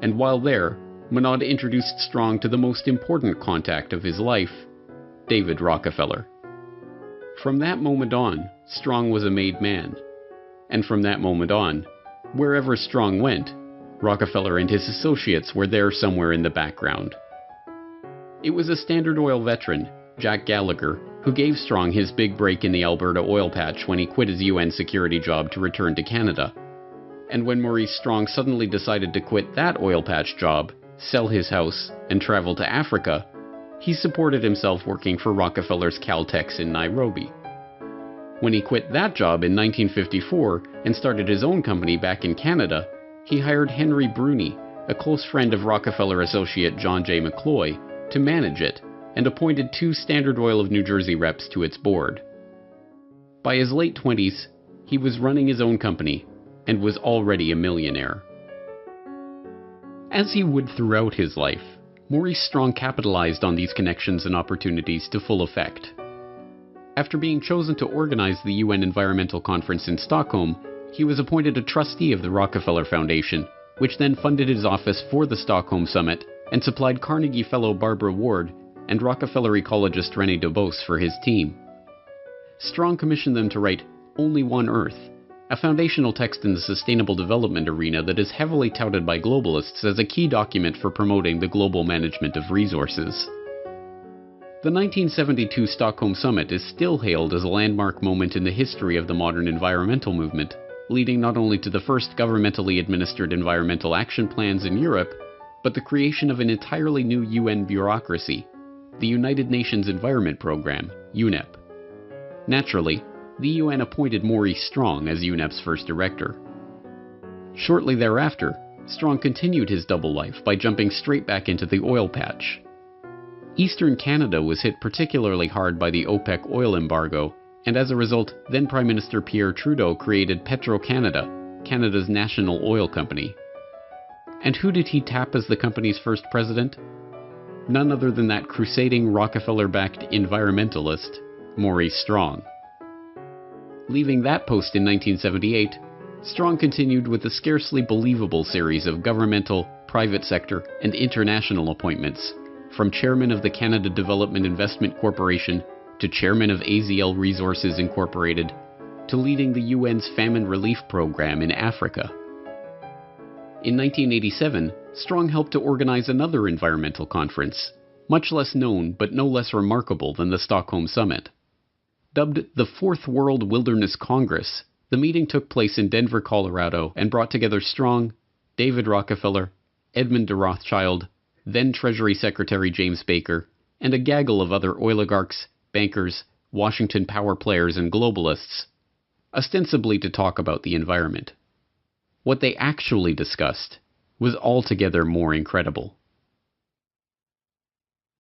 And while there, Monod introduced Strong to the most important contact of his life, David Rockefeller. From that moment on, Strong was a made man. And from that moment on, wherever Strong went, Rockefeller and his associates were there somewhere in the background. It was a Standard Oil veteran, Jack Gallagher, who gave Strong his big break in the Alberta oil patch when he quit his UN security job to return to Canada. And when Maurice Strong suddenly decided to quit that oil patch job, sell his house, and travel to Africa, he supported himself working for Rockefeller's Caltex in Nairobi. When he quit that job in 1954 and started his own company back in Canada, he hired Henry Bruni, a close friend of Rockefeller associate John J. McCloy, to manage it, and appointed 2 Standard Oil of New Jersey reps to its board. By his late 20s, he was running his own company and was already a millionaire. As he would throughout his life, Maurice Strong capitalized on these connections and opportunities to full effect. After being chosen to organize the UN Environmental Conference in Stockholm, he was appointed a trustee of the Rockefeller Foundation, which then funded his office for the Stockholm Summit and supplied Carnegie Fellow Barbara Ward and Rockefeller ecologist René Dubos for his team. Strong commissioned them to write Only One Earth, a foundational text in the sustainable development arena that is heavily touted by globalists as a key document for promoting the global management of resources. The 1972 Stockholm Summit is still hailed as a landmark moment in the history of the modern environmental movement, leading not only to the first governmentally administered environmental action plans in Europe, but the creation of an entirely new UN bureaucracy, the United Nations Environment Programme, UNEP. Naturally, the UN appointed Maurice Strong as UNEP's first director. Shortly thereafter, Strong continued his double life by jumping straight back into the oil patch. Eastern Canada was hit particularly hard by the OPEC oil embargo, and as a result, then Prime Minister Pierre Trudeau created Petro-Canada, Canada's national oil company. And who did he tap as the company's first president? None other than that crusading Rockefeller-backed environmentalist, Maurice Strong. Leaving that post in 1978, Strong continued with a scarcely believable series of governmental, private sector, and international appointments, from chairman of the Canada Development Investment Corporation to chairman of AZL Resources Incorporated, to leading the UN's famine relief program in Africa. In 1987, Strong helped to organize another environmental conference, much less known but no less remarkable than the Stockholm Summit. Dubbed the Fourth World Wilderness Congress, the meeting took place in Denver, Colorado, and brought together Strong, David Rockefeller, Edmund de Rothschild, then Treasury Secretary James Baker, and a gaggle of other oligarchs, bankers, Washington power players, and globalists, ostensibly to talk about the environment. What they actually discussed was altogether more incredible.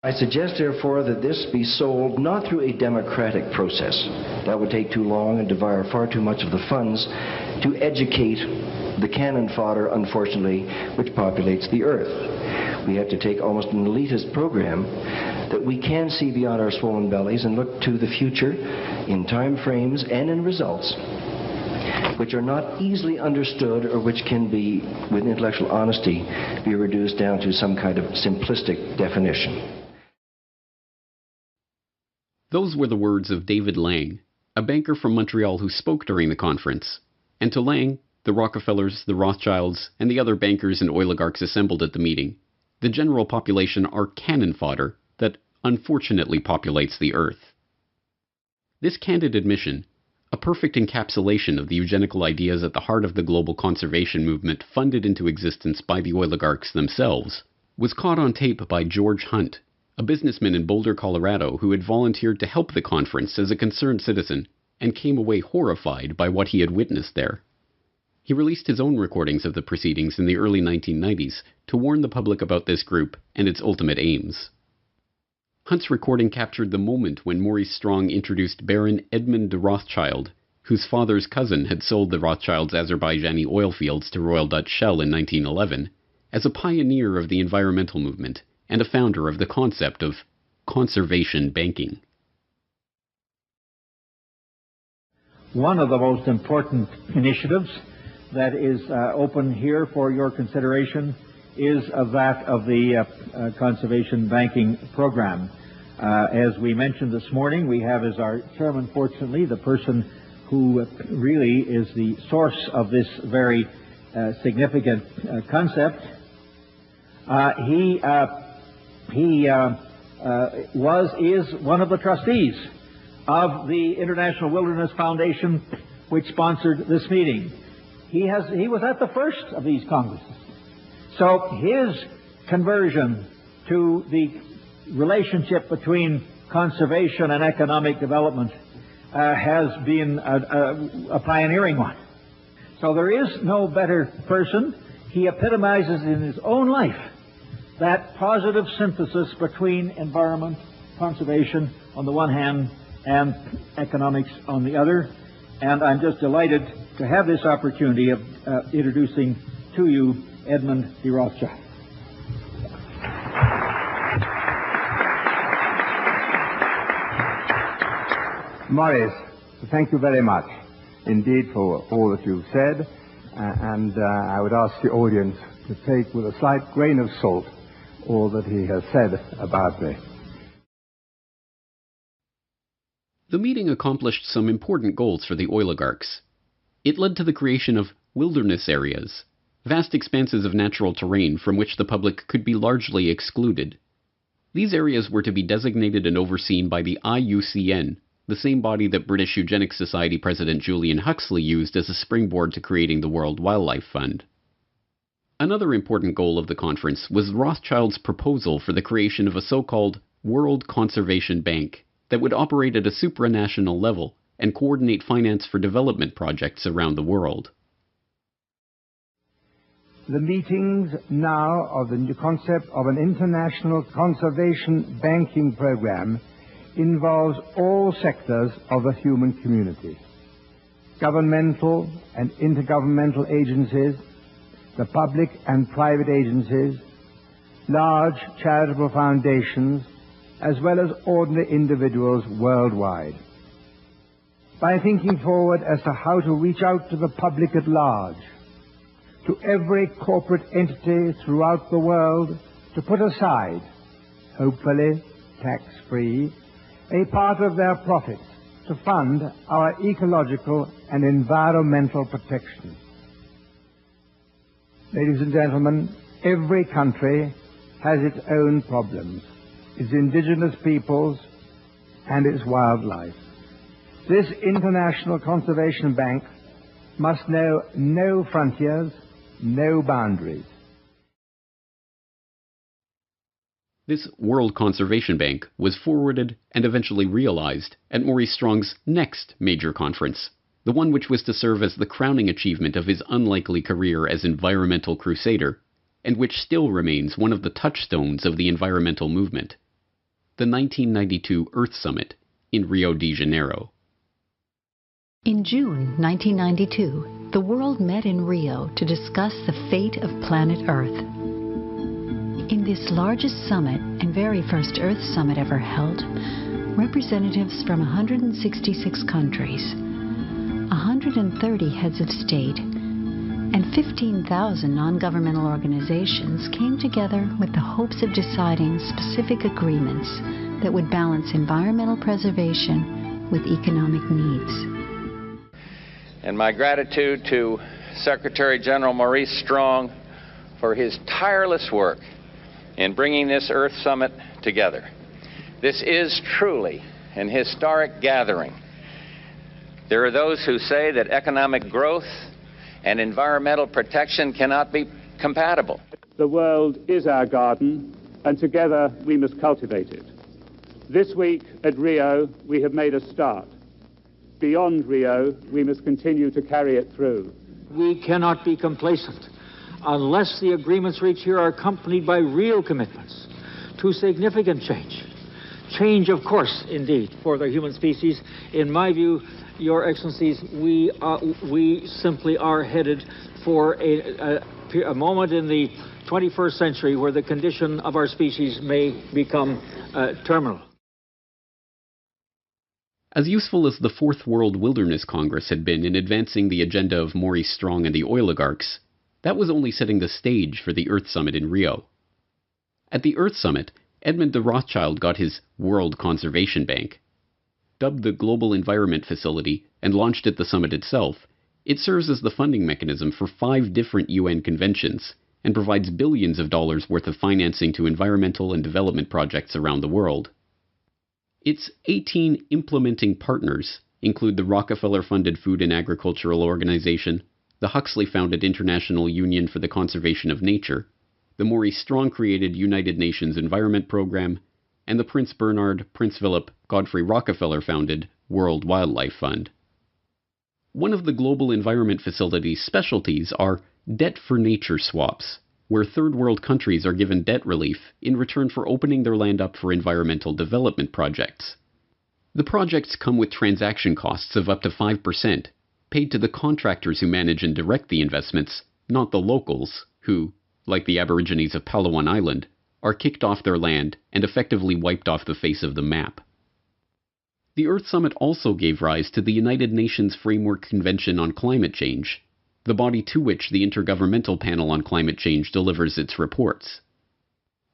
I suggest, therefore, that this be solved not through a democratic process. That would take too long and devour far too much of the funds to educate the cannon fodder, unfortunately, which populates the earth. We have to take almost an elitist program that we can see beyond our swollen bellies and look to the future in time frames and in results which are not easily understood or which can be, with intellectual honesty, be reduced down to some kind of simplistic definition. Those were the words of David Lang, a banker from Montreal who spoke during the conference. And to Lang, the Rockefellers, the Rothschilds, and the other bankers and oligarchs assembled at the meeting, the general population are cannon fodder that unfortunately populates the earth. This candid admission, a perfect encapsulation of the eugenical ideas at the heart of the global conservation movement funded into existence by the oligarchs themselves, was caught on tape by George Hunt, a businessman in Boulder, Colorado, who had volunteered to help the conference as a concerned citizen and came away horrified by what he had witnessed there. He released his own recordings of the proceedings in the early 1990s to warn the public about this group and its ultimate aims. Hunt's recording captured the moment when Maurice Strong introduced Baron Edmund de Rothschild, whose father's cousin had sold the Rothschilds' Azerbaijani oil fields to Royal Dutch Shell in 1911, as a pioneer of the environmental movement and a founder of the concept of conservation banking. One of the most important initiatives that is open here for your consideration is that of the conservation banking program. As we mentioned this morning, we have as our chairman, fortunately, the person who really is the source of this very significant concept. He is one of the trustees of the International Wilderness Foundation, which sponsored this meeting. He was at the first of these congresses. So his conversion to the relationship between conservation and economic development has been a pioneering one. So there is no better person. He epitomizes in his own life that positive synthesis between environment, conservation on the one hand, and economics on the other. And I'm just delighted to have this opportunity of introducing to you Edmund de Rothschild. Maurice, thank you very much indeed for all that you've said, and I would ask the audience to take with a slight grain of salt all that he has said about me. The meeting accomplished some important goals for the oligarchs. It led to the creation of wilderness areas, vast expanses of natural terrain from which the public could be largely excluded. These areas were to be designated and overseen by the IUCN, the same body that British Eugenics Society President Julian Huxley used as a springboard to creating the World Wildlife Fund. Another important goal of the conference was Rothschild's proposal for the creation of a so-called World Conservation Bank that would operate at a supranational level and coordinate finance for development projects around the world. The meetings now of the new concept of an international conservation banking program involves all sectors of the human community, governmental and intergovernmental agencies, the public and private agencies, large charitable foundations, as well as ordinary individuals worldwide. By thinking forward as to how to reach out to the public at large, to every corporate entity throughout the world to put aside, hopefully tax-free, a part of their profits to fund our ecological and environmental protection. Ladies and gentlemen, every country has its own problems, its indigenous peoples and its wildlife. This International Conservation Bank must know no frontiers, no boundaries. This World Conservation Bank was forwarded and eventually realized at Maurice Strong's next major conference, the one which was to serve as the crowning achievement of his unlikely career as environmental crusader, and which still remains one of the touchstones of the environmental movement, the 1992 Earth Summit in Rio de Janeiro. In June 1992, the world met in Rio to discuss the fate of planet Earth. In this largest summit and very first Earth Summit ever held, representatives from 166 countries, 130 heads of state, and 15,000 non-governmental organizations came together with the hopes of deciding specific agreements that would balance environmental preservation with economic needs. And my gratitude to Secretary General Maurice Strong for his tireless work in bringing this Earth Summit together. This is truly an historic gathering. There are those who say that economic growth and environmental protection cannot be compatible. The world is our garden, and together we must cultivate it. This week at Rio, we have made a start. Beyond Rio, we must continue to carry it through. We cannot be complacent unless the agreements reached here are accompanied by real commitments to significant change. Change, of course, indeed, for the human species. In my view, Your Excellencies, we simply are headed for a moment in the 21st century where the condition of our species may become terminal. As useful as the Fourth World Wilderness Congress had been in advancing the agenda of Maurice Strong and the oligarchs, that was only setting the stage for the Earth Summit in Rio. At the Earth Summit, Edmund de Rothschild got his World Conservation Bank. Dubbed the Global Environment Facility and launched at the summit itself, it serves as the funding mechanism for 5 different UN conventions and provides billions of dollars worth of financing to environmental and development projects around the world. Its 18 implementing partners include the Rockefeller-funded Food and Agricultural Organization, the Huxley-founded International Union for the Conservation of Nature, the Maurice Strong-created United Nations Environment Program, and the Prince Bernhard, Prince Philip, Godfrey Rockefeller-founded World Wildlife Fund. One of the Global Environment Facility's specialties are debt-for-nature swaps, where third-world countries are given debt relief in return for opening their land up for environmental development projects. The projects come with transaction costs of up to 5%, paid to the contractors who manage and direct the investments, not the locals, who, like the Aborigines of Palawan Island, are kicked off their land and effectively wiped off the face of the map. The Earth Summit also gave rise to the United Nations Framework Convention on Climate Change, the body to which the Intergovernmental Panel on Climate Change delivers its reports.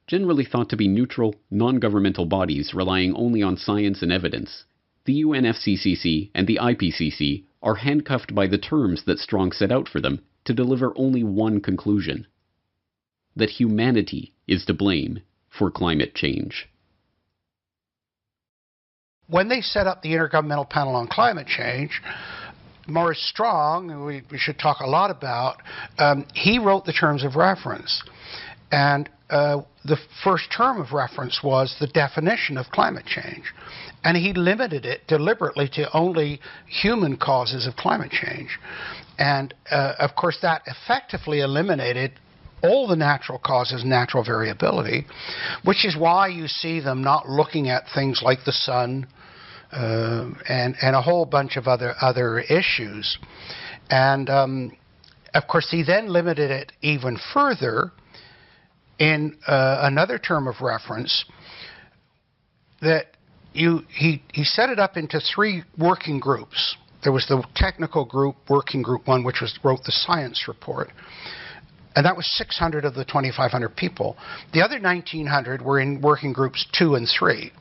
Generally thought to be neutral, non-governmental bodies relying only on science and evidence, the UNFCCC and the IPCC are handcuffed by the terms that Strong set out for them to deliver only one conclusion: that humanity is to blame for climate change. When they set up the Intergovernmental Panel on Climate Change, Maurice Strong, who we should talk a lot about, he wrote the terms of reference. And the first term of reference was the definition of climate change. And he limited it deliberately to only human causes of climate change. And, of course, that effectively eliminated all the natural causes, natural variability, which is why you see them not looking at things like the sun and a whole bunch of other issues. And, of course, he then limited it even further in another term of reference that he set it up into 3 working groups. There was the technical group, working group 1, which wrote the science report. And that was 600 of the 2,500 people. The other 1,900 were in working groups 2 and 3.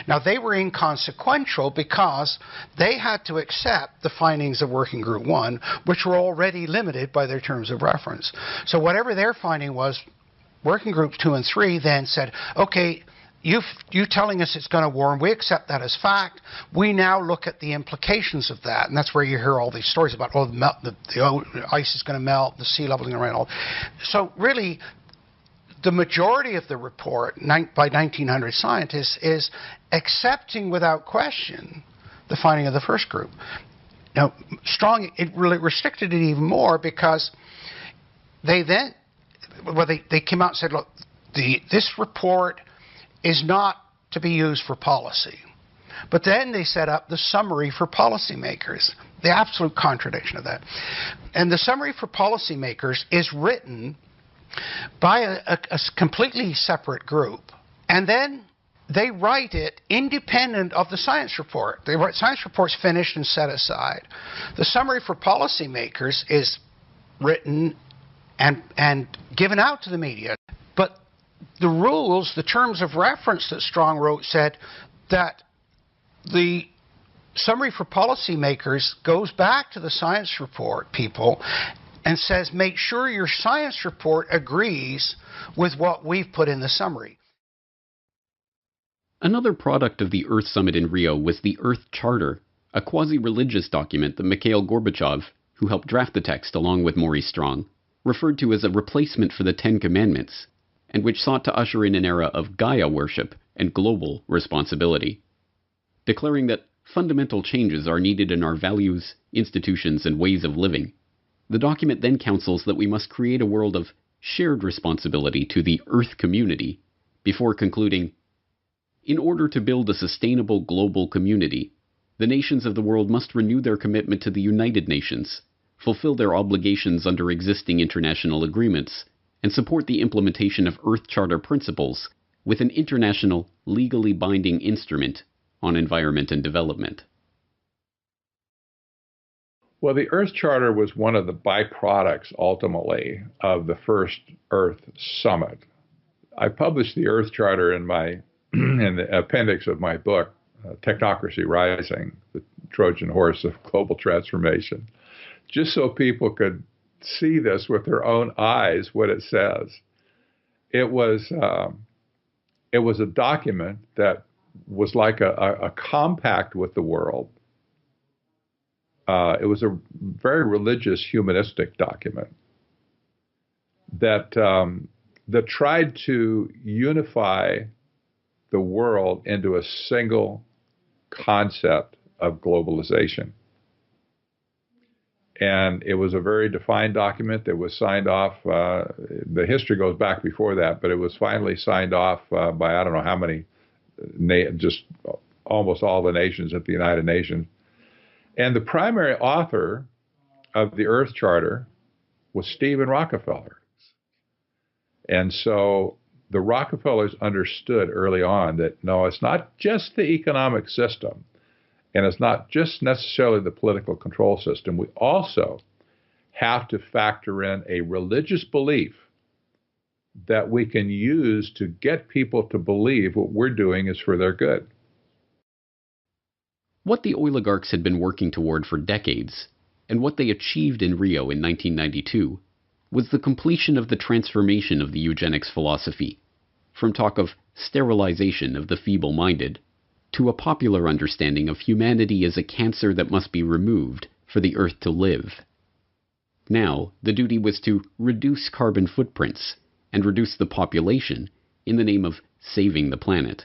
Now, they were inconsequential because they had to accept the findings of working group 1, which were already limited by their terms of reference. So whatever their finding was, working groups 2 and 3 then said, okay, you telling us it's going to warm, we accept that as fact. We now look at the implications of that. And that's where you hear all these stories about, oh, the ice is going to melt, the sea level is going to rise. So really, the majority of the report by 1,900 scientists is accepting without question the finding of the first group. Now, Strong, it really restricted it even more because they then, they came out and said, look, this report is not to be used for policy. But then they set up the summary for policymakers, the absolute contradiction of that. And the summary for policymakers is written by a completely separate group. And then they write it independent of the science report. The science report's finished and set aside. The summary for policymakers is written and given out to the media. But the rules, the terms of reference that Strong wrote said that the summary for policymakers goes back to the science report people and says, make sure your science report agrees with what we've put in the summary. Another product of the Earth Summit in Rio was the Earth Charter, a quasi-religious document that Mikhail Gorbachev, who helped draft the text along with Maurice Strong, referred to as a replacement for the Ten Commandments, and which sought to usher in an era of Gaia worship and global responsibility, declaring that fundamental changes are needed in our values, institutions, and ways of living. The document then counsels that we must create a world of shared responsibility to the Earth community, before concluding, in order to build a sustainable global community, the nations of the world must renew their commitment to the United Nations, fulfill their obligations under existing international agreements, and support the implementation of Earth Charter principles with an international, legally binding instrument on environment and development. Well, the Earth Charter was one of the byproducts, ultimately, of the first Earth Summit. I published the Earth Charter in the appendix of my book, Technocracy Rising, the Trojan Horse of Global Transformation, just so people could see this with their own eyes, what it says. It was a document that was like a compact with the world. It was a very religious, humanistic document that tried to unify the world into a single concept of globalization. And it was a very defined document that was signed off. The history goes back before that, but it was finally signed off by I don't know how many, just almost all the nations at the United Nations. And the primary author of the Earth Charter was Stephen Rockefeller. And so the Rockefellers understood early on that, no, it's not just the economic system, and it's not just necessarily the political control system. We also have to factor in a religious belief that we can use to get people to believe what we're doing is for their good. What the oligarchs had been working toward for decades, and what they achieved in Rio in 1992, was the completion of the transformation of the eugenics philosophy, from talk of sterilization of the feeble-minded to a popular understanding of humanity as a cancer that must be removed for the Earth to live. Now, the duty was to reduce carbon footprints and reduce the population in the name of saving the planet.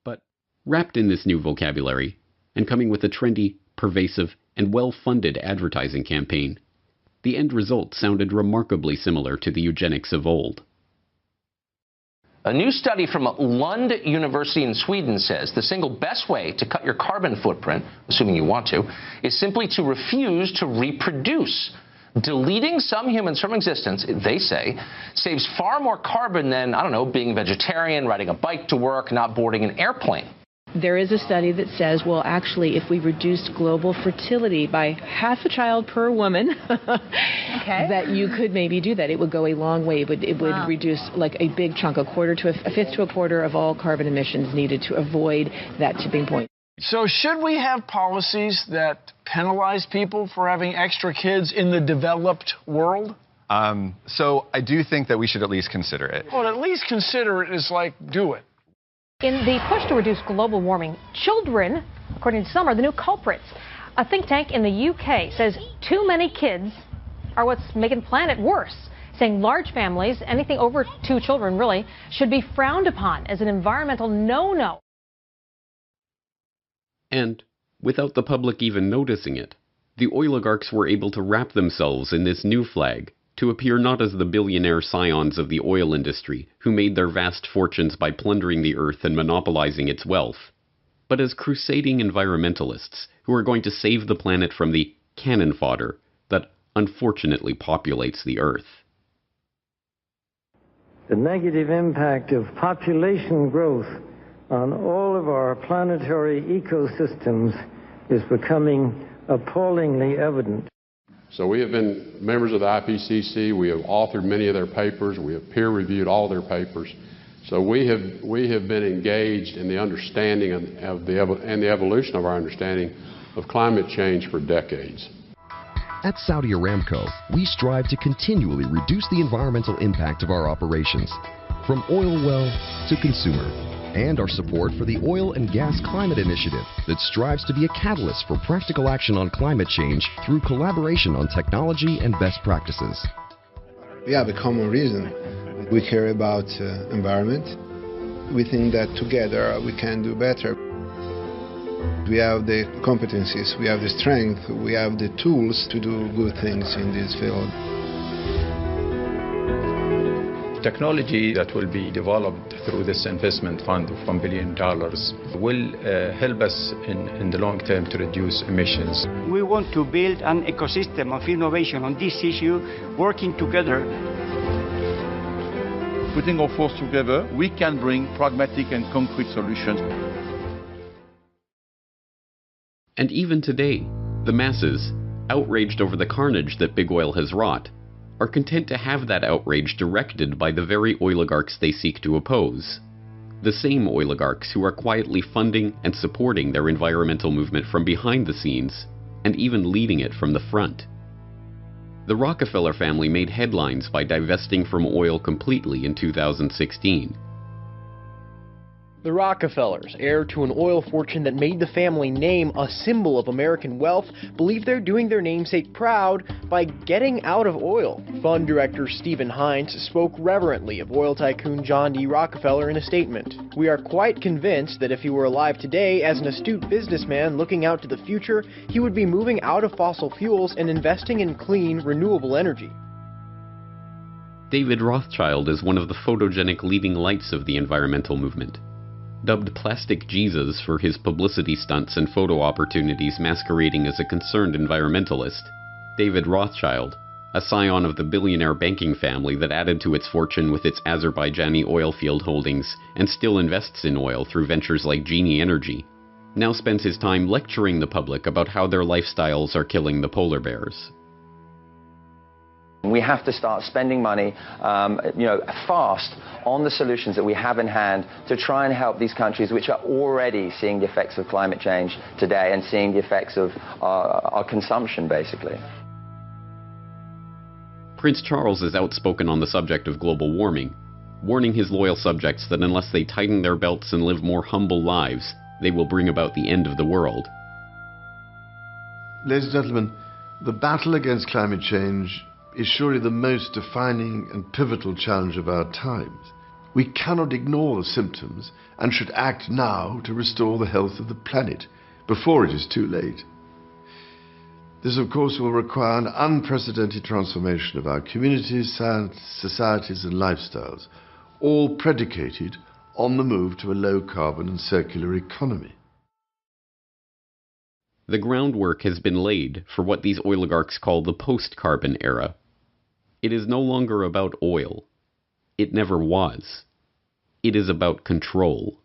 But wrapped in this new vocabulary, and coming with a trendy, pervasive, and well-funded advertising campaign, the end result sounded remarkably similar to the eugenics of old. A new study from Lund University in Sweden says the single best way to cut your carbon footprint, assuming you want to, is simply to refuse to reproduce. Deleting some humans from existence, they say, saves far more carbon than, I don't know, being vegetarian, riding a bike to work, not boarding an airplane. There is a study that says, well, actually, if we reduced global fertility by half a child per woman, that you could maybe do that. It would go a long way. It would reduce like a big chunk, a fifth to a quarter of all carbon emissions needed to avoid that tipping point. So should we have policies that penalize people for having extra kids in the developed world? So I do think that we should at least consider it. Well, at least consider it is like do it. In the push to reduce global warming, children, according to some, are the new culprits. A think tank in the UK says too many kids are what's making the planet worse, saying large families, anything over 2 children really, should be frowned upon as an environmental no-no. And, without the public even noticing it, the oligarchs were able to wrap themselves in this new flag to appear not as the billionaire scions of the oil industry who made their vast fortunes by plundering the earth and monopolizing its wealth, but as crusading environmentalists who are going to save the planet from the cannon fodder that unfortunately populates the earth. The negative impact of population growth on all of our planetary ecosystems is becoming appallingly evident. So we have been members of the IPCC. We have authored many of their papers. We have peer-reviewed all their papers. So we have been engaged in the understanding and the evolution of our understanding of climate change for decades. At Saudi Aramco, we strive to continually reduce the environmental impact of our operations, from oil well to consumer, and our support for the Oil and Gas Climate Initiative that strives to be a catalyst for practical action on climate change through collaboration on technology and best practices. We have a common reason. We care about environment. We think that together we can do better. We have the competencies, we have the strength, we have the tools to do good things in this field. Technology that will be developed through this investment fund of $1 billion will help us in the long term to reduce emissions. We want to build an ecosystem of innovation on this issue, working together. Putting our forces together, we can bring pragmatic and concrete solutions. And even today, the masses, outraged over the carnage that big oil has wrought, are content to have that outrage directed by the very oligarchs they seek to oppose. The same oligarchs who are quietly funding and supporting their environmental movement from behind the scenes, and even leading it from the front. The Rockefeller family made headlines by divesting from oil completely in 2016. The Rockefellers, heir to an oil fortune that made the family name a symbol of American wealth, believe they're doing their namesake proud by getting out of oil. Fund director Stephen Hines spoke reverently of oil tycoon John D. Rockefeller in a statement. "We are quite convinced that if he were alive today as an astute businessman looking out to the future, he would be moving out of fossil fuels and investing in clean, renewable energy." David Rothschild is one of the photogenic leading lights of the environmental movement. Dubbed Plastic Jesus for his publicity stunts and photo opportunities masquerading as a concerned environmentalist, David Rothschild, a scion of the billionaire banking family that added to its fortune with its Azerbaijani oil field holdings and still invests in oil through ventures like Genie Energy, now spends his time lecturing the public about how their lifestyles are killing the polar bears. We have to start spending money, fast on the solutions that we have in hand to try and help these countries which are already seeing the effects of climate change today and seeing the effects of our consumption, basically. Prince Charles is outspoken on the subject of global warming, warning his loyal subjects that unless they tighten their belts and live more humble lives, they will bring about the end of the world. Ladies and gentlemen, the battle against climate change is surely the most defining and pivotal challenge of our times. We cannot ignore the symptoms and should act now to restore the health of the planet before it is too late. This, of course, will require an unprecedented transformation of our communities, societies and lifestyles, all predicated on the move to a low-carbon and circular economy. The groundwork has been laid for what these oligarchs call the post-carbon era. It is no longer about oil. It never was. It is about control.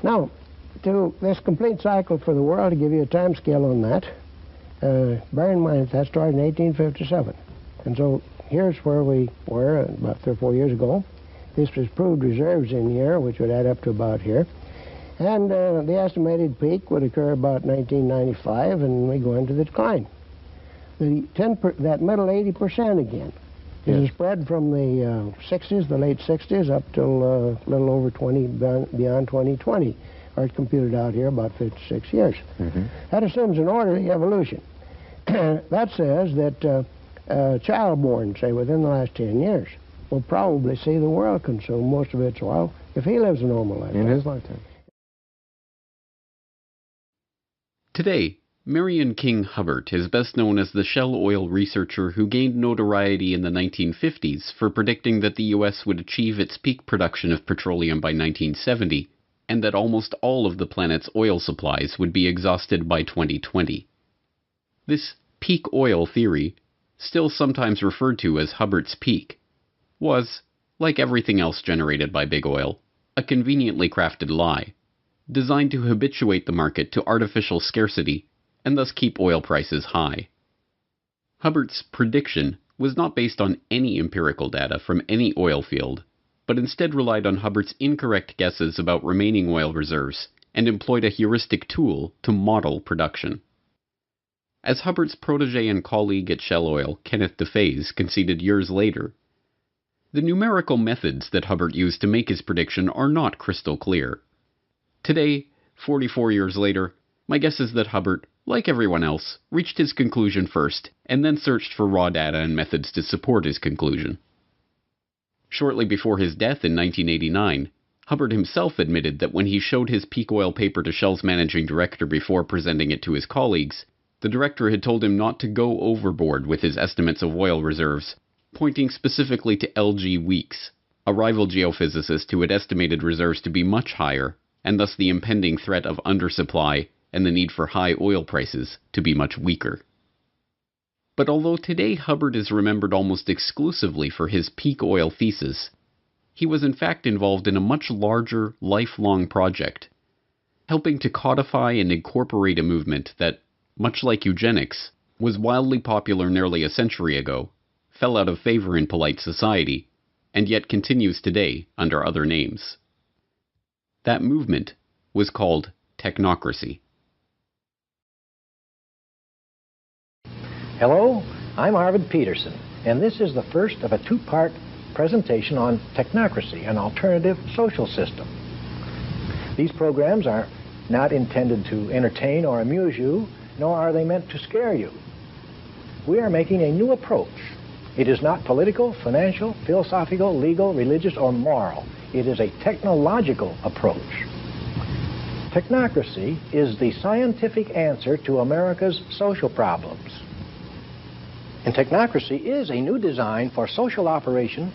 Now, to this complete cycle for the world, to give you a time scale on that, bear in mind that started in 1857. And so here's where we were about 3 or 4 years ago. This was proved reserves in here, which would add up to about here. And the estimated peak would occur about 1995, and we go into the decline. That middle 80% again is a spread from the 60s, the late 60s, up till a little over beyond 2020. Or it's computed out here about 56 years. That assumes an orderly evolution. That says that a child born, say, within the last 10 years will probably see the world consume most of its oil if he lives a normal lifetime. In his lifetime. Today, Marion King Hubbert is best known as the Shell oil researcher who gained notoriety in the 1950s for predicting that the U.S. would achieve its peak production of petroleum by 1970, and that almost all of the planet's oil supplies would be exhausted by 2020. This peak oil theory, still sometimes referred to as Hubbert's peak, was, like everything else generated by big oil, a conveniently crafted lie, designed to habituate the market to artificial scarcity and thus keep oil prices high. Hubbert's prediction was not based on any empirical data from any oil field, but instead relied on Hubbert's incorrect guesses about remaining oil reserves and employed a heuristic tool to model production. As Hubbert's protege and colleague at Shell Oil, Kenneth DeFaze, conceded years later, the numerical methods that Hubbert used to make his prediction are not crystal clear. Today, 44 years later, my guess is that Hubbert, like everyone else, reached his conclusion first and then searched for raw data and methods to support his conclusion. Shortly before his death in 1989, Hubbert himself admitted that when he showed his peak oil paper to Shell's managing director before presenting it to his colleagues, the director had told him not to go overboard with his estimates of oil reserves, pointing specifically to L.G. Weeks, a rival geophysicist who had estimated reserves to be much higher, and thus the impending threat of undersupply and the need for high oil prices to be much weaker. But although today Hubbert is remembered almost exclusively for his peak oil thesis, he was in fact involved in a much larger, lifelong project, helping to codify and incorporate a movement that, much like eugenics, was wildly popular nearly a century ago, fell out of favor in polite society, and yet continues today under other names. That movement was called technocracy. Hello, I'm Arvid Peterson, and this is the first of a two-part presentation on technocracy, an alternative social system. These programs are not intended to entertain or amuse you, nor are they meant to scare you. We are making a new approach. It is not political, financial, philosophical, legal, religious, or moral. It is a technological approach. Technocracy is the scientific answer to America's social problems. And technocracy is a new design for social operation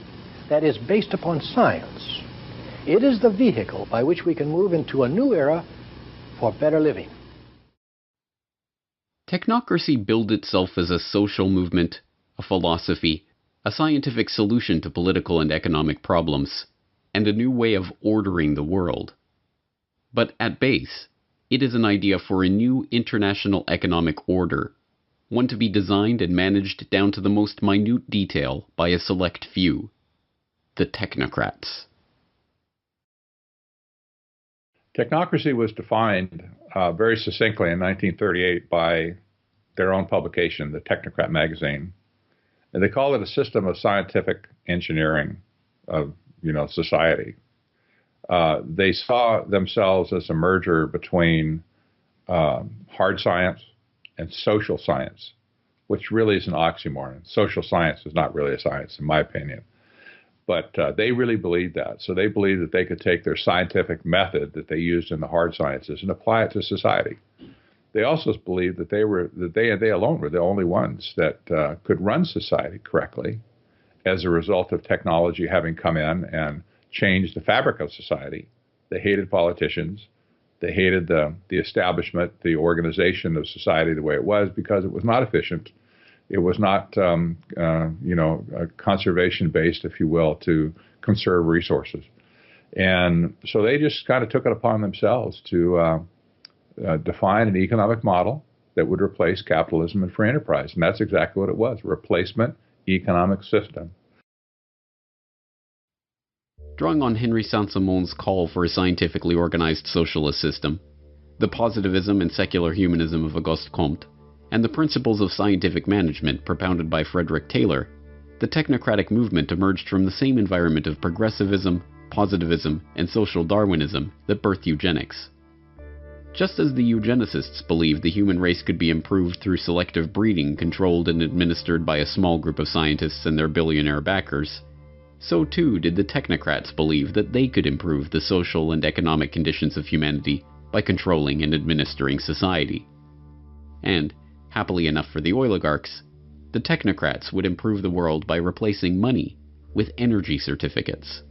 that is based upon science. It is the vehicle by which we can move into a new era for better living. Technocracy billed itself as a social movement, a philosophy, a scientific solution to political and economic problems, and a new way of ordering the world. But at base, it is an idea for a new international economic order, one to be designed and managed down to the most minute detail by a select few, the technocrats. Technocracy was defined very succinctly in 1938 by their own publication, the Technocrat magazine. And they call it a system of scientific engineering of, society. They saw themselves as a merger between hard science and social science, which really is an oxymoron. Social science is not really a science, in my opinion. But they really believed that. So they believed that they could take their scientific method that they used in the hard sciences and apply it to society. They also believed that they alone were the only ones that could run society correctly as a result of technology having come in and changed the fabric of society. They hated politicians. They hated the establishment, the organization of society the way it was, because it was not efficient. It was not, conservation-based, if you will, to conserve resources. And so they just kind of took it upon themselves to define an economic model that would replace capitalism and free enterprise. And that's exactly what it was, a replacement economic system. Drawing on Henry Saint-Simon's call for a scientifically organized socialist system, the positivism and secular humanism of Auguste Comte, and the principles of scientific management propounded by Frederick Taylor, the technocratic movement emerged from the same environment of progressivism, positivism, and social Darwinism that birthed eugenics. Just as the eugenicists believed the human race could be improved through selective breeding controlled and administered by a small group of scientists and their billionaire backers, so too did the technocrats believe that they could improve the social and economic conditions of humanity by controlling and administering society. And, happily enough for the oligarchs, the technocrats would improve the world by replacing money with energy certificates.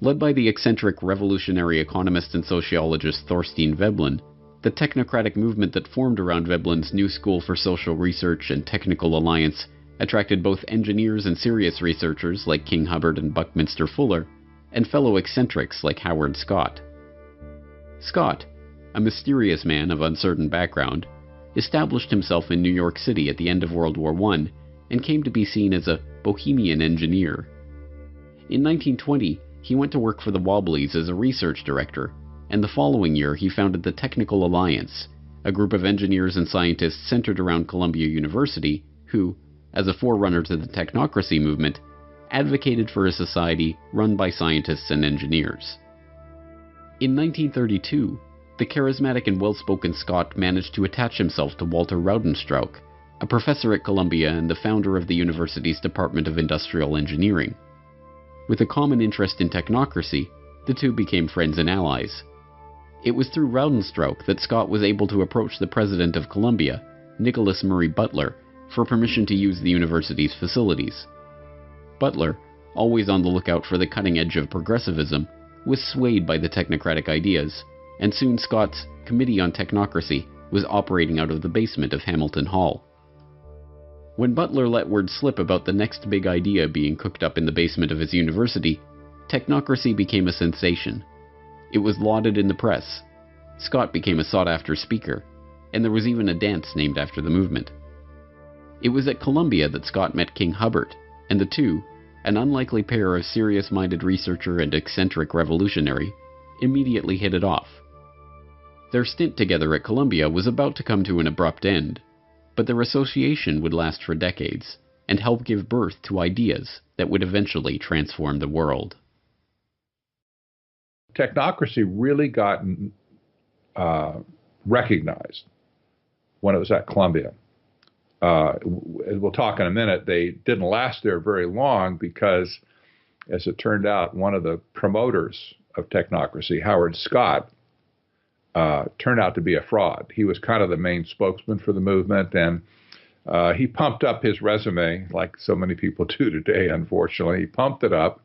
Led by the eccentric revolutionary economist and sociologist Thorstein Veblen, the technocratic movement that formed around Veblen's New School for Social Research and Technical Alliance attracted both engineers and serious researchers like King Hubbard and Buckminster Fuller, and fellow eccentrics like Howard Scott. Scott, a mysterious man of uncertain background, established himself in New York City at the end of World War I and came to be seen as a bohemian engineer. In 1920, he went to work for the Wobblies as a research director, and the following year he founded the Technical Alliance, a group of engineers and scientists centered around Columbia University who, as a forerunner to the technocracy movement, advocated for a society run by scientists and engineers. In 1932, the charismatic and well-spoken Scott managed to attach himself to Walter Raudenstrauch, a professor at Columbia and the founder of the university's Department of Industrial Engineering. With a common interest in technocracy, the two became friends and allies. It was through Raudenstrauch that Scott was able to approach the president of Columbia, Nicholas Murray Butler, for permission to use the university's facilities. Butler, always on the lookout for the cutting edge of progressivism, was swayed by the technocratic ideas, and soon Scott's Committee on Technocracy was operating out of the basement of Hamilton Hall. When Butler let word slip about the next big idea being cooked up in the basement of his university, technocracy became a sensation. It was lauded in the press. Scott became a sought-after speaker, and there was even a dance named after the movement. It was at Columbia that Scott met King Hubbard, and the two, an unlikely pair of serious-minded researcher and eccentric revolutionary, immediately hit it off. Their stint together at Columbia was about to come to an abrupt end, but their association would last for decades and help give birth to ideas that would eventually transform the world. Technocracy really got recognized when it was at Columbia. We'll talk in a minute. They didn't last there very long because, as it turned out, one of the promoters of technocracy, Howard Scott, turned out to be a fraud. He was kind of the main spokesman for the movement, and he pumped up his resume like so many people do today, unfortunately. He pumped it up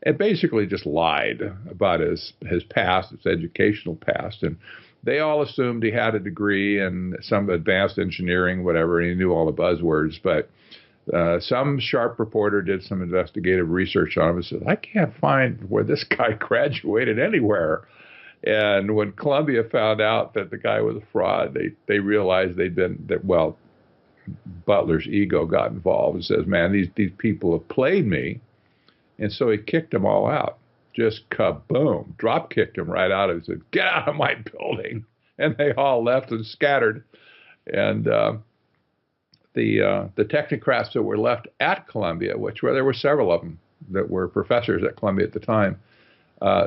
and basically just lied about his past, his educational past. And they all assumed he had a degree in some advanced engineering, whatever, and he knew all the buzzwords. But some sharp reporter did some investigative research on him and said, I can't find where this guy graduated anywhere. And when Columbia found out that the guy was a fraud, they realized Butler's ego got involved and says, man, these people have played me. And so he kicked them all out. Just kaboom, drop kicked him right out of it. Said, get out of my building. And they all left and scattered. And the technocrats that were left at Columbia, there were several of them that were professors at Columbia at the time,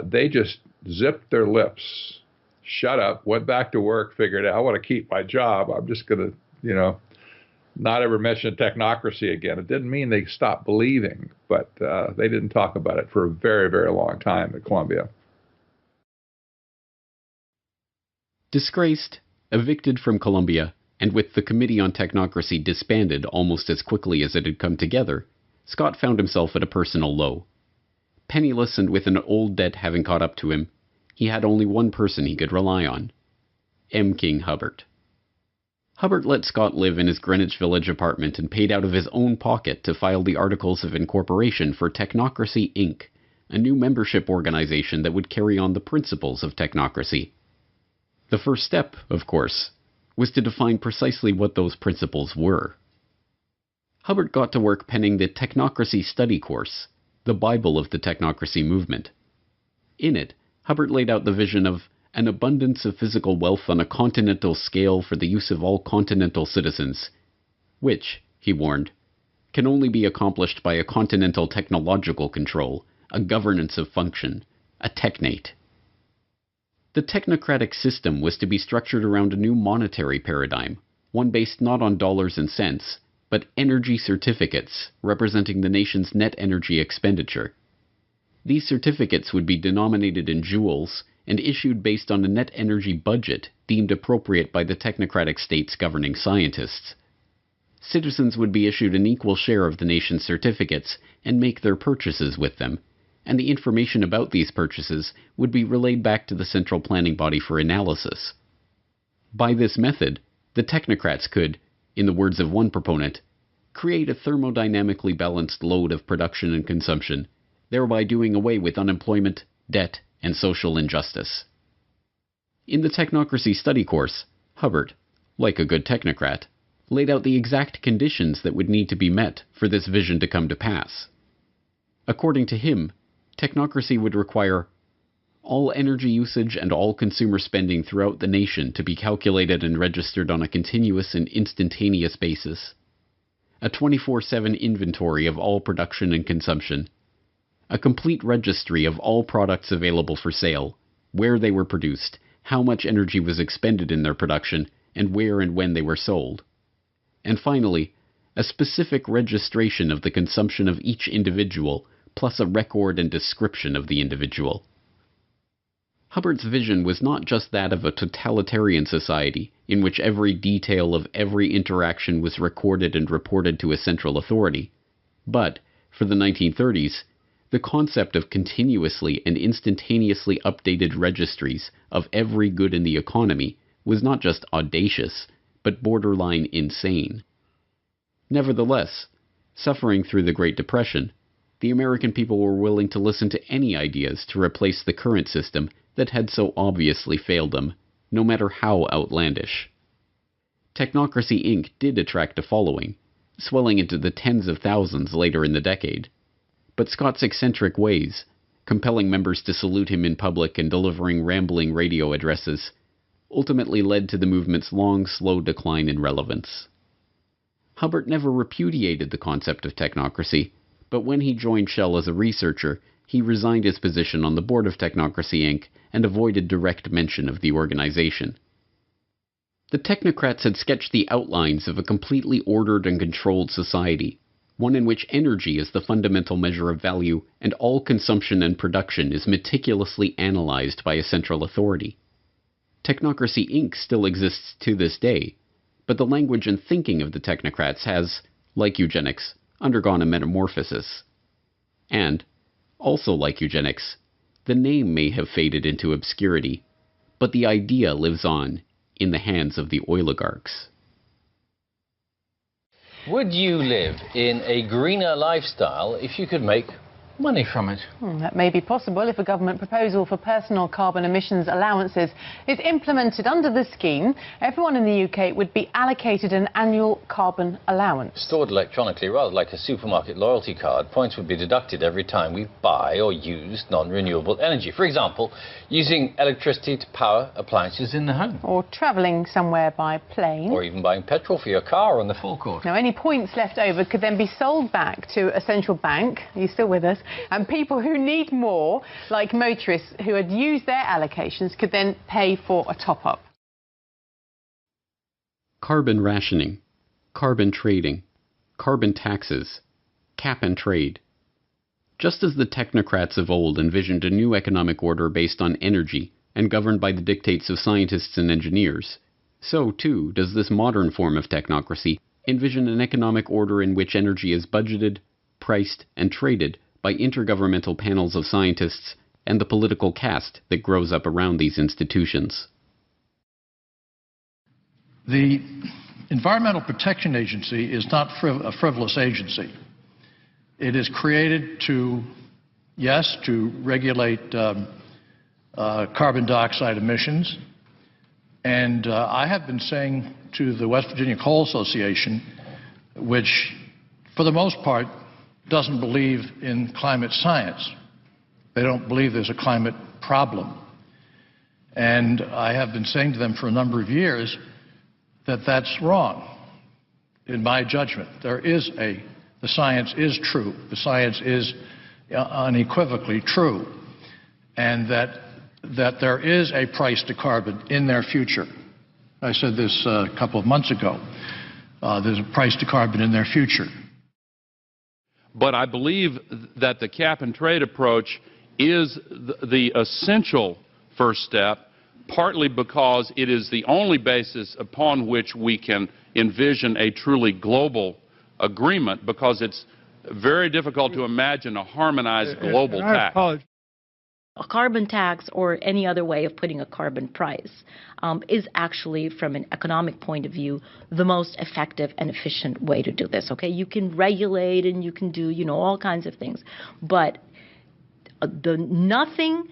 they just zipped their lips, shut up, went back to work, figured out, I want to keep my job. I'm just going to, not ever mention technocracy again. It didn't mean they stopped believing, but they didn't talk about it for a very, very long time at Columbia. Disgraced, evicted from Columbia, and with the Committee on Technocracy disbanded almost as quickly as it had come together, Scott found himself at a personal low. Penniless and with an old debt having caught up to him, he had only one person he could rely on: M. King Hubbert. Hubbert let Scott live in his Greenwich Village apartment and paid out of his own pocket to file the Articles of Incorporation for Technocracy, Inc., a new membership organization that would carry on the principles of technocracy. The first step, of course, was to define precisely what those principles were. Hubbert got to work penning the Technocracy Study Course, the Bible of the technocracy movement. In it, Hubbert laid out the vision of an abundance of physical wealth on a continental scale for the use of all continental citizens, which, he warned, can only be accomplished by a continental technological control, a governance of function, a technate. The technocratic system was to be structured around a new monetary paradigm, one based not on dollars and cents, but energy certificates representing the nation's net energy expenditure. These certificates would be denominated in joules and issued based on a net energy budget deemed appropriate by the technocratic state's governing scientists. Citizens would be issued an equal share of the nation's certificates and make their purchases with them, and the information about these purchases would be relayed back to the central planning body for analysis. By this method, the technocrats could, in the words of one proponent, create a thermodynamically balanced load of production and consumption, thereby doing away with unemployment, debt, and social injustice. In the Technocracy Study Course, Hubbert, like a good technocrat, laid out the exact conditions that would need to be met for this vision to come to pass. According to him, technocracy would require all energy usage and all consumer spending throughout the nation to be calculated and registered on a continuous and instantaneous basis, a 24/7 inventory of all production and consumption, a complete registry of all products available for sale, where they were produced, how much energy was expended in their production, and where and when they were sold. And finally, a specific registration of the consumption of each individual, plus a record and description of the individual. Hubbert's vision was not just that of a totalitarian society, in which every detail of every interaction was recorded and reported to a central authority, but, for the 1930s, the concept of continuously and instantaneously updated registries of every good in the economy was not just audacious, but borderline insane. Nevertheless, suffering through the Great Depression, the American people were willing to listen to any ideas to replace the current system that had so obviously failed them, no matter how outlandish. Technocracy, Inc. did attract a following, swelling into the tens of thousands later in the decade. But Scott's eccentric ways, compelling members to salute him in public and delivering rambling radio addresses, ultimately led to the movement's long, slow decline in relevance. Hubbard never repudiated the concept of technocracy, but when he joined Shell as a researcher, he resigned his position on the board of Technocracy Inc. and avoided direct mention of the organization. The technocrats had sketched the outlines of a completely ordered and controlled society, one in which energy is the fundamental measure of value and all consumption and production is meticulously analyzed by a central authority. Technocracy Inc. still exists to this day, but the language and thinking of the technocrats has, like eugenics, undergone a metamorphosis. And, also like eugenics, the name may have faded into obscurity, but the idea lives on in the hands of the oligarchs. Would you live in a greener lifestyle if you could make money from it? That may be possible if a government proposal for personal carbon emissions allowances is implemented under the scheme. Everyone in the UK would be allocated an annual carbon allowance. Stored electronically, rather like a supermarket loyalty card, points would be deducted every time we buy or use non-renewable energy. For example, using electricity to power appliances in the home. Or travelling somewhere by plane. Or even buying petrol for your car on the forecourt. Now, any points left over could then be sold back to a central bank. Are you still with us? And people who need more, like motorists who had used their allocations, could then pay for a top-up. Carbon rationing, carbon trading, carbon taxes, cap and trade. Just as the technocrats of old envisioned a new economic order based on energy and governed by the dictates of scientists and engineers, so, too, does this modern form of technocracy envision an economic order in which energy is budgeted, priced, and traded by intergovernmental panels of scientists and the political caste that grows up around these institutions. The Environmental Protection Agency is not a frivolous agency. It is created to, yes, to regulate carbon dioxide emissions. And I have been saying to the West Virginia Coal Association, which for the most part doesn't believe in climate science. They don't believe there's a climate problem. And I have been saying to them for a number of years that that's wrong, in my judgment. The science is true. The science is unequivocally true. And that there is a price to carbon in their future. I said this a couple of months ago. There's a price to carbon in their future. But I believe that the cap and trade approach is the essential first step, partly because it is the only basis upon which we can envision a truly global agreement, because it's very difficult to imagine a harmonized global tax. A carbon tax, or any other way of putting a carbon price, is actually, from an economic point of view, the most effective and efficient way to do this. Okay, you can regulate and you can do, all kinds of things, but nothing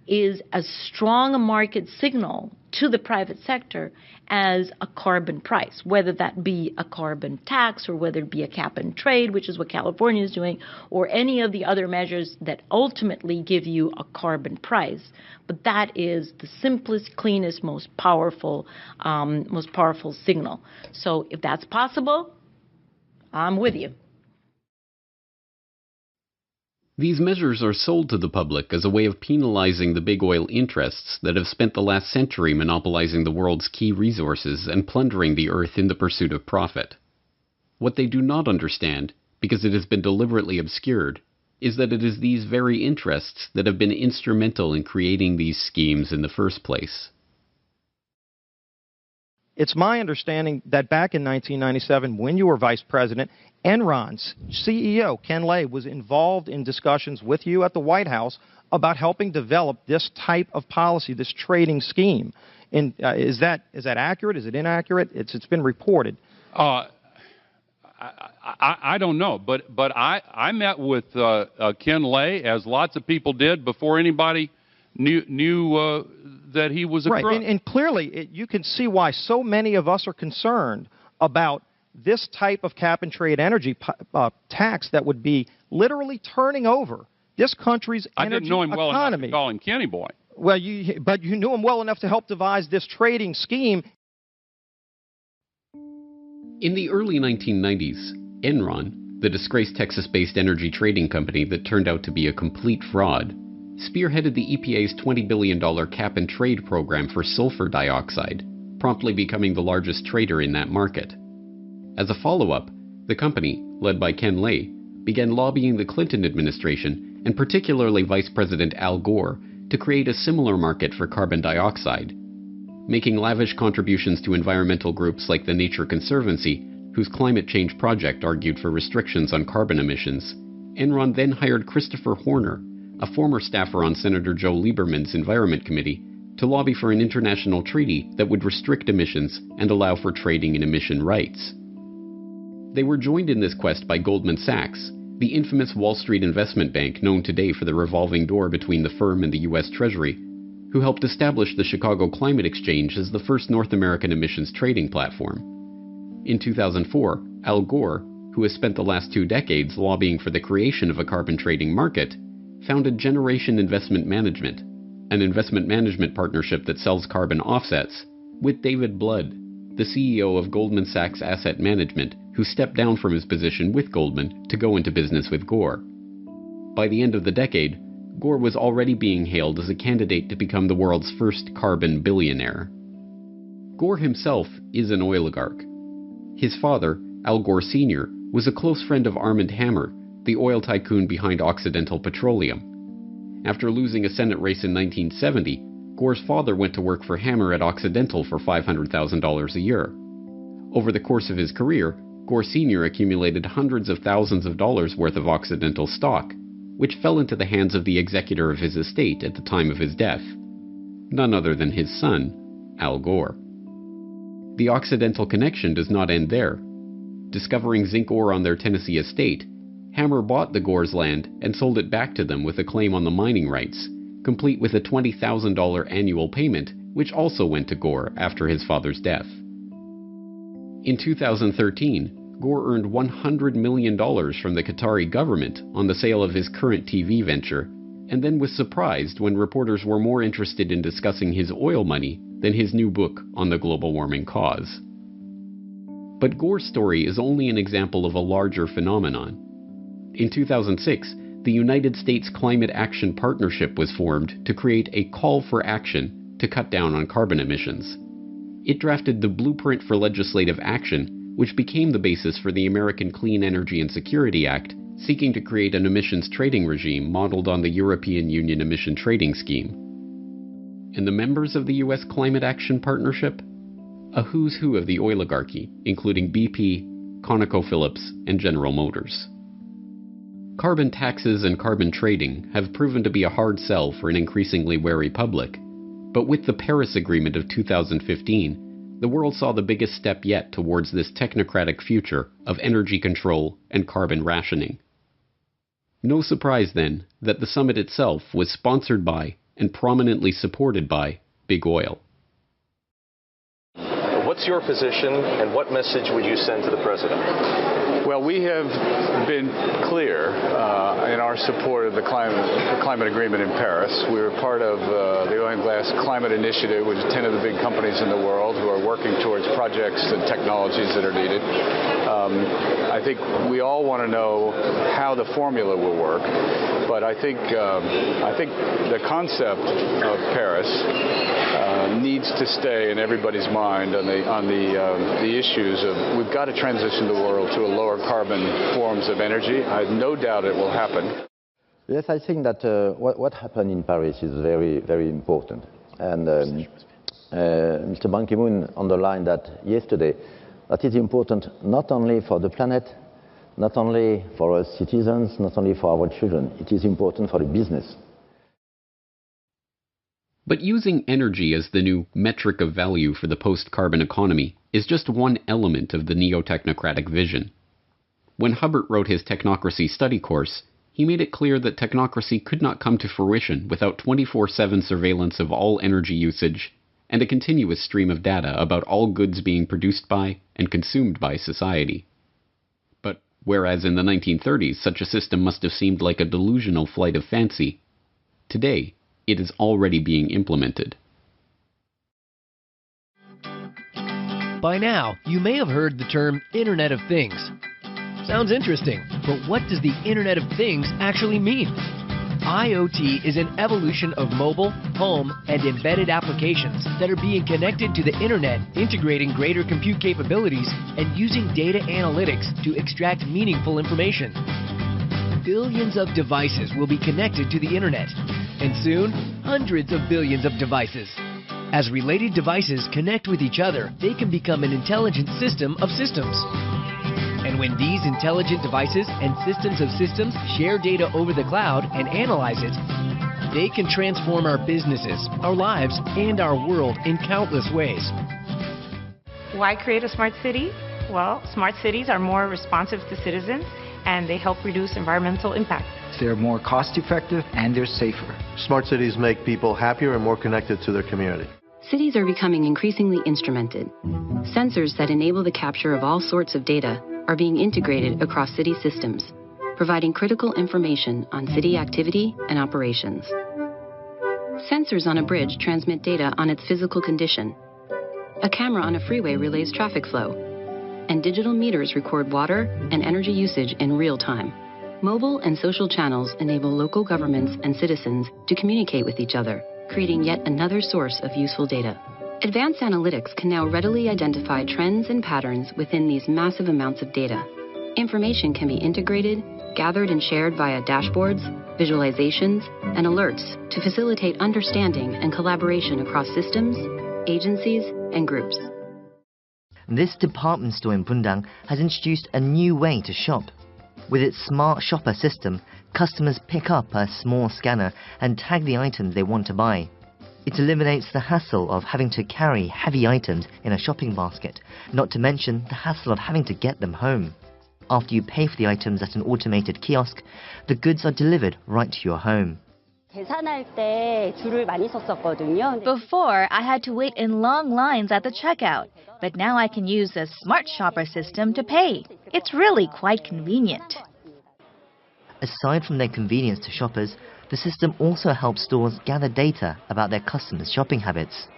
is as strong a market signal to the private sector as a carbon price, whether that be a carbon tax or whether it be a cap and trade, which is what California is doing, or any of the other measures that ultimately give you a carbon price. But that is the simplest, cleanest, most powerful signal. So if that's possible, I'm with you. These measures are sold to the public as a way of penalizing the big oil interests that have spent the last century monopolizing the world's key resources and plundering the earth in the pursuit of profit. What they do not understand, because it has been deliberately obscured, is that it is these very interests that have been instrumental in creating these schemes in the first place. It's my understanding that back in 1997, when you were vice president, Enron's CEO, Ken Lay, was involved in discussions with you at the White House about helping develop this type of policy, this trading scheme. And is that accurate? Is it inaccurate? It's been reported. I don't know, but I met with Ken Lay, as lots of people did, before anybody knew that he was a crook. Right, and clearly you can see why so many of us are concerned about this type of cap and trade energy tax that would be literally turning over this country's I energy didn't know him well enough economy. to call him Kenny Boy. Well, but you knew him well enough to help devise this trading scheme. In the early 1990s, Enron, the disgraced Texas-based energy trading company that turned out to be a complete fraud, spearheaded the EPA's $20 billion cap-and-trade program for sulfur dioxide, promptly becoming the largest trader in that market. As a follow-up, the company, led by Ken Lay, began lobbying the Clinton administration, and particularly Vice President Al Gore, to create a similar market for carbon dioxide. Making lavish contributions to environmental groups like the Nature Conservancy, whose climate change project argued for restrictions on carbon emissions, Enron then hired Christopher Horner, a former staffer on Senator Joe Lieberman's Environment Committee, to lobby for an international treaty that would restrict emissions and allow for trading in emission rights. They were joined in this quest by Goldman Sachs, the infamous Wall Street investment bank known today for the revolving door between the firm and the U.S. Treasury, who helped establish the Chicago Climate Exchange as the first North American emissions trading platform. In 2004, Al Gore, who has spent the last 2 decades lobbying for the creation of a carbon trading market, founded Generation Investment Management, an investment management partnership that sells carbon offsets, with David Blood, the CEO of Goldman Sachs Asset Management, who stepped down from his position with Goldman to go into business with Gore. By the end of the decade, Gore was already being hailed as a candidate to become the world's first carbon billionaire. Gore himself is an oligarch. His father, Al Gore Sr., was a close friend of Armand Hammer, the oil tycoon behind Occidental Petroleum. After losing a Senate race in 1970, Gore's father went to work for Hammer at Occidental for $500,000 a year. Over the course of his career, Gore Sr. accumulated hundreds of thousands of dollars worth of Occidental stock, which fell into the hands of the executor of his estate at the time of his death, none other than his son, Al Gore. The Occidental connection does not end there. Discovering zinc ore on their Tennessee estate, Hammer bought the Gore's land and sold it back to them with a claim on the mining rights, complete with a $20,000 annual payment, which also went to Gore after his father's death. In 2013, Gore earned $100 million from the Qatari government on the sale of his current TV venture, and then was surprised when reporters were more interested in discussing his oil money than his new book on the global warming cause. But Gore's story is only an example of a larger phenomenon. In 2006, the United States Climate Action Partnership was formed to create a call for action to cut down on carbon emissions. It drafted the Blueprint for Legislative Action, which became the basis for the American Clean Energy and Security Act, seeking to create an emissions trading regime modeled on the European Union emission trading scheme. And the members of the U.S. Climate Action Partnership? A who's who of the oligarchy, including BP, ConocoPhillips, and General Motors. Carbon taxes and carbon trading have proven to be a hard sell for an increasingly wary public, but with the Paris Agreement of 2015, the world saw the biggest step yet towards this technocratic future of energy control and carbon rationing. No surprise, then, that the summit itself was sponsored by and prominently supported by Big Oil. What's your position, and what message would you send to the president? Well, we have been clear in our support of the climate agreement in Paris. We were part of the Oil and Gas Climate Initiative, which is 10 of the big companies in the world who are working towards projects and technologies that are needed. I think we all want to know how the formula will work, but I think the concept of Paris needs to stay in everybody's mind on the issues of we've got to transition the world to a lower carbon forms of energy. I have no doubt it will happen. Yes, I think that what happened in Paris is very, very important. And Mr. Ban Ki-moon underlined that yesterday, that is important not only for the planet, not only for our citizens, not only for our children. It is important for the business. But using energy as the new metric of value for the post-carbon economy is just one element of the neo-technocratic vision. When Hubbert wrote his Technocracy study course, he made it clear that technocracy could not come to fruition without 24/7 surveillance of all energy usage and a continuous stream of data about all goods being produced by and consumed by society. But Whereas in the 1930s, such a system must have seemed like a delusional flight of fancy. Today, it is already being implemented. By now, you may have heard the term Internet of Things. Sounds interesting, but what does the Internet of Things actually mean? IoT is an evolution of mobile, home, and embedded applications that are being connected to the Internet, integrating greater compute capabilities and using data analytics to extract meaningful information. Billions of devices will be connected to the Internet, and soon, hundreds of billions of devices. As related devices connect with each other, they can become an intelligent system of systems. And when these intelligent devices and systems of systems share data over the cloud and analyze it, they can transform our businesses, our lives, and our world in countless ways. Why create a smart city? Well, smart cities are more responsive to citizens and they help reduce environmental impact. They're more cost-effective and they're safer. Smart cities make people happier and more connected to their community. Cities are becoming increasingly instrumented. Sensors that enable the capture of all sorts of data are being integrated across city systems, providing critical information on city activity and operations. Sensors on a bridge transmit data on its physical condition. A camera on a freeway relays traffic flow, and digital meters record water and energy usage in real time. Mobile and social channels enable local governments and citizens to communicate with each other, creating yet another source of useful data. Advanced analytics can now readily identify trends and patterns within these massive amounts of data. Information can be integrated, gathered and shared via dashboards, visualizations, and alerts to facilitate understanding and collaboration across systems, agencies, and groups. This department store in Bundang has introduced a new way to shop. With its smart shopper system, customers pick up a small scanner and tag the items they want to buy. It eliminates the hassle of having to carry heavy items in a shopping basket, not to mention the hassle of having to get them home. After you pay for the items at an automated kiosk, the goods are delivered right to your home. Before, I had to wait in long lines at the checkout, but now I can use the smart shopper system to pay. It's really quite convenient. Aside from their convenience to shoppers, the system also helps stores gather data about their customers' shopping habits.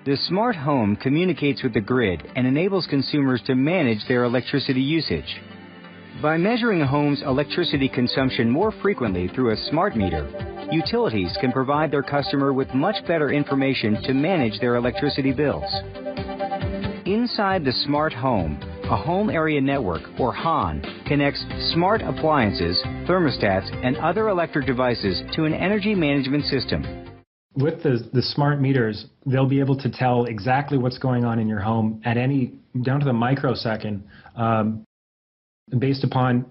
The smart home communicates with the grid and enables consumers to manage their electricity usage. By measuring a home's electricity consumption more frequently through a smart meter, utilities can provide their customer with much better information to manage their electricity bills. Inside the smart home, a home area network, or HAN, connects smart appliances, thermostats, and other electric devices to an energy management system. With the smart meters, they'll be able to tell exactly what's going on in your home at down to the microsecond, based upon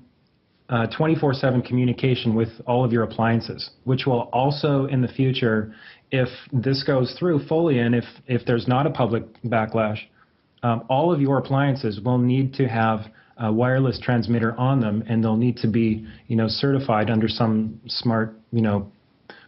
24/7 communication with all of your appliances, which will also in the future, if this goes through fully and if there's not a public backlash, all of your appliances will need to have a wireless transmitter on them, and they'll need to be, certified under some smart,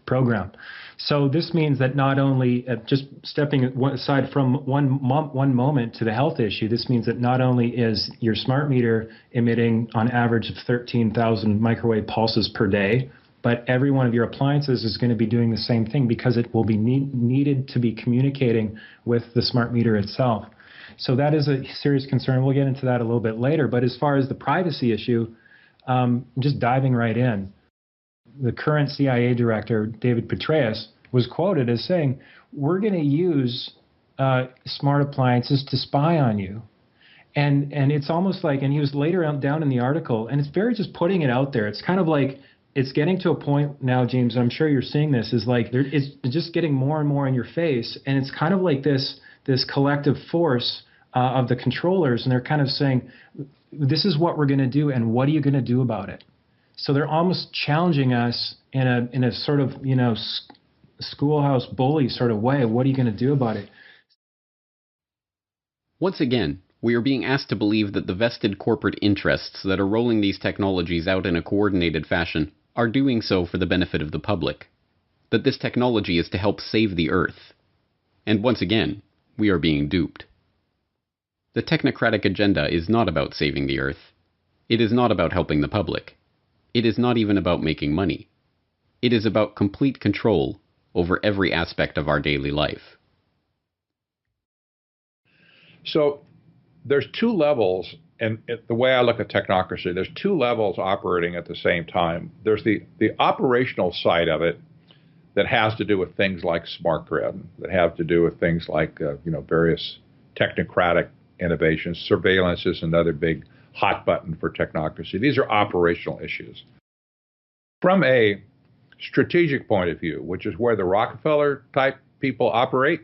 program. So this means that not only, just stepping aside from one moment to the health issue, this means that not only is your smart meter emitting on average of 13,000 microwave pulses per day, but every one of your appliances is going to be doing the same thing because it will be needed to be communicating with the smart meter itself. So that is a serious concern. We'll get into that a little bit later. But as far as the privacy issue, just diving right in, the current CIA director, David Petraeus, was quoted as saying, "We're going to use smart appliances to spy on you." And it's almost like, and he was later down in the article, and it's very just putting it out there. It's kind of like, it's getting to a point now, James, I'm sure you're seeing this, is like it's just getting more and more in your face. And it's kind of like this collective force of the controllers, and they're kind of saying, this is what we're going to do, and what are you going to do about it? So they're almost challenging us in a sort of, schoolhouse bully sort of way. What are you going to do about it? Once again, we are being asked to believe that the vested corporate interests that are rolling these technologies out in a coordinated fashion are doing so for the benefit of the public, that this technology is to help save the Earth. And once again, we are being duped. The technocratic agenda is not about saving the Earth. It is not about helping the public. It is not even about making money. It is about complete control over every aspect of our daily life. So there's two levels, and the way I look at technocracy, there's two levels operating at the same time. There's the operational side of it that has to do with things like smart grid, that have to do with things like various technocratic innovations. Surveillance is another big hot button for technocracy. These are operational issues. From a strategic point of view, which is where the Rockefeller type people operate,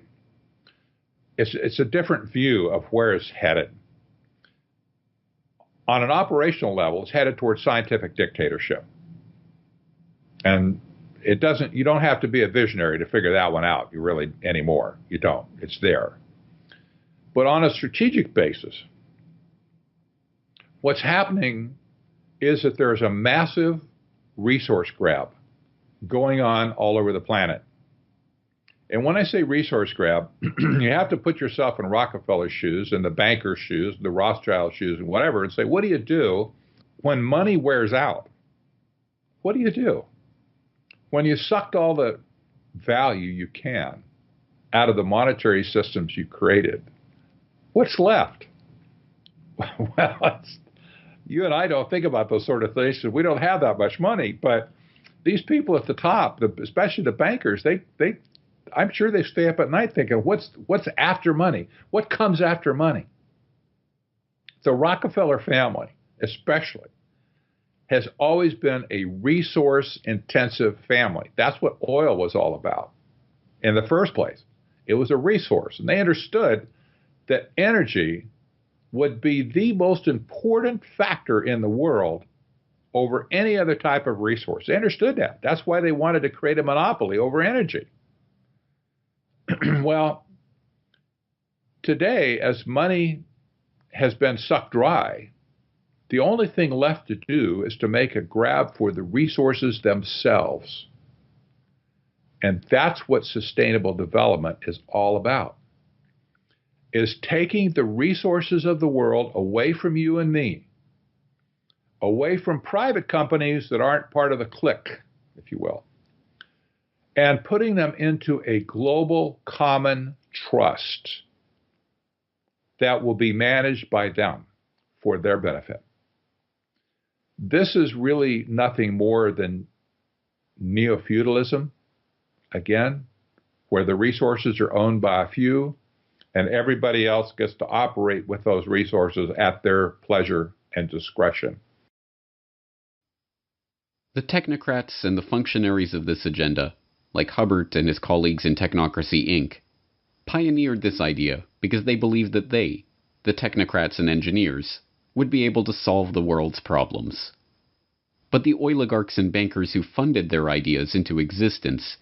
it's a different view of where it's headed. On an operational level, it's headed towards scientific dictatorship. And you don't have to be a visionary to figure that one out, anymore. You don't. It's there. But on a strategic basis, what's happening is that there's a massive resource grab going on all over the planet. And when I say resource grab, you have to put yourself in Rockefeller's shoes and the banker's shoes, the Rothschild shoes and whatever, and say, what do you do when money wears out? What do you do? When you sucked all the value you can out of the monetary systems you created, what's left? Well, you and I don't think about those sort of things because we don't have that much money. But these people at the top, especially the bankers, I'm sure they stay up at night thinking, what's after money? What comes after money? The Rockefeller family, especially, has always been a resource-intensive family. That's what oil was all about in the first place. It was a resource. And they understood that energy would be the most important factor in the world over any other type of resource. They understood that. That's why they wanted to create a monopoly over energy. Well, today, as money has been sucked dry, the only thing left to do is to make a grab for the resources themselves. And that's what sustainable development is all about, is taking the resources of the world away from you and me, away from private companies that aren't part of the clique, if you will, and putting them into a global common trust that will be managed by them for their benefit. This is really nothing more than neo-feudalism, again, where the resources are owned by a few and everybody else gets to operate with those resources at their pleasure and discretion. The technocrats and the functionaries of this agenda, like Hubbard and his colleagues in Technocracy Inc., pioneered this idea because they believed that they, the technocrats and engineers, would be able to solve the world's problems. But the oligarchs and bankers who funded their ideas into existence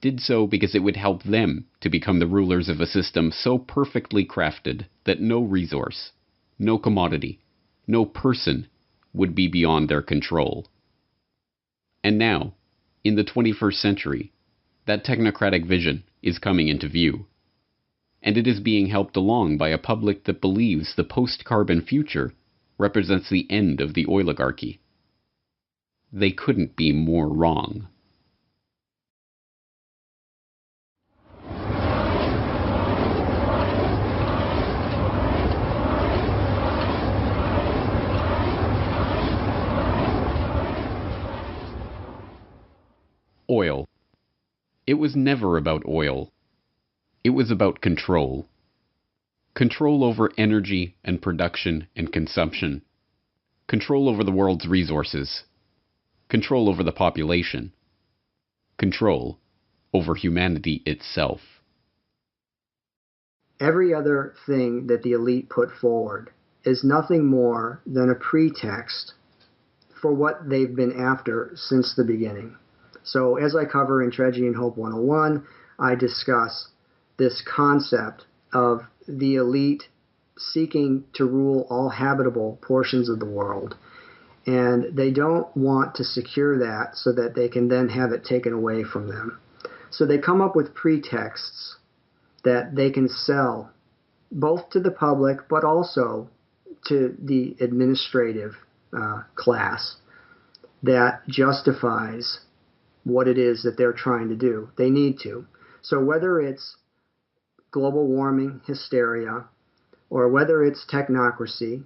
did so because it would help them to become the rulers of a system so perfectly crafted that no resource, no commodity, no person would be beyond their control. And now, in the 21st century, that technocratic vision is coming into view. And it is being helped along by a public that believes the post-carbon future represents the end of the oligarchy. They couldn't be more wrong. Oil. It was never about oil. It was about control. Control over energy and production and consumption. Control over the world's resources. Control over the population. Control over humanity itself. Every other thing that the elite put forward is nothing more than a pretext for what they've been after since the beginning. So as I cover in Tragedy and Hope 101, I discuss this concept of the elite seeking to rule all habitable portions of the world. And they don't want to secure that so that they can then have it taken away from them. So they come up with pretexts that they can sell both to the public but also to the administrative class that justifies what it is that they're trying to do. They need to. So whether it's global warming hysteria, or whether it's technocracy,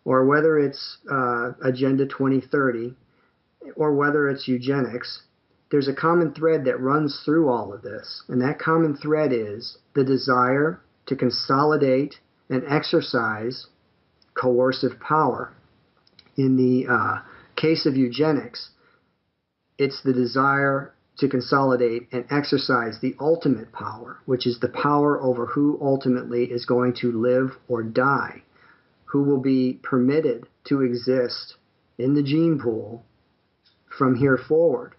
or whether it's Agenda 2030, or whether it's eugenics, there's a common thread that runs through all of this. And that common thread is the desire to consolidate and exercise coercive power. In the case of eugenics, it's the desire to consolidate and exercise the ultimate power, which is the power over who ultimately is going to live or die, who will be permitted to exist in the gene pool from here forward.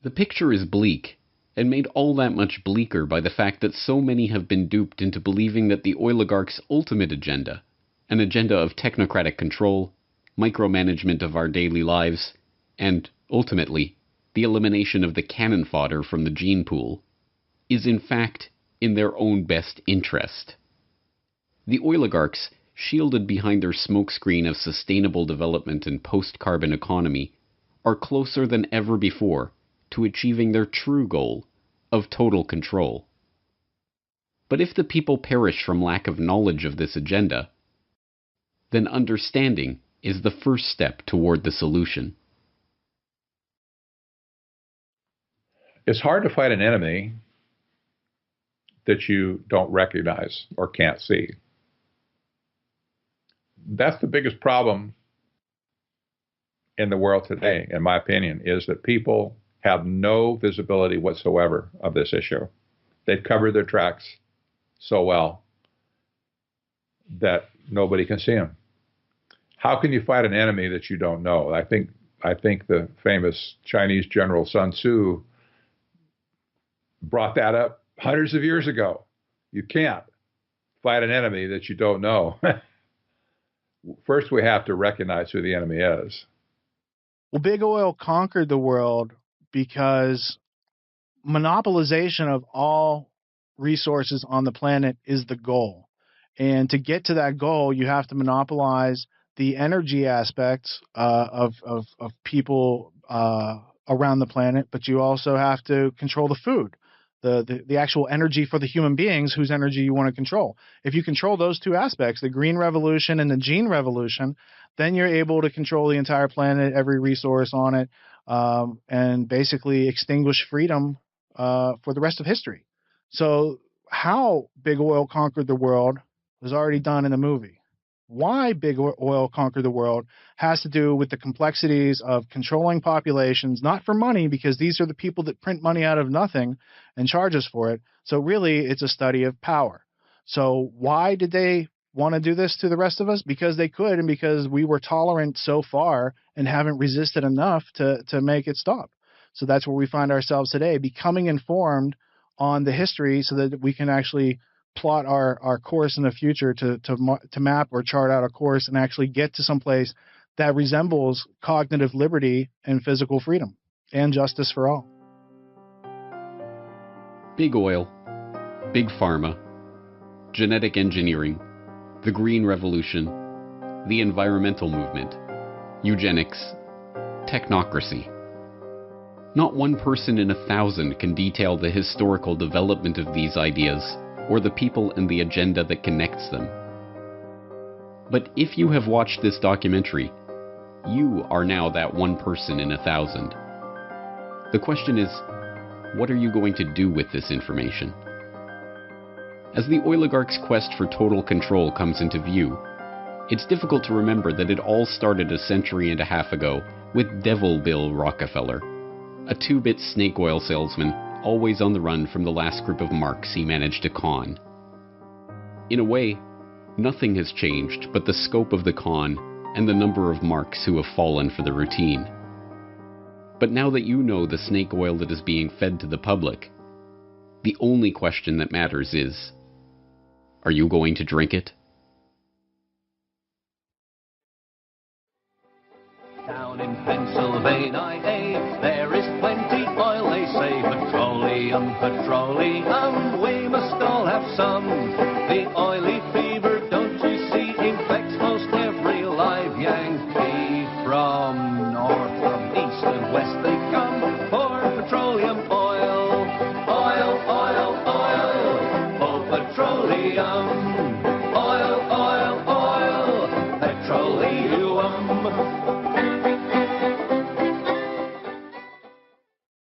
The picture is bleak, and made all that much bleaker by the fact that so many have been duped into believing that the oligarchs' ultimate agenda, an agenda of technocratic control, micromanagement of our daily lives, and, ultimately, the elimination of the cannon fodder from the gene pool, is in fact in their own best interest. The oligarchs, shielded behind their smokescreen of sustainable development and post-carbon economy, are closer than ever before to achieving their true goal of total control. But if the people perish from lack of knowledge of this agenda, then understanding is the first step toward the solution. It's hard to fight an enemy that you don't recognize or can't see. That's the biggest problem in the world today, in my opinion, is that people have no visibility whatsoever of this issue. They've covered their tracks so well that nobody can see them. How can you fight an enemy that you don't know? I think the famous Chinese general Sun Tzu brought that up hundreds of years ago. You can't fight an enemy that you don't know. First, we have to recognize who the enemy is. Well, big oil conquered the world because monopolization of all resources on the planet is the goal. And to get to that goal, you have to monopolize the energy aspects of people around the planet, but you also have to control the food, the actual energy for the human beings whose energy you want to control. If you control those two aspects, the green revolution and the gene revolution, then you're able to control the entire planet, every resource on it, and basically extinguish freedom for the rest of history. So how big oil conquered the world was already done in the movie. Why big oil conquered the world has to do with the complexities of controlling populations, not for money, because these are the people that print money out of nothing and charge us for it. So really, it's a study of power. So why did they want to do this to the rest of us? Because they could, and because we were tolerant so far and haven't resisted enough to make it stop. So that's where we find ourselves today, becoming informed on the history so that we can actually plot our course in the future to map or chart out a course and actually get to some place that resembles cognitive liberty and physical freedom and justice for all. Big oil, big pharma, genetic engineering, the green revolution, the environmental movement, eugenics, technocracy. Not one person in 1,000 can detail the historical development of these ideas or the people and the agenda that connects them. But if you have watched this documentary, you are now that one person in 1,000. The question is, what are you going to do with this information? As the oligarchs' quest for total control comes into view, it's difficult to remember that it all started 1.5 centuries ago with Devil Bill Rockefeller, a 2-bit snake oil salesman always on the run from the last group of marks he managed to con. In a way, nothing has changed but the scope of the con and the number of marks who have fallen for the routine. But now that you know the snake oil that is being fed to the public, the only question that matters is, are you going to drink it? Down in Pennsylvania, there is plenty oil, they say, petroleum, petroleum, we must all have some.